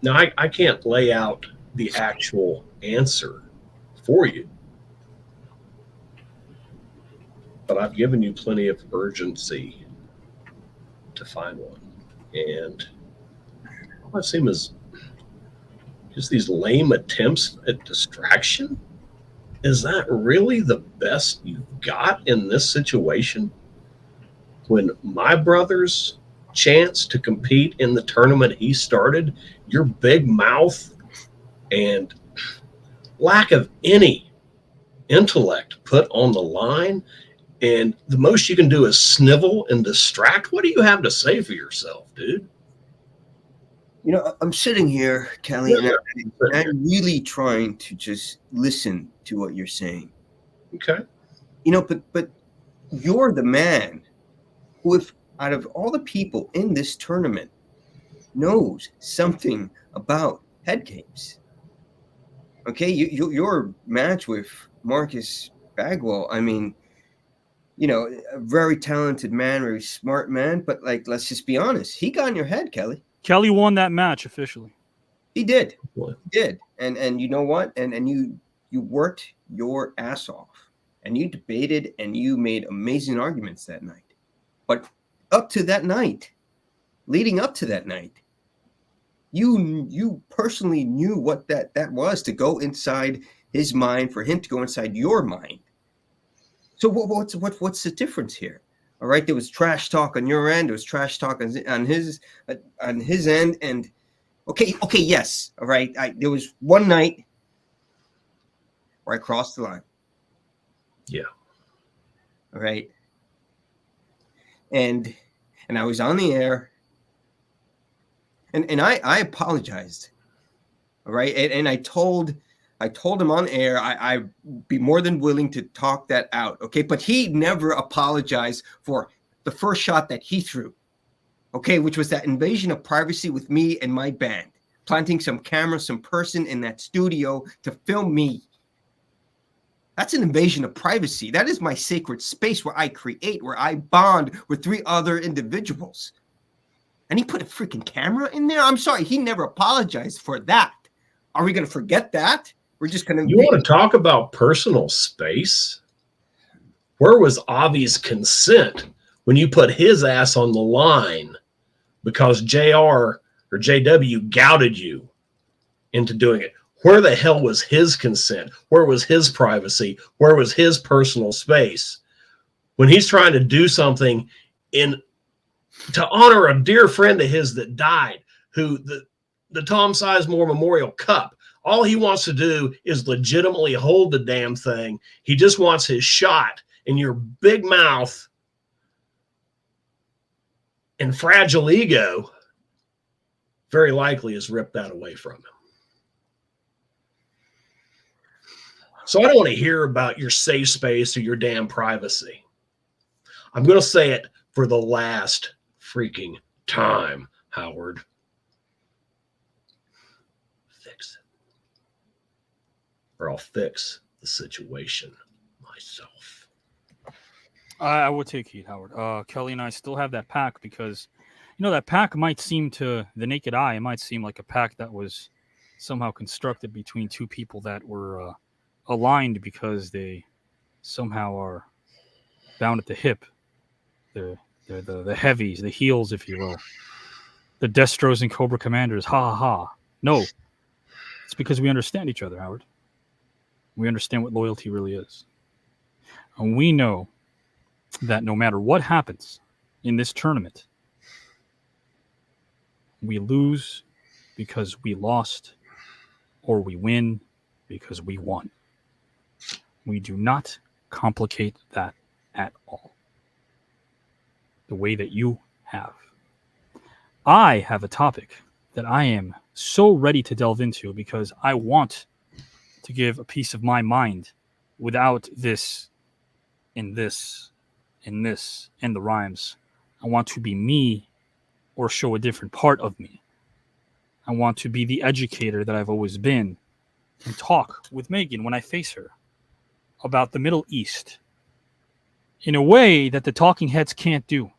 Now, I can't lay out the actual answer for you, but I've given you plenty of urgency to find one. And all I've seen is just these lame attempts at distraction. Is that really the best you've got in this situation? When my brother's chance to compete in the tournament he started, your big mouth and lack of any intellect put on the line, and the most you can do is snivel and distract. What do you have to say for yourself, dude? I'm sitting here, Kelly, and I'm really trying to just listen to what you're saying. Okay. But you're the man who, if out of all the people in this tournament, knows something about head games. Okay, your match with Marcus Bagwell, I mean, a very talented man, very smart man, but let's just be honest, he got in your head, Kelly. Kelly won that match officially. He did. He did. And you know what? And you worked your ass off, and you debated, and you made amazing arguments that night. But up to that night, leading up to that night, you personally knew what that was, to go inside his mind, for him to go inside your mind. So what's the difference here? All right, there was trash talk on your end. There was trash talk on his end. And okay, yes, all right. There was one night where I crossed the line. Yeah. All right. And I was on the air, and I apologized. All right, and I told him on air I'd be more than willing to talk that out. Okay, but he never apologized for the first shot that he threw. Okay, which was that invasion of privacy with me and my band, planting some camera, some person in that studio to film me. That's an invasion of privacy. That is my sacred space where I create, where I bond with 3 other individuals. And he put a freaking camera in there? I'm sorry, he never apologized for that. Are we going to forget that? We're just going to... You want to talk about personal space? Where was Avi's consent when you put his ass on the line because JR or JW gouged you into doing it? Where the hell was his consent? Where was his privacy? Where was his personal space when he's trying to do something to honor a dear friend of his that died, who the Tom Sizemore Memorial Cup? All he wants to do is legitimately hold the damn thing. He just wants his shot, and your big mouth and fragile ego very likely has ripped that away from him. So I don't want to hear about your safe space or your damn privacy. I'm going to say it for the last freaking time, Howard. Fix it. Or I'll fix the situation myself. I would take heat, Howard. Kelly and I still have that pack because, that pack might seem to the naked eye, it might seem like a pack that was somehow constructed between two people that were aligned because they somehow are bound at the hip. They're the heavies, the heels, if you will. The Destros and Cobra Commanders. Ha ha ha. No. It's because we understand each other, Howard. We understand what loyalty really is. And we know that no matter what happens in this tournament, we lose because we lost, or we win because we won. We do not complicate that at all. The way that you have. I have a topic that I am so ready to delve into because I want to give a piece of my mind without this and this and this and the rhymes. I want to be me or show a different part of me. I want to be the educator that I've always been and talk with Megan when I face her about the Middle East in a way that the talking heads can't do.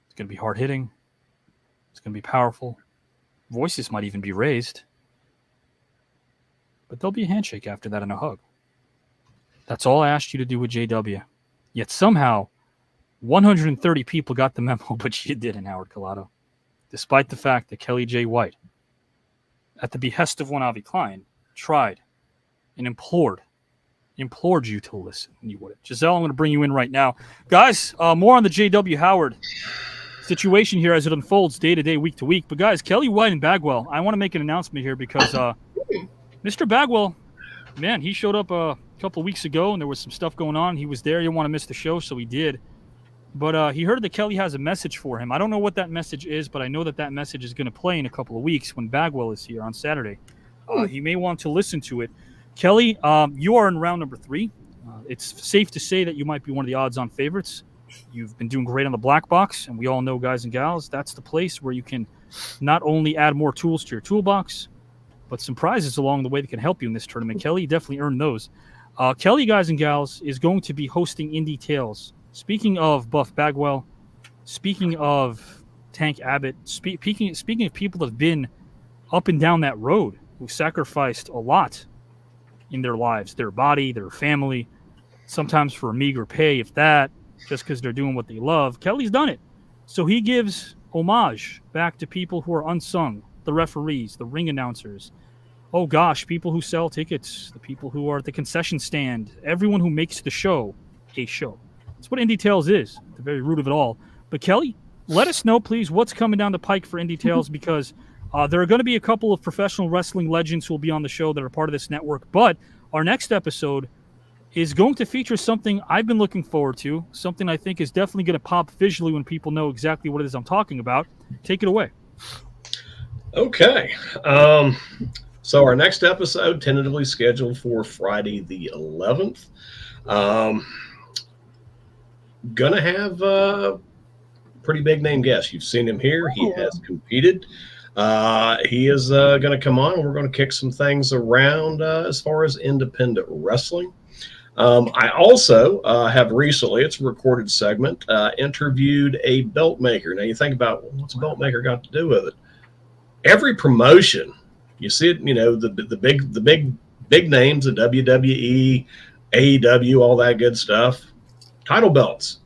It's going to be hard-hitting. It's going to be powerful. Voices might even be raised. But there'll be a handshake after that and a hug. That's all I asked you to do with JW. Yet somehow, 130 people got the memo, but you didn't, Howard Collado. Despite the fact that Kelly J. White, at the behest of one Avi Klein, tried and implored you to listen, and you wouldn't. Giselle, I'm going to bring you in right now. Guys, more on the J.W. Howard situation here as it unfolds day to day, week to week. But guys, Kelly White and Bagwell, I want to make an announcement here because Mr. Bagwell, man, he showed up a couple of weeks ago, and there was some stuff going on. He was there. He didn't want to miss the show, so he did. But he heard that Kelly has a message for him. I don't know what that message is, but I know that that message is going to play in a couple of weeks when Bagwell is here on Saturday. He may want to listen to it. Kelly, you are in round number 3. It's safe to say that you might be one of the odds-on favorites. You've been doing great on the black box, and we all know, guys and gals, that's the place where you can not only add more tools to your toolbox, but some prizes along the way that can help you in this tournament. Kelly, you definitely earned those. Kelly, guys and gals, is going to be hosting Indie Tales. Speaking of Buff Bagwell, speaking of Tank Abbott, speaking of people that have been up and down that road, who sacrificed a lot in their lives, their body, their family, sometimes for a meager pay, if that, just because they're doing what they love. Kelly's done it. So he gives homage back to people who are unsung, the referees, the ring announcers, oh gosh, people who sell tickets, the people who are at the concession stand, everyone who makes the show a show. That's what Indie Tales is, at the very root of it all. But Kelly, let us know, please, what's coming down the pike for Indie Tales, because there are going to be a couple of professional wrestling legends who will be on the show that are part of this network. But our next episode is going to feature something I've been looking forward to, something I think is definitely going to pop visually when people know exactly what it is I'm talking about. Take it away. Okay. So our next episode, tentatively scheduled for Friday the 11th. Gonna have a pretty big name guest. You've seen him here. He has competed. He is going to come on, and we're going to kick some things around as far as independent wrestling. I also have recently, it's a recorded segment, interviewed a belt maker. Now you think about, well, what's a belt maker got to do with it? Every promotion, you see it, the big names, the WWE, AEW, all that good stuff. Title belts.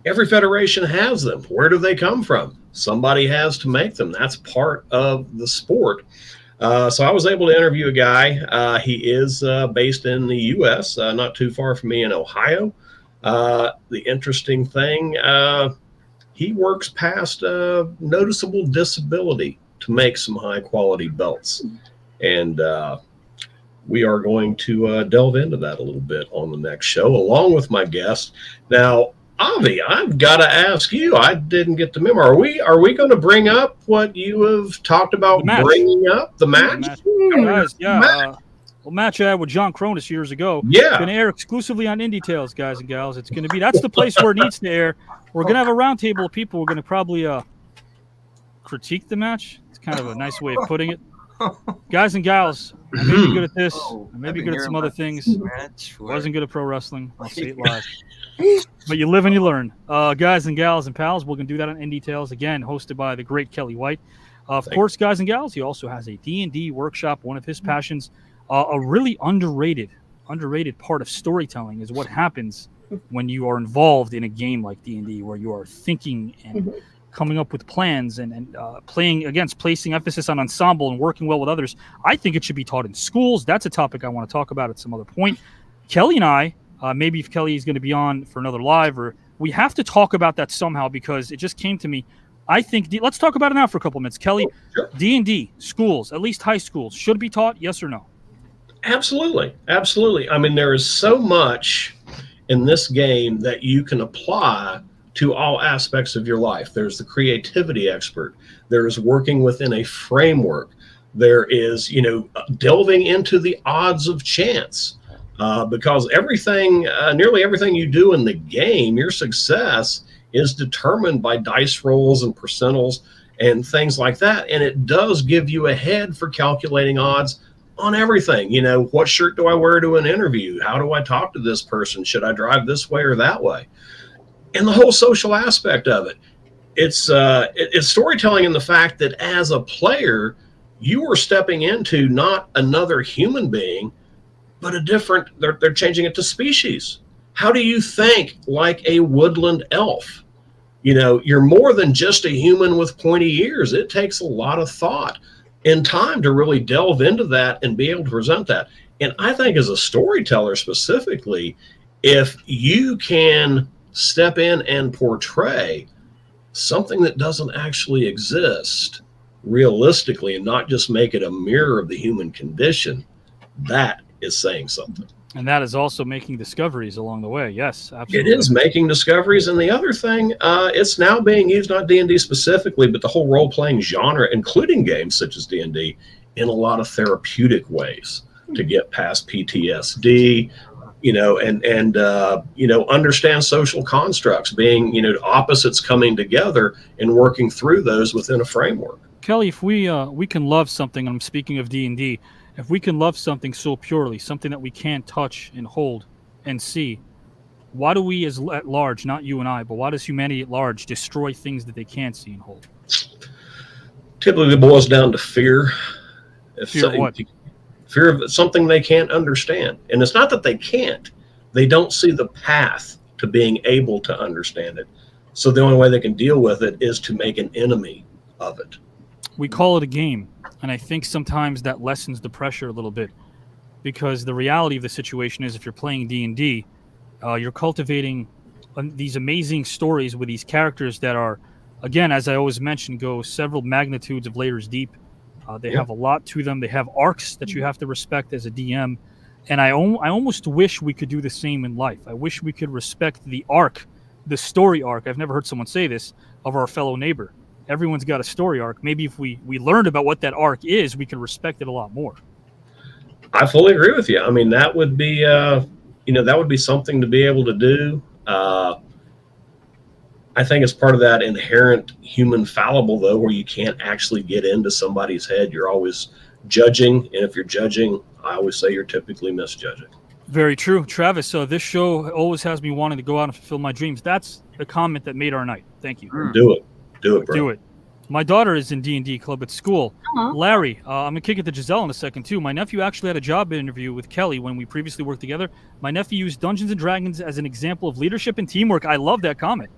Every federation has them. Where do they come from? Somebody has to make them. That's part of the sport. So I was able to interview a guy. He is based in the U.S., not too far from me in Ohio. The interesting thing, he works past noticeable disability to make some high-quality belts. And we are going to delve into that a little bit on the next show, along with my guest. Now, Avi, I've got to ask you. I didn't get the memo. Are we going to bring up what you have talked about bringing up? The match? Guys, yeah. match I had with John Cronus years ago. Yeah. Going to air exclusively on Indie Tales, guys and gals. It's going to be, that's the place where it needs to air. We're going to have a roundtable of people. We're going to probably critique the match. It's kind of a nice way of putting it. Guys and gals, I may be good at this. I may be good at some other things. Wasn't good at pro wrestling. I'll say it live. But you live and you learn. Guys and gals and pals, we're going to do that on Indie Tales, again, hosted by the great Kelly White. Of course, guys and gals, he also has a D&D workshop. One of his passions, a really underrated part of storytelling is what happens when you are involved in a game like D&D, where you are thinking and coming up with plans and playing against, placing emphasis on ensemble and working well with others. I think it should be taught in schools. That's a topic I want to talk about at some other point. Kelly and I, maybe if Kelly is going to be on for another live, or we have to talk about that somehow, because it just came to me. I think let's talk about it now for a couple minutes. Kelly, D&D schools, at least high schools, should be taught, yes or no? Absolutely. Absolutely. I mean, there is so much in this game that you can apply to all aspects of your life. There's the creativity expert. There is working within a framework. There is, delving into the odds of chance, because everything, nearly everything you do in the game, your success is determined by dice rolls and percentiles and things like that. And it does give you a head for calculating odds on everything. What shirt do I wear to an interview? How do I talk to this person? Should I drive this way or that way? And the whole social aspect of it. It's storytelling in the fact that as a player, you are stepping into not another human being, but a different, they're changing it to species. How do you think like a woodland elf? You're more than just a human with pointy ears. It takes a lot of thought and time to really delve into that and be able to present that. And I think as a storyteller specifically, if you can step in and portray something that doesn't actually exist realistically and not just make it a mirror of the human condition, that is saying something. And that is also making discoveries along the way. Yes, absolutely. It is making discoveries. And the other thing, it's now being used, not D&D specifically, but the whole role-playing genre, including games such as D&D, in a lot of therapeutic ways to get past PTSD, understand social constructs, being, opposites coming together and working through those within a framework. Kelly, if we can love something, and I'm speaking of D&D, if we can love something so purely, something that we can't touch and hold and see, why do we at large, not you and I, but why does humanity at large destroy things that they can't see and hold? Typically it boils down to fear. Fear of what? Fear of something they can't understand. And it's not that they can't. They don't see the path to being able to understand it. So the only way they can deal with it is to make an enemy of it. We call it a game. And I think sometimes that lessens the pressure a little bit, because the reality of the situation is if you're playing D&D, you're cultivating these amazing stories with these characters that are, again, as I always mention, go several magnitudes of layers deep. They have a lot to them. They have arcs that you have to respect as a DM. And I almost wish we could do the same in life. I wish we could respect the arc, the story arc. I've never heard someone say this, of our fellow neighbor. Everyone's got a story arc. Maybe if we learned about what that arc is, we could respect it a lot more. I fully agree with you. I mean, that would be, that would be something to be able to do. I think it's part of that inherent human fallible, though, where you can't actually get into somebody's head. You're always judging. And if you're judging, I always say you're typically misjudging. Very true. Travis, this show always has me wanting to go out and fulfill my dreams. That's the comment that made our night. Thank you. Do it. Do it, bro. Do it. My daughter is in D&D club at school. Aww. Larry, I'm going to kick it to Giselle in a second, too. My nephew actually had a job interview with Kelly when we previously worked together. My nephew used Dungeons & Dragons as an example of leadership and teamwork. I love that comment.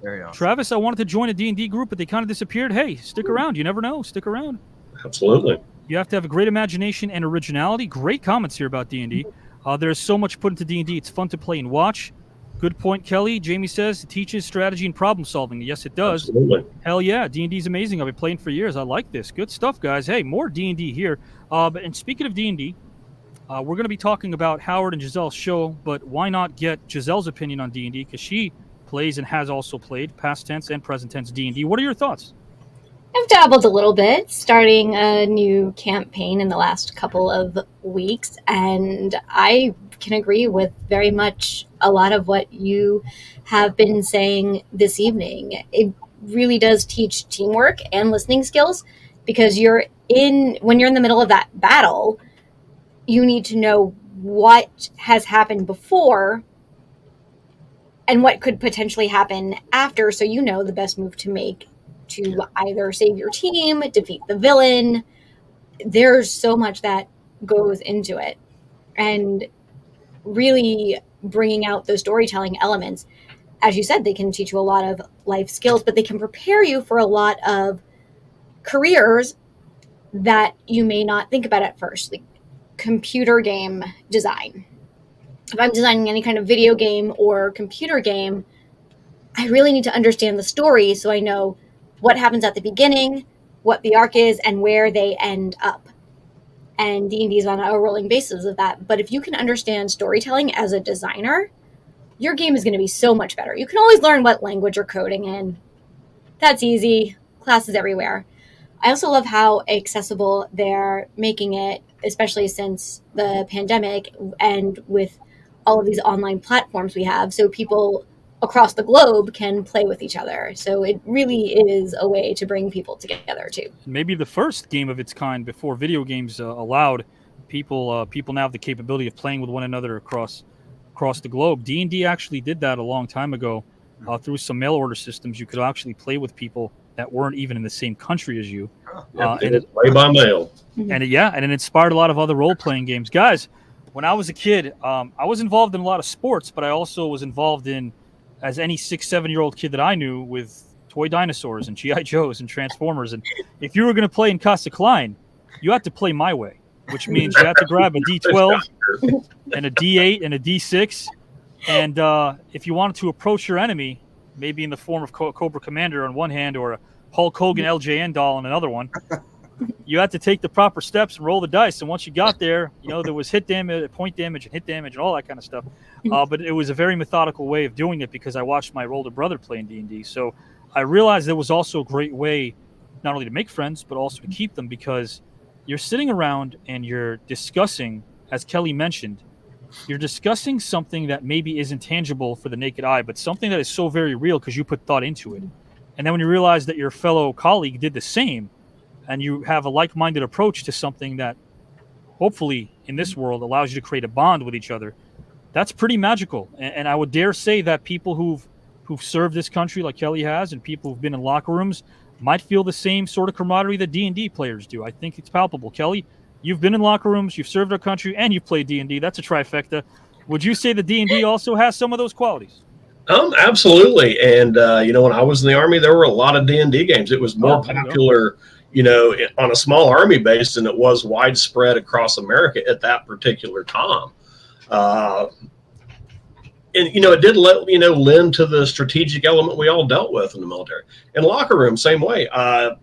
Very awesome. Travis, I wanted to join a D&D group, but they kind of disappeared. Hey, stick around. You never know. Stick around. Absolutely. You have to have a great imagination and originality. Great comments here about D&D. There's so much put into D&D. It's fun to play and watch. Good point, Kelly. Jamie says it teaches strategy and problem solving. Yes, it does. Absolutely. Hell yeah, D&D is amazing. I've been playing for years. I like this. Good stuff, guys. Hey, more D&D here. And speaking of D&D, we're going to be talking about Howard and Giselle's show, but why not get Giselle's opinion on D&D, because she plays and has also played past tense and present tense D&D. What are your thoughts? I've dabbled a little bit, starting a new campaign in the last couple of weeks, and I can agree with very much a lot of what you have been saying this evening. It really does teach teamwork and listening skills, because when you're in the middle of that battle, you need to know what has happened before and what could potentially happen after, so you know the best move to make to either save your team, defeat the villain. There's so much that goes into it. And really bringing out those storytelling elements, as you said, they can teach you a lot of life skills, but they can prepare you for a lot of careers that you may not think about at first, like computer game design. If I'm designing any kind of video game or computer game, I really need to understand the story so I know what happens at the beginning, what the arc is, and where they end up. And D&D is on a rolling basis of that. But if you can understand storytelling as a designer, your game is going to be so much better. You can always learn what language you're coding in. That's easy. Classes everywhere. I also love how accessible they're making it, especially since the pandemic and with all of these online platforms we have, so people across the globe can play with each other. So it really is a way to bring people together too. Maybe the first game of its kind before video games allowed people now have the capability of playing with one another across the globe. D&D actually did that a long time ago through some mail order systems. You could actually play with people that weren't even in the same country as you. And it play by mail. And it inspired a lot of other role-playing games. Guys, when I was a kid, I was involved in a lot of sports, but I also was involved in, as any 6-7-year-old kid that I knew, with toy dinosaurs and G.I. Joes and Transformers. And if you were going to play in Casa Klein, you had to play my way, which means you had to grab a D12 and a D8 and a D6. And if you wanted to approach your enemy, maybe in the form of Cobra Commander on one hand or a Hulk Hogan LJN doll on another one, you had to take the proper steps and roll the dice. And once you got there, there was hit damage, point damage, and hit damage, and all that kind of stuff. But it was a very methodical way of doing it because I watched my older brother play in D&D. So I realized there was also a great way not only to make friends, but also to keep them, because you're sitting around and you're discussing, as Kelly mentioned, you're discussing something that maybe isn't tangible for the naked eye, but something that is so very real because you put thought into it. And then when you realize that your fellow colleague did the same, and you have a like-minded approach to something that hopefully in this world allows you to create a bond with each other, that's pretty magical. And I would dare say that people who've served this country like Kelly has, and people who've been in locker rooms, might feel the same sort of camaraderie that D&D players do. I think it's palpable. Kelly, you've been in locker rooms, you've served our country, and you've played D&D. That's a trifecta. Would you say that D&D also has some of those qualities? Absolutely. And, when I was in the Army, there were a lot of D&D games. It was more popular, on a small Army base than it was widespread across America at that particular time. And, it did lend to the strategic element we all dealt with in the military. In locker room, same way. I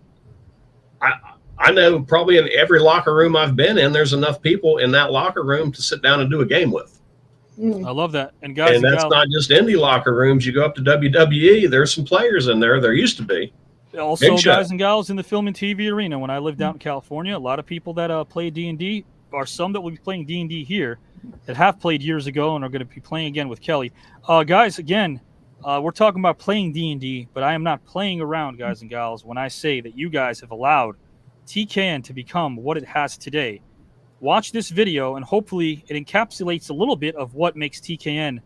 know probably in every locker room I've been in, there's enough people in that locker room to sit down and do a game with. I love that. And guys, and that's not just indie locker rooms. You go up to WWE, there's some players in there. There used to be. Also, guys and gals in the film and TV arena. When I lived out in California, a lot of people that play D&D are some that will be playing D&D here that have played years ago and are going to be playing again with Kelly. Guys, again, we're talking about playing D&D, but I am not playing around, guys and gals, when I say that you guys have allowed TKN to become what it has today. Watch this video, and hopefully it encapsulates a little bit of what makes TKN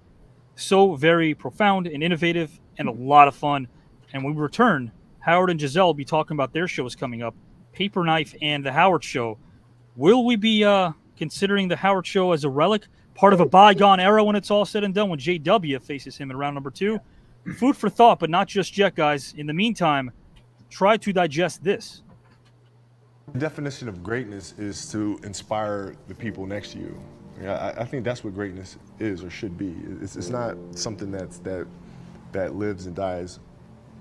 so very profound and innovative and a lot of fun. And when we return, Howard and Giselle will be talking about their shows coming up, Paper Knife and The Howard Show. Will we be considering The Howard Show as a relic, part of a bygone era when it's all said and done, when JW faces him in round number 2? Food for thought, but not just yet, guys. In the meantime, try to digest this. The definition of greatness is to inspire the people next to you. I think that's what greatness is or should be. It's not something that lives and dies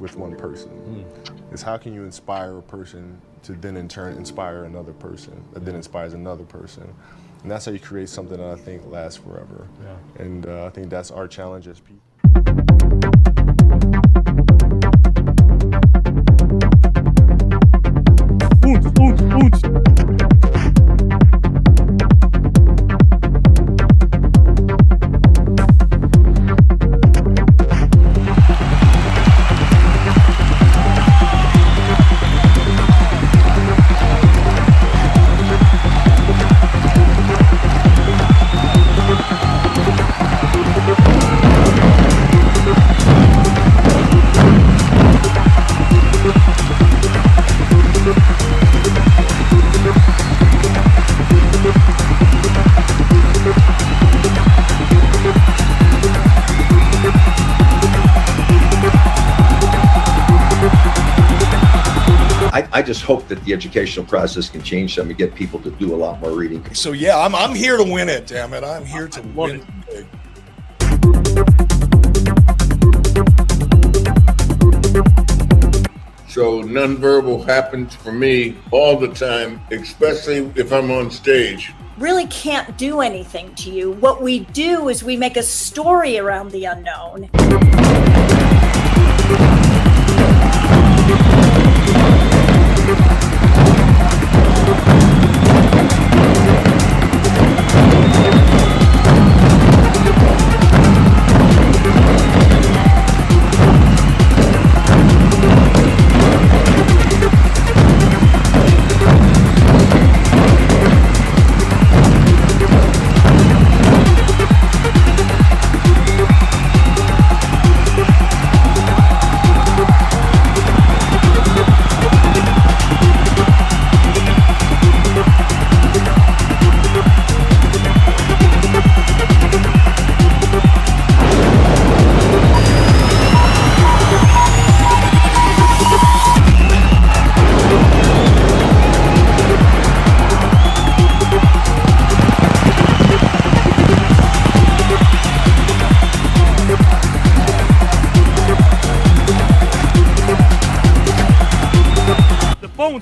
with one person. It's how can you inspire a person to then in turn inspire another person that then inspires another person. And that's how you create something that I think lasts forever. Yeah. And I think that's our challenge as people. I just hope that the educational process can change some and get people to do a lot more reading. So yeah, I'm here to win it, damn it. I'm here to win it big. So nonverbal happens for me all the time, especially if I'm on stage. Really can't do anything to you. What we do is we make a story around the unknown.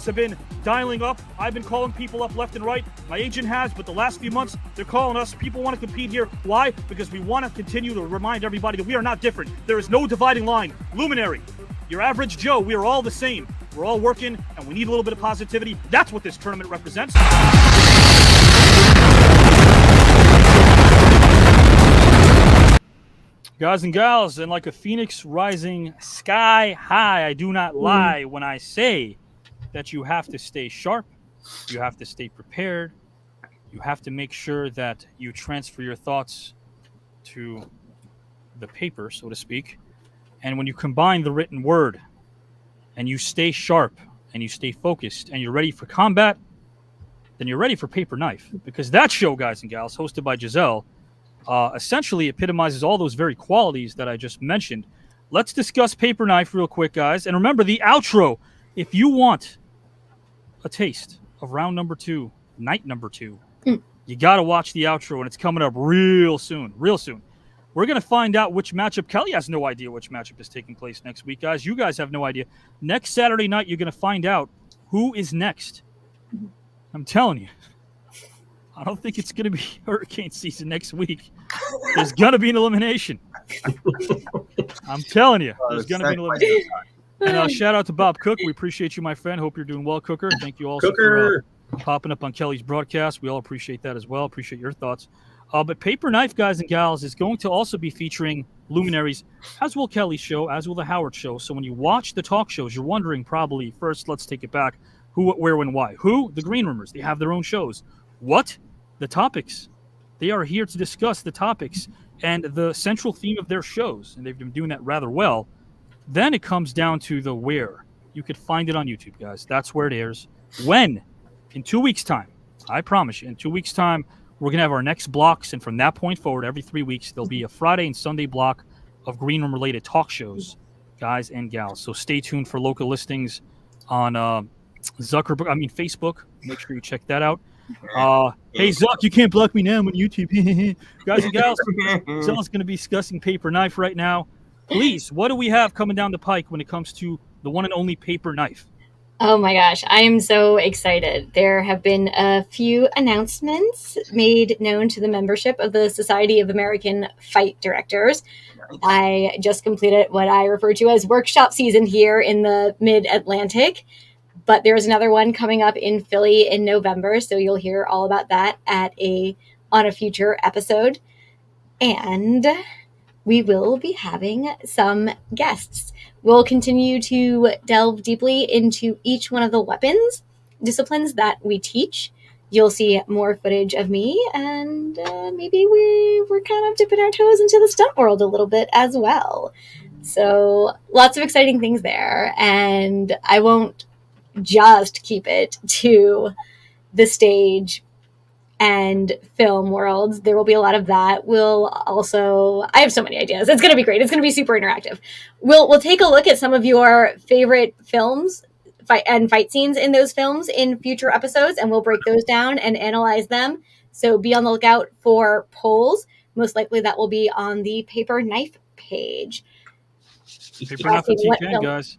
Have been dialing up. I've been calling people up left and right. My agent has, but the last few months, they're calling us. People want to compete here. Why? Because we want to continue to remind everybody that we are not different. There is no dividing line. Luminary, your average Joe, we are all the same. We're all working, and we need a little bit of positivity. That's what this tournament represents. Guys and gals, and like a phoenix rising sky high, I do not lie when I say that you have to stay sharp, you have to stay prepared, you have to make sure that you transfer your thoughts to the paper, so to speak. And when you combine the written word and you stay sharp and you stay focused and you're ready for combat, then you're ready for Paper Knife. Because that show, guys and gals, hosted by Giselle, essentially epitomizes all those very qualities that I just mentioned. Let's discuss Paper Knife real quick, guys. And remember the outro. If you want a taste of round number 2, night number 2, you got to watch the outro, and it's coming up real soon. We're going to find out which matchup. Kelly has no idea which matchup is taking place next week, guys. You guys have no idea. Next Saturday night, you're going to find out who is next. I'm telling you. I don't think it's going to be hurricane season next week. There's going to be an elimination. I'm telling you. There's going to be an elimination. And shout out to Bob Cook. We appreciate you, my friend. Hope you're doing well, Cooker. Thank you also for popping up on Kelly's broadcast. We all appreciate that as well. Appreciate your thoughts. But Paper Knife, guys and gals, is going to also be featuring luminaries, as will Kelly's show, as will the Howard show. So when you watch the talk shows, you're wondering probably, first, let's take it back, who, what, where, when, why. Who? The Green Roomers. They have their own shows. What? The topics. They are here to discuss the topics and the central theme of their shows, and they've been doing that rather well. Then it comes down to the where. You could find it on YouTube, guys. That's where it airs. When? In 2 weeks' time. I promise you, in 2 weeks' time, we're going to have our next blocks, and from that point forward, every 3 weeks, there'll be a Friday and Sunday block of Green Room-related talk shows, guys and gals. So stay tuned for local listings on Facebook. Make sure you check that out. Hey, Zuck, you can't block me now. I'm on YouTube. Guys and gals, Zell's going to be discussing Paper Knife right now. Please, what do we have coming down the pike when it comes to the one and only Paper Knife? Oh my gosh, I am so excited. There have been a few announcements made known to the membership of the Society of American Fight Directors. I just completed what I refer to as workshop season here in the Mid-Atlantic, but there's another one coming up in Philly in November, so you'll hear all about that on a future episode. And we will be having some guests. We'll continue to delve deeply into each one of the weapons disciplines that we teach. You'll see more footage of me, and maybe we're kind of dipping our toes into the stunt world a little bit as well. So lots of exciting things there, and I won't just keep it to the stage and film worlds. There will be a lot of that. I have so many ideas. It's going to be great. It's going to be super interactive. We'll take a look at some of your favorite films fight scenes in those films in future episodes, and we'll break those down and analyze them. So be on the lookout for polls. Most likely that will be on the Paper Knife page. Paper Knife on TKN, guys.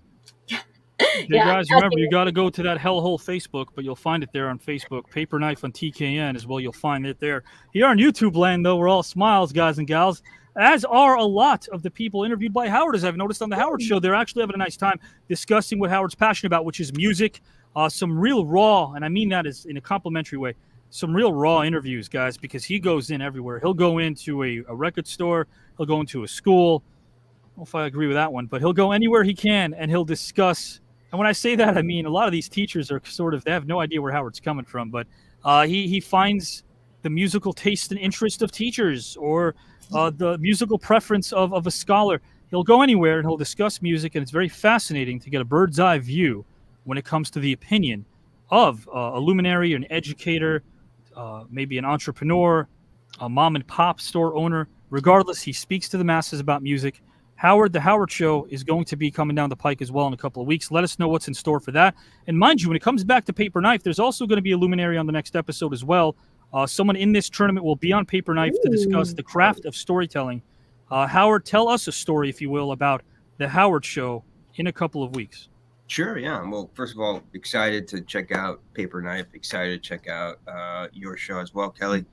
Yeah, guys, remember, you got to go to that hellhole Facebook, but you'll find it there on Facebook. Paper Knife on TKN as well. You'll find it there. Here on YouTube land, though, we're all smiles, guys and gals, as are a lot of the people interviewed by Howard, as I've noticed on the Howard Show. They're actually having a nice time discussing what Howard's passionate about, which is music. Some real raw, and I mean that is in a complimentary way, some real raw interviews, guys, because he goes in everywhere. He'll go into a record store. He'll go into a school. I don't know if I agree with that one, but he'll go anywhere he can, and he'll discuss. And when I say that, I mean a lot of these teachers are they have no idea where Howard's coming from, but he finds the musical taste and interest of teachers, or the musical preference of a scholar. He'll go anywhere and he'll discuss music, and it's very fascinating to get a bird's eye view when it comes to the opinion of a luminary, an educator, maybe an entrepreneur, a mom and pop store owner. Regardless, he speaks to the masses about music. Howard, the Howard Show, is going to be coming down the pike as well in a couple of weeks. Let us know what's in store for that. And mind you, when it comes back to Paper Knife, there's also going to be a luminary on the next episode as well. Someone in this tournament will be on Paper Knife to discuss the craft of storytelling. Howard, tell us a story, if you will, about the Howard Show in a couple of weeks. Sure, yeah. Well, first of all, excited to check out Paper Knife. Excited to check out your show as well, Kelly.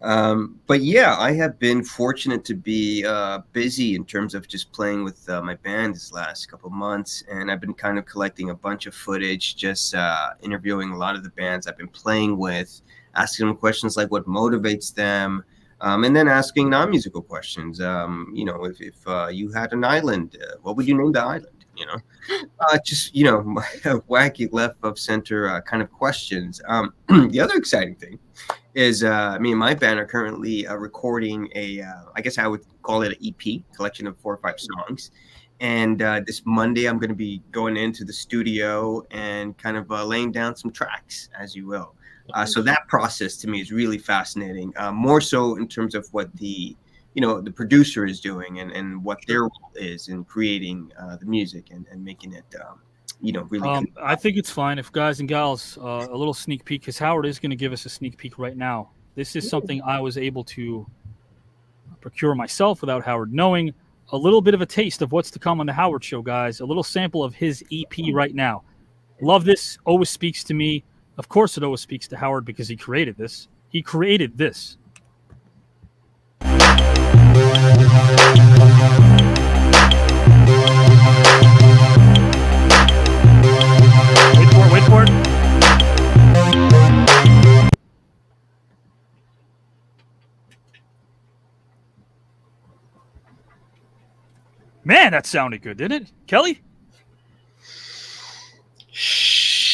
But yeah, I have been fortunate to be busy in terms of just playing with my band this last couple of months, and I've been kind of collecting a bunch of footage, just interviewing a lot of the bands I've been playing with, asking them questions like what motivates them, and then asking non-musical questions. If you had an island, what would you name the island? Wacky left of center kind of questions. The other exciting thing is me and my band are currently recording I guess I would call it an EP, collection of 4 or 5 songs. And this Monday, I'm going to be going into the studio and kind of laying down some tracks, as you will. So that process to me is really fascinating, more so in terms of what the producer is doing and what their role is in creating the music and making it, really. I think it's fine if guys and gals, a little sneak peek, because Howard is going to give us a sneak peek right now. This is something I was able to procure myself without Howard knowing. A little bit of a taste of what's to come on the Howard Show, guys. A little sample of his EP right now. Love this. Always speaks to me. Of course, it always speaks to Howard because he created this. He created this. Wait for it. Man, that sounded good, didn't it? Kelly?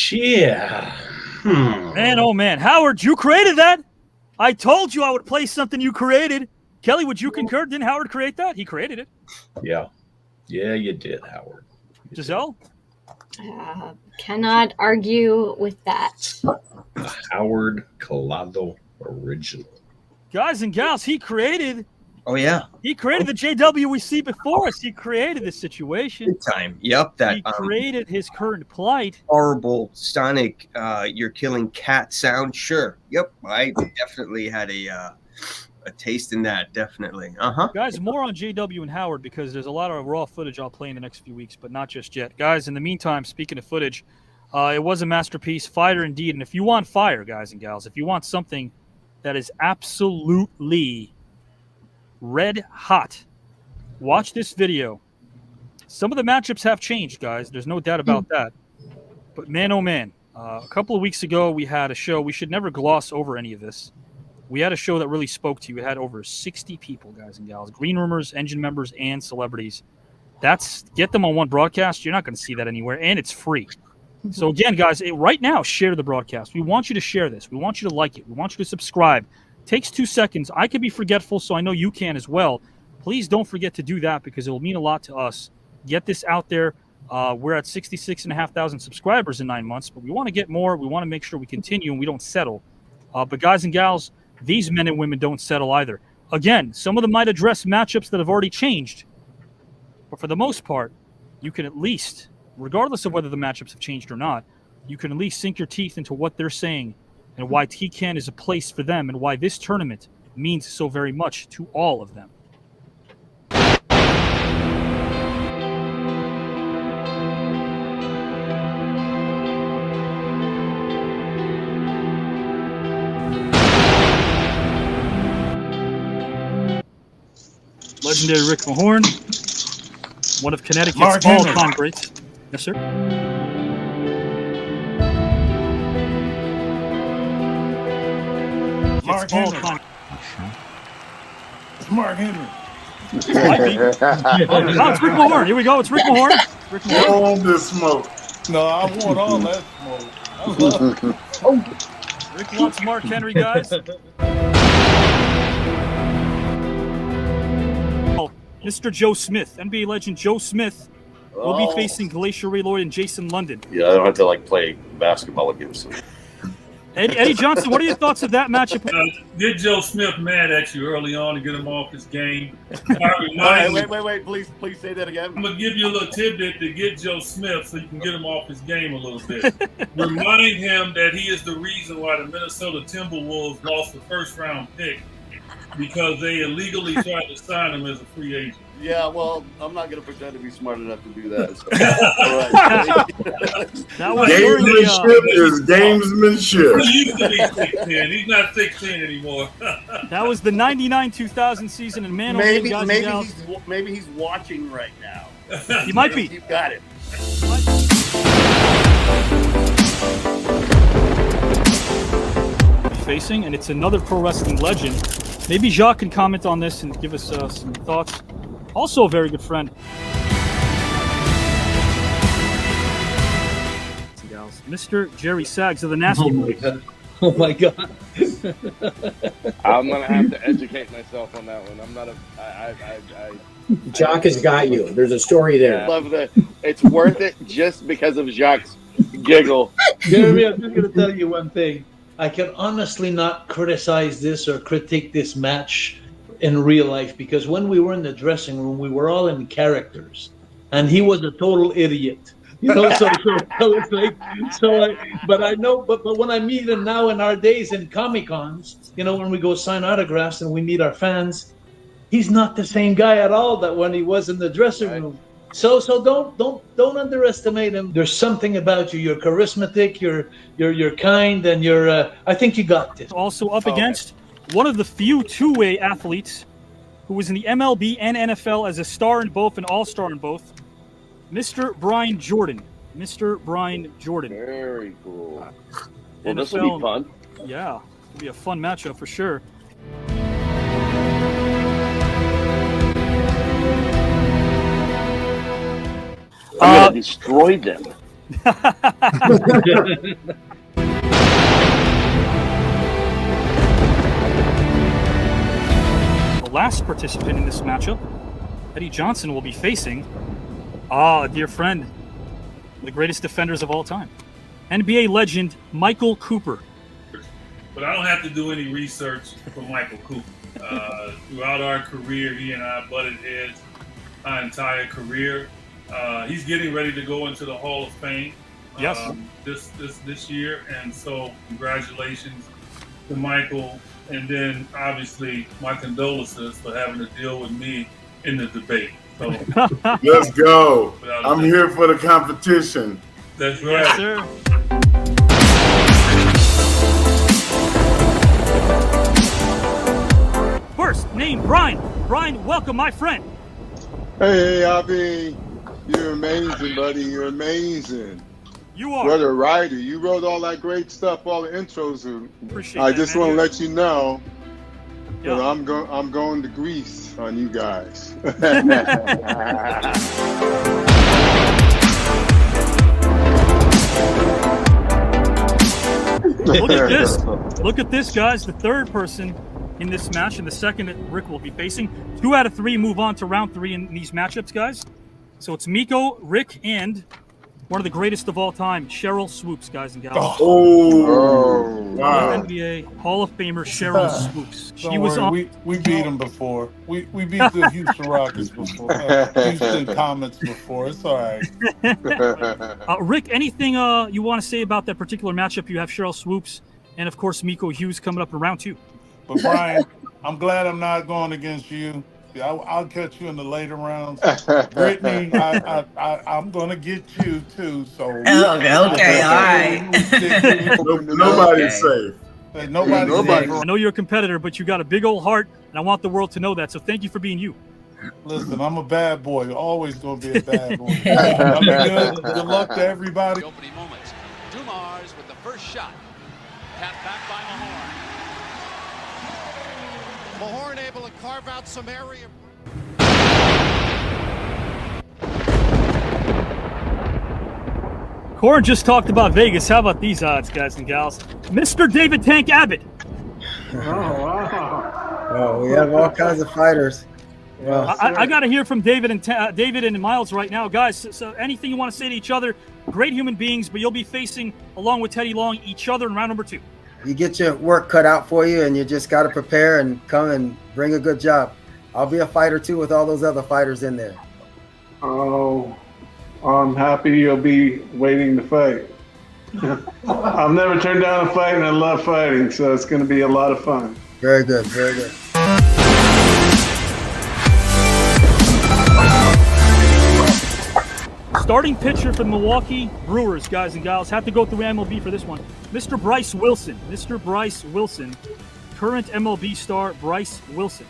Yeah. Man, oh man. Howard, you created that. I told you I would play something you created. Kelly, would you concur? Didn't Howard create that? He created it. Yeah. Yeah, you did, Howard. Giselle? Cannot argue with that. The Howard Collado original. Guys and gals, he created. Oh, yeah. He created the JW we see before us. He created this situation. Good time. Yep. That he created his current plight. Horrible sonic, you're killing cat sound. Sure. Yep. I definitely had a taste in that. Definitely. Guys, more on JW and Howard because there's a lot of raw footage I'll play in the next few weeks, but not just yet. Guys, in the meantime, speaking of footage, it was a masterpiece. Fire indeed. And if you want fire, guys and gals, if you want something that is absolutely red hot, watch this video. Some of the matchups have changed, guys. There's no doubt about that. But man, oh man, a couple of weeks ago we had a show. We should never gloss over any of this. We had a show that really spoke to you. It had over 60 people, guys and gals, green roomers, engine members, and celebrities. Get them on one broadcast. You're not going to see that anywhere, and it's free. So again, guys, right now, share the broadcast. We want you to share this. We want you to like it. We want you to subscribe. Takes 2 seconds. I could be forgetful, so I know you can as well. Please don't forget to do that because it will mean a lot to us. Get this out there. We're at 66,500 subscribers in 9 months, but we want to get more. We want to make sure we continue and we don't settle. But guys and gals, these men and women don't settle either. Again, some of them might address matchups that have already changed. But for the most part, you can at least regardless of whether the matchups have changed or not, you can at least sink your teeth into what they're saying and why TKN is a place for them and why this tournament means so very much to all of them. Legendary Rick Mahorn, one of Connecticut's all-time greats. Yes, sir. Mark Henry. Mark Henry. Oh, it's Rick Mahorn. Here we go. It's Rick Mahorn. Rick Mahorn. All this smoke. No, I want all that smoke. Rick wants Mark Henry, guys. Mr. Joe Smith, NBA legend Joe Smith, will be facing Glacier Ray Lloyd and Jason London. Yeah, I don't have to like play basketball against him. Eddie Johnson, what are your thoughts of that matchup? Get Joe Smith mad at you early on to get him off his game. Wait, please say that again. I'm going to give you a little tidbit to get Joe Smith so you can get him off his game a little bit. Remind him that he is the reason why the Minnesota Timberwolves lost the first-round pick because they illegally tried to sign him as a free agent. Yeah, well, I'm not going to pretend to be smart enough to do that. So. All right. Gamesmanship is gamesmanship. He used to be 6'10". He's not 6'10" anymore. That was the 99-2000 season, and man, maybe he's watching right now. He might be. You got it. Facing, and it's another pro wrestling legend. Maybe Jacques can comment on this and give us some thoughts. Also a very good friend. Mr. Jerry Saggs of the Nasty Boys. Oh my God. I'm gonna have to educate myself on that one. I'm not Jacques has got you. There's a story there. I love that. It's worth it just because of Jacques' giggle. Jeremy, I'm just going to tell you one thing. I can honestly not criticize this or critique this match in real life because when we were in the dressing room, we were all in characters, and he was a total idiot. You know, so it's like, but I know, but when I meet him now in our days in Comic-Cons, you know, when we go sign autographs and we meet our fans, he's not the same guy at all that when he was in the dressing room. So don't underestimate him. There's something about you. You're charismatic. You're kind, and I think you got this. Also up against one of the few two-way athletes who was in the MLB and NFL as a star in both, an all-star in both, Mr. Brian Jordan. Mr. Brian Jordan. Very cool. Well, NFL, this will be fun. Yeah, it'll be a fun matchup for sure. I'm gonna destroy them. The last participant in this matchup, Eddie Johnson, will be facing a dear friend, the greatest defenders of all time, NBA legend Michael Cooper. But I don't have to do any research for Michael Cooper. Throughout our career, he and I butted heads our entire career. He's getting ready to go into the Hall of Fame this year, and so congratulations to Michael. And then obviously my condolences for having to deal with me in the debate. So let's go. I'm here for the competition. That's right. Yes, sir. First name Brian. Brian, welcome, my friend. Hey, Avi. You're amazing, buddy. You're amazing. You are. What a writer. You wrote all that great stuff, all the intros. Appreciate I that, just man. want to let you know that Yeah. I'm going to Greece on you guys. Look at this. Look at this, guys. The third person in this match and the second that Rick will be facing. 2 out of 3 move on to round 3 in these matchups, guys. So it's Miko, Rick, and one of the greatest of all time, Cheryl Swoops, guys and gals. Wow. NBA Hall of Famer Cheryl Swoops. She Don't was worry, on. we beat them before. We beat the Houston Rockets before. Houston Comets before. It's all right. Rick, anything you want to say about that particular matchup? You have Cheryl Swoops and, of course, Miko Hughes coming up in round 2. But Brian, I'm glad I'm not going against you. I'll catch you in the later rounds. Brittany, I'm gonna get you too. So okay, all right. Nobody's safe. Nobody's safe. I know you're a competitor, but you got a big old heart, and I want the world to know that. So thank you for being you. Listen, I'm a bad boy. Always gonna be a bad boy. I'll be good. Good luck to everybody. Opening moments. Dumars with the first shot. Tapped back by Mahorn. Mahorn able to carve out some area. Corin just talked about Vegas. How about these odds, guys and gals? Mr. David Tank Abbott. Oh, wow. Oh, we have all kinds of fighters. Well, I got to hear from David and Miles right now, guys. So anything you want to say to each other? Great human beings, but you'll be facing, along with Teddy Long, each other in round number 2. you get your work cut out for you, and you just got to prepare and come and bring a good job. I'll be a fighter too with all those other fighters in there. Oh, I'm happy you'll be waiting to fight. I've never turned down a fight, and I love fighting, so it's going to be a lot of fun. Very good, very good. Starting pitcher for the Milwaukee Brewers, guys and gals. Have to go through MLB for this one. Mr. Bryce Wilson. Mr. Bryce Wilson. Current MLB star Bryce Wilson.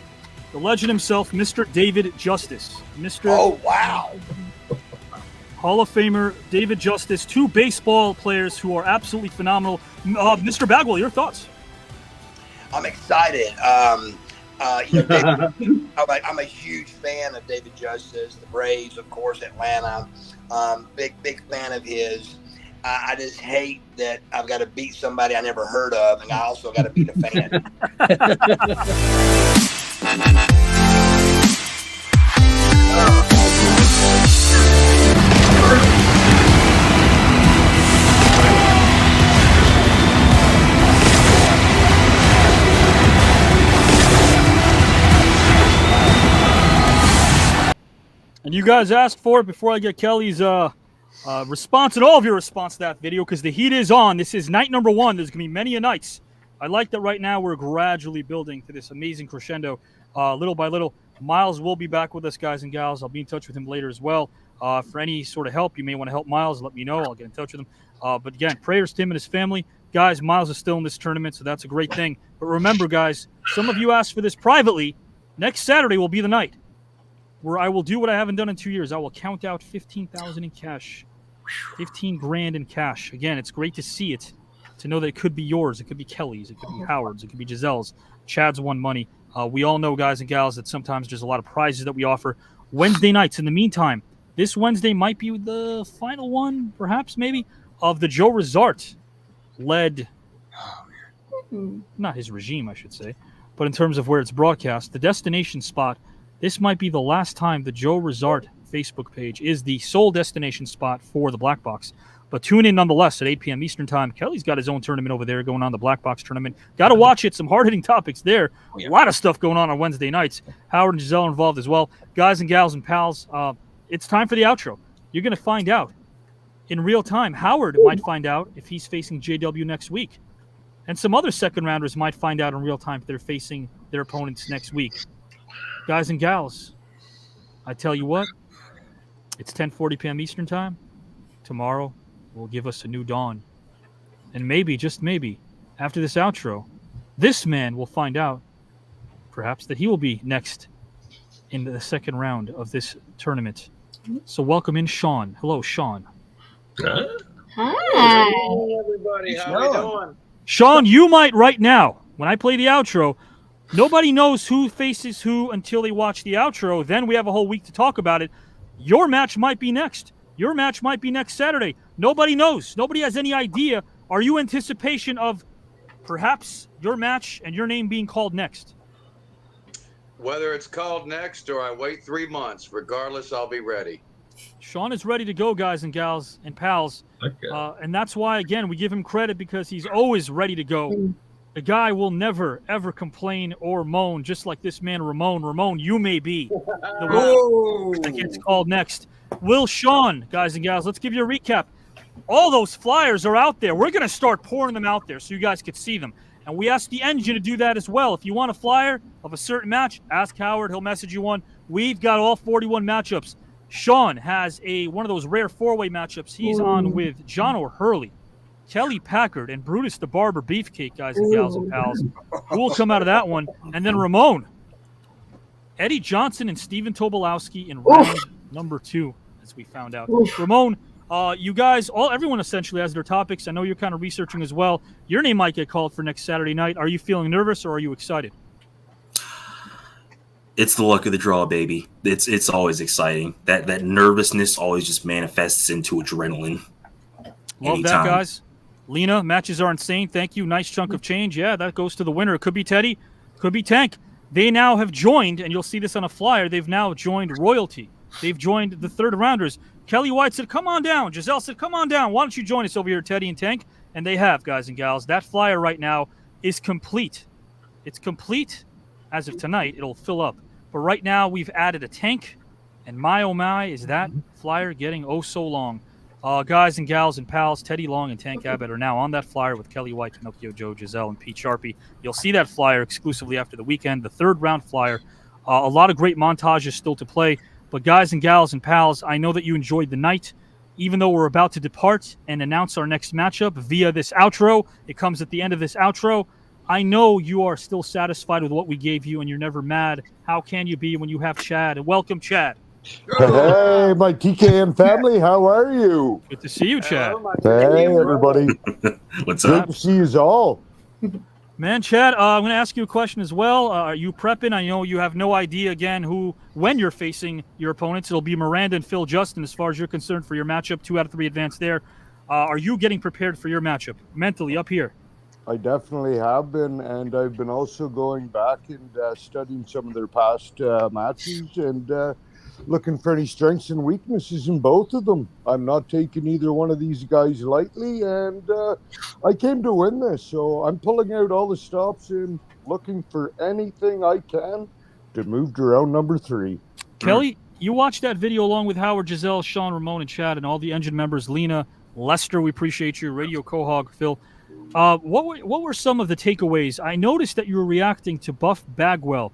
The legend himself, Mr. David Justice. Oh, wow. Hall of Famer David Justice. 2 baseball players who are absolutely phenomenal. Mr. Bagwell, your thoughts? I'm excited. David, I'm a huge fan of David Justice, the Braves, of course, Atlanta. Big fan of his. I just hate that I've got to beat somebody I never heard of, and I also got to beat a fan. And you guys asked for it before I get Kelly's response and all of your response to that video, because the heat is on. This is night number 1. There's going to be many a nights. I like that right now we're gradually building to this amazing crescendo, little by little. Miles will be back with us, guys and gals. I'll be in touch with him later as well. For any sort of help, you may want to help Miles, let me know. I'll get in touch with him. But again, prayers to him and his family. Guys, Miles is still in this tournament, so that's a great thing. But remember, guys, some of you asked for this privately. Next Saturday will be the night where I will do what I haven't done in 2 years. I will count out 15,000 in cash, 15 grand in cash. Again, it's great to see it, to know that it could be yours. It could be Kelly's. It could be Howard's. It could be Giselle's. Chad's won money. We all know, guys and gals, that sometimes there's a lot of prizes that we offer Wednesday nights. In the meantime, this Wednesday might be the final one, perhaps, maybe, of the Joe Resart led, not his regime, I should say, but in terms of where it's broadcast, the destination spot. This might be the last time the Joe Resart Facebook page is the sole destination spot for the Black Box. But tune in nonetheless at 8 p.m. Eastern Time. Kelly's got his own tournament over there going on, the Black Box tournament. Got to watch it. Some hard-hitting topics there. A lot of stuff going on Wednesday nights. Howard and Giselle are involved as well. Guys and gals and pals, it's time for the outro. You're going to find out in real time. Howard might find out if he's facing JW next week. And some other second-rounders might find out in real time if they're facing their opponents next week. Guys and gals, I tell you what, it's 10:40 p.m. Eastern Time. Tomorrow will give us a new dawn. And maybe, just maybe, after this outro, this man will find out, perhaps, that he will be next in the second round of this tournament. So welcome in Sean. Hello, Sean. Hi. Hey, everybody. How we doing? Sean, you might right now, when I play the outro, nobody knows who faces who until they watch the outro. Then we have a whole week to talk about it. Your match might be next. Your match might be next Saturday. Nobody knows. Nobody has any idea. Are you in anticipation of perhaps your match and your name being called next? Whether it's called next or I wait 3 months, regardless, I'll be ready. Sean is ready to go, guys and gals and pals. Okay. And that's why, again, we give him credit because he's always ready to go. The guy will never, ever complain or moan, just like this man, Ramon. Ramon, you may be the one that gets called next. Will Sean, guys and gals, let's give you a recap. All those flyers are out there. We're going to start pouring them out there so you guys could see them. And we asked the engine to do that as well. If you want a flyer of a certain match, ask Howard. He'll message you one. We've got all 41 matchups. Sean has one of those rare four-way matchups. He's on with John O'Hurley, Kelly Packard, and Brutus the Barber Beefcake, guys and gals and pals. Who will come out of that one? And then Ramon, Eddie Johnson, and Stephen Tobolowsky in round number 2, as we found out. Ramon, you guys, everyone essentially has their topics. I know you're kind of researching as well. Your name might get called for next Saturday night. Are you feeling nervous or are you excited? It's the luck of the draw, baby. It's always exciting. That nervousness always just manifests into adrenaline. Love that, guys. Lena, matches are insane. Thank you. Nice chunk of change. Yeah, that goes to the winner. It could be Teddy. Could be Tank. They now have joined, and you'll see this on a flyer, they've now joined Royalty. They've joined the third rounders. Kelly White said, come on down. Giselle said, come on down. Why don't you join us over here, Teddy and Tank? And they have, guys and gals. That flyer right now is complete. It's complete as of tonight. It'll fill up. But right now, we've added a Tank. And my, oh my, is that flyer getting oh so long. Guys and gals and pals, Teddy Long and Tank Abbott are now on that flyer with Kelly White, Pinocchio Joe, Giselle, and Pete Sharpie. You'll see that flyer exclusively after the weekend, the third round flyer. A lot of great montages still to play. But guys and gals and pals, I know that you enjoyed the night. Even though we're about to depart and announce our next matchup via this outro, it comes at the end of this outro. I know you are still satisfied with what we gave you and you're never mad. How can you be when you have Chad? And welcome, Chad. Hey, my TKN family, how are you? Good to see you, Chad. Hey, everybody. What's Good up? to see you all. Man, Chad, I'm going to ask you a question as well. Are you prepping? I know you have no idea, again, when you're facing your opponents. It'll be Miranda and Phil Justin, as far as you're concerned, for your matchup. 2 out of 3 advanced there. Are you getting prepared for your matchup mentally up here? I definitely have been, and I've been also going back and studying some of their past matches and looking for any strengths and weaknesses in both of them. I'm not taking either one of these guys lightly, and I came to win this, so I'm pulling out all the stops and looking for anything I can to move to round number 3. Kelly, you watched that video along with Howard, Giselle, Sean, Ramon, and Chad, and all the engine members. Lena, Lester, we appreciate you. Radio Quahog, Phil. What were some of the takeaways? I noticed that you were reacting to Buff Bagwell.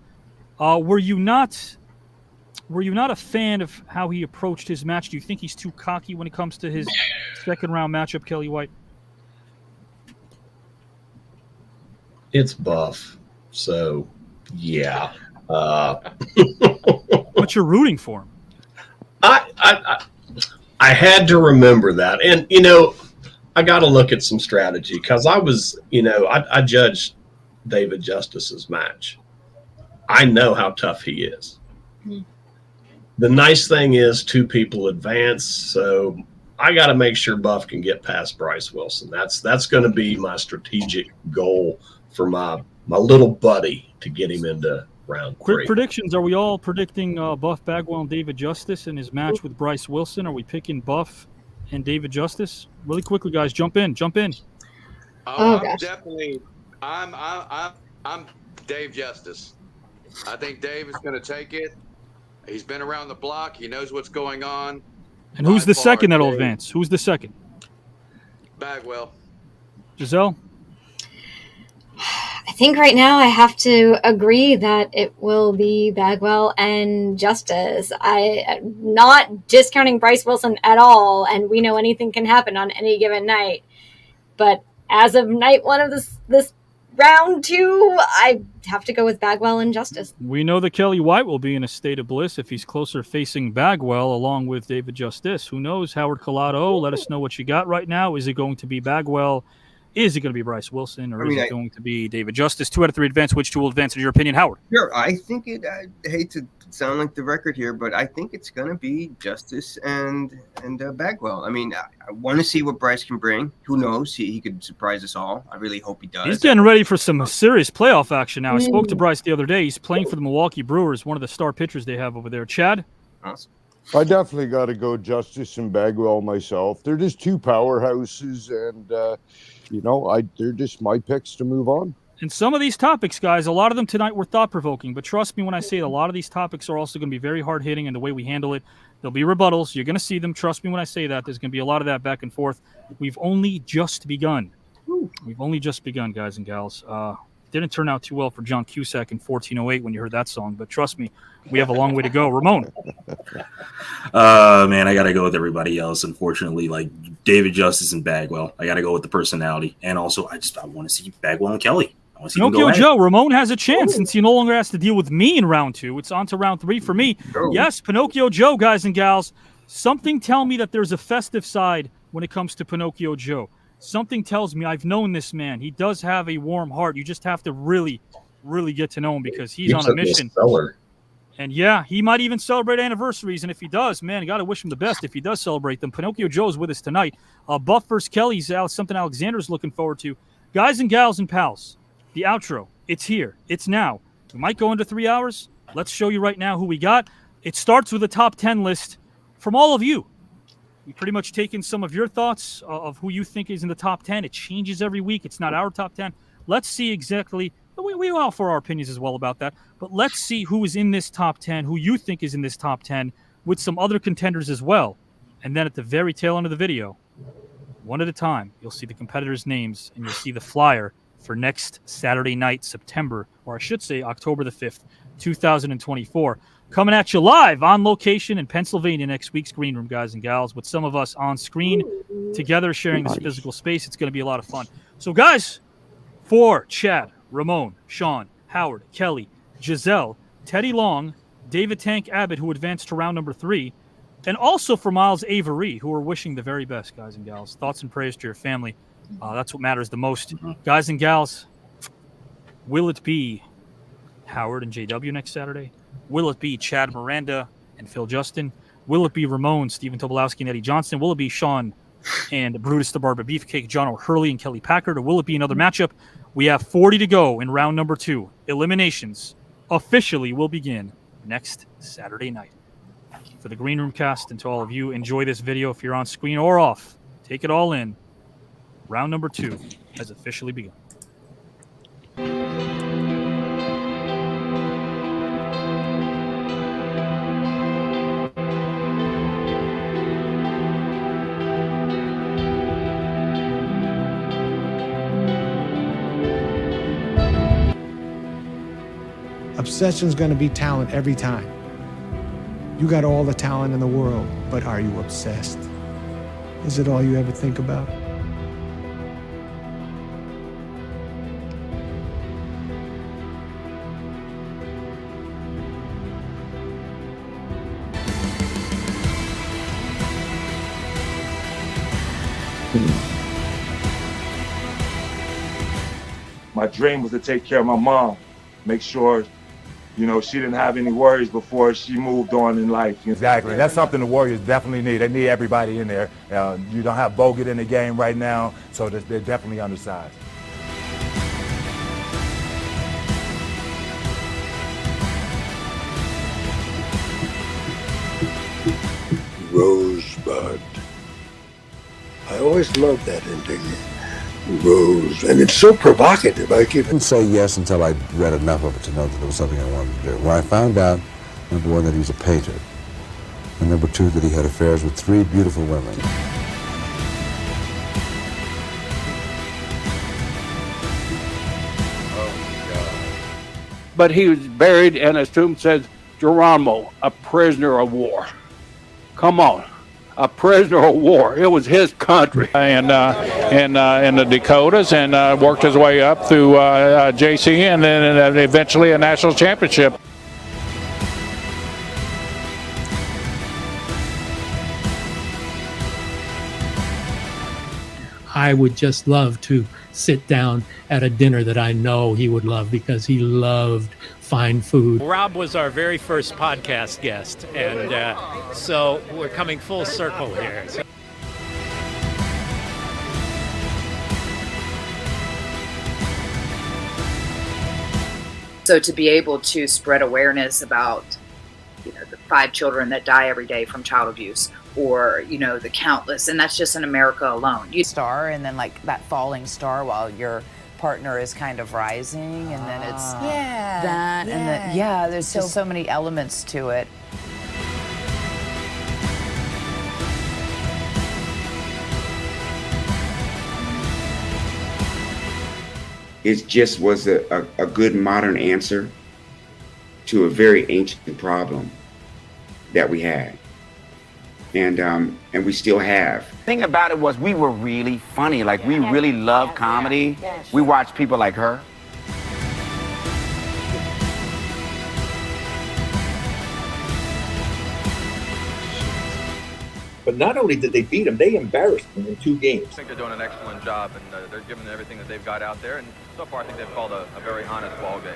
Were you not a fan of how he approached his match? Do you think he's too cocky when it comes to his second round matchup, Kelly White? It's Buff, so yeah. But you're rooting for him. I had to remember that, and I got to look at some strategy because I was, I judged David Justice's match. I know how tough he is. The nice thing is 2 people advance, so I got to make sure Buff can get past Bryce Wilson. That's going to be my strategic goal for my little buddy to get him into round 3. Quick predictions. Are we all predicting Buff Bagwell and David Justice in his match with Bryce Wilson? Are we picking Buff and David Justice? Really quickly, guys, jump in. I'm definitely I'm Dave Justice. I think Dave is going to take it. He's been around the block. He knows what's going on. And who's the second that'll advance? Who's the second? Bagwell. Giselle? I think right now I have to agree that it will be Bagwell and Justice. I am not discounting Bryce Wilson at all, and we know anything can happen on any given night. But as of night 1 of this round 2, I have to go with Bagwell and Justice. We know that Kelly White will be in a state of bliss if he's closer facing Bagwell along with David Justice. Who knows? Howard Collado, let us know what you got right now. Is it going to be Bagwell? Is it going to be Bryce Wilson? Or is it going to be David Justice? 2 out of 3 advance. Which 2 will advance in your opinion, Howard? Sure. I think I hate to sound like the record here, but I think it's going to be Justice and Bagwell. I mean, I want to see what Bryce can bring. Who knows? He could surprise us all. I really hope he does. He's getting ready for some serious playoff action now. I spoke to Bryce the other day. He's playing for the Milwaukee Brewers, one of the star pitchers they have over there. Chad? Awesome. I definitely got to go Justice and Bagwell myself. They're just two powerhouses, and they're just my picks to move on. And some of these topics, guys, a lot of them tonight were thought-provoking, but trust me when I say it, a lot of these topics are also going to be very hard-hitting in the way we handle it. There'll be rebuttals. You're going to see them. Trust me when I say that. There's going to be a lot of that back and forth. We've only just begun. We've only just begun, guys and gals. Didn't turn out too well for John Cusack in 1408 when you heard that song, but trust me, we have a long way to go. Ramon. Man, I got to go with everybody else, unfortunately. Like David Justice and Bagwell. I got to go with the personality. And also, I want to see Bagwell and Kelly. Pinocchio Joe, Ramon has a chance since he no longer has to deal with me in round 2. It's on to round 3 for me. Yes, Pinocchio Joe, guys and gals. Something tell me that there's a festive side when it comes to Pinocchio Joe. Something tells me I've known this man. He does have a warm heart. You just have to really, really get to know him because he's on a mission. And yeah, he might even celebrate anniversaries. And if he does, man, you got to wish him the best if he does celebrate them. Pinocchio Joe's with us tonight. Buff versus Kelly's something Alexander's looking forward to. Guys and gals and pals, the outro, it's here. It's now. We might go into 3 hours. Let's show you right now who we got. It starts with a top 10 list from all of you. We've pretty much taken some of your thoughts of who you think is in the top 10. It changes every week. It's not our top 10. Let's see exactly. We offer our opinions as well about that. But let's see who is in this top 10, who you think is in this top 10 with some other contenders as well. And then at the very tail end of the video, one at a time, you'll see the competitors' names and you'll see the flyer for next Saturday night, September, or I should say October the 5th, 2024. Coming at you live on location in Pennsylvania next week's Green Room, guys and gals, with some of us on screen together sharing this physical space. It's going to be a lot of fun. So, guys, for Chad, Ramon, Sean, Howard, Kelly, Giselle, Teddy Long, David Tank Abbott, who advanced to round number 3, and also for Miles Avery, who are wishing the very best, guys and gals. Thoughts and prayers to your family. That's what matters the most. Guys and gals, will it be Howard and JW next Saturday? Will it be Chad Miranda and Phil Justin? Will it be Ramon, Stephen Tobolowsky, and Eddie Johnson? Will it be Sean and Brutus the Barber Beefcake, John O'Hurley, and Kelly Packard? Or will it be another matchup? We have 40 to go in round number 2. Eliminations officially will begin next Saturday night. For the Green Room cast and to all of you, enjoy this video if you're on screen or off. Take it all in. Round number 2 has officially begun. Obsession's going to be talent every time. You got all the talent in the world, but are you obsessed? Is it all you ever think about? My dream was to take care of my mom, make sure, she didn't have any worries before she moved on in life. Exactly. That's something the Warriors definitely need. They need everybody in there. You don't have Bogut in the game right now, so they're definitely undersized. Rosebud. I always loved that ending. Rose, and it's so provocative. I couldn't say yes until I read enough of it to know that there was something I wanted to do. When I found out, number one, that he was a painter, and number two, that he had affairs with 3 beautiful women. But he was buried, and his tomb says, Geronimo, a prisoner of war. Come on. A prisoner of war. It was his country. And in the Dakotas, and worked his way up through JC, and then eventually a national championship. I would just love to sit down at a dinner that I know he would love because he loved fine food. Rob was our very first podcast guest, and so we're coming full circle here. So to be able to spread awareness about, the 5 children that die every day from child abuse, or, you know, the countless, and that's just in America alone. Star, and then like that falling star while your partner is kind of rising, and then it's that, and then there's just so many elements to it. It just was a good modern answer to a very ancient problem that we had, and we still have. The thing about it was we were really funny. Like, we really loved comedy. We watched people like her. But not only did they beat him, they embarrassed him in 2 games. I think they're doing an excellent job, and they're giving everything that they've got out there. And so far, I think they've called a very honest ball game.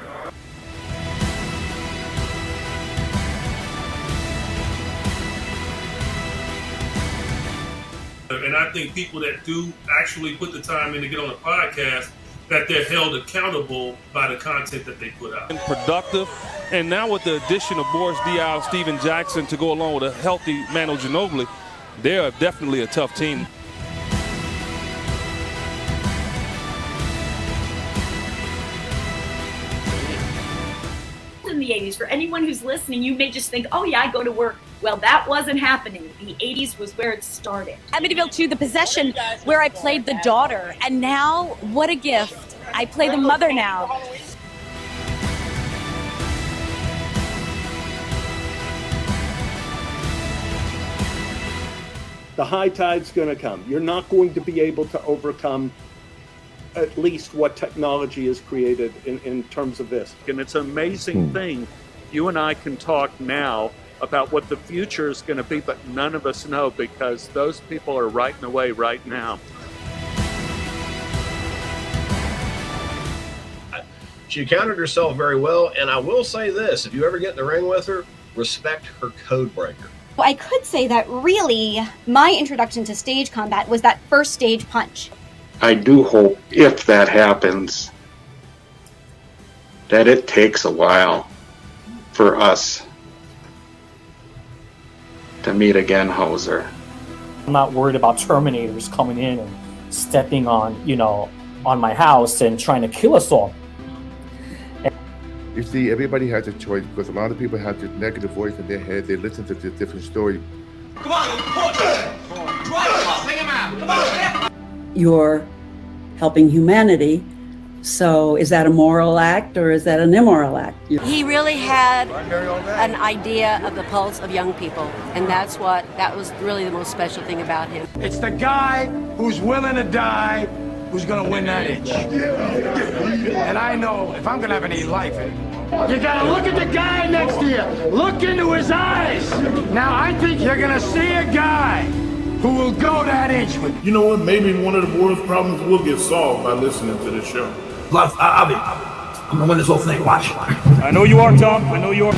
And I think people that do actually put the time in to get on a podcast, that they're held accountable by the content that they put out. And productive. And now with the addition of Boris Diaw, Steven Jackson to go along with a healthy Manu Ginobili, they are definitely a tough team. In the 80s, for anyone who's listening, you may just think, oh yeah, I go to work. Well, that wasn't happening. The 80s was where it started. Amityville 2, the possession, where I played the daughter, and now, what a gift. I play the mother now. The high tide's going to come. You're not going to be able to overcome at least what technology has created in terms of this. And it's an amazing thing. You and I can talk now about what the future is going to be, but none of us know, because those people are writing away right now. She accounted herself very well, and I will say this, if you ever get in the ring with her, respect her code breaker. Well, I could say that really my introduction to stage combat was that first stage punch. I do hope, if that happens, that it takes a while for us to meet again, Hauser. I'm not worried about Terminators coming in and stepping on, on my house and trying to kill us all. You see, everybody has a choice, because a lot of people have this negative voice in their head. They listen to this different story. Come on, take him out. Come on. You're helping humanity. So is that a moral act or is that an immoral act? He really had an idea of the pulse of young people, and that was really the most special thing about him. It's the guy who's willing to die who's gonna win that itch. And I know if I'm gonna have any life anymore, you gotta look at the guy next to you. Look into his eyes. Now I think you're gonna see a guy who will go that inch with you. You know what? Maybe one of the world's problems will get solved by listening to this show. I'm gonna win this whole thing. Watch. I know you are, Tom. I know you are.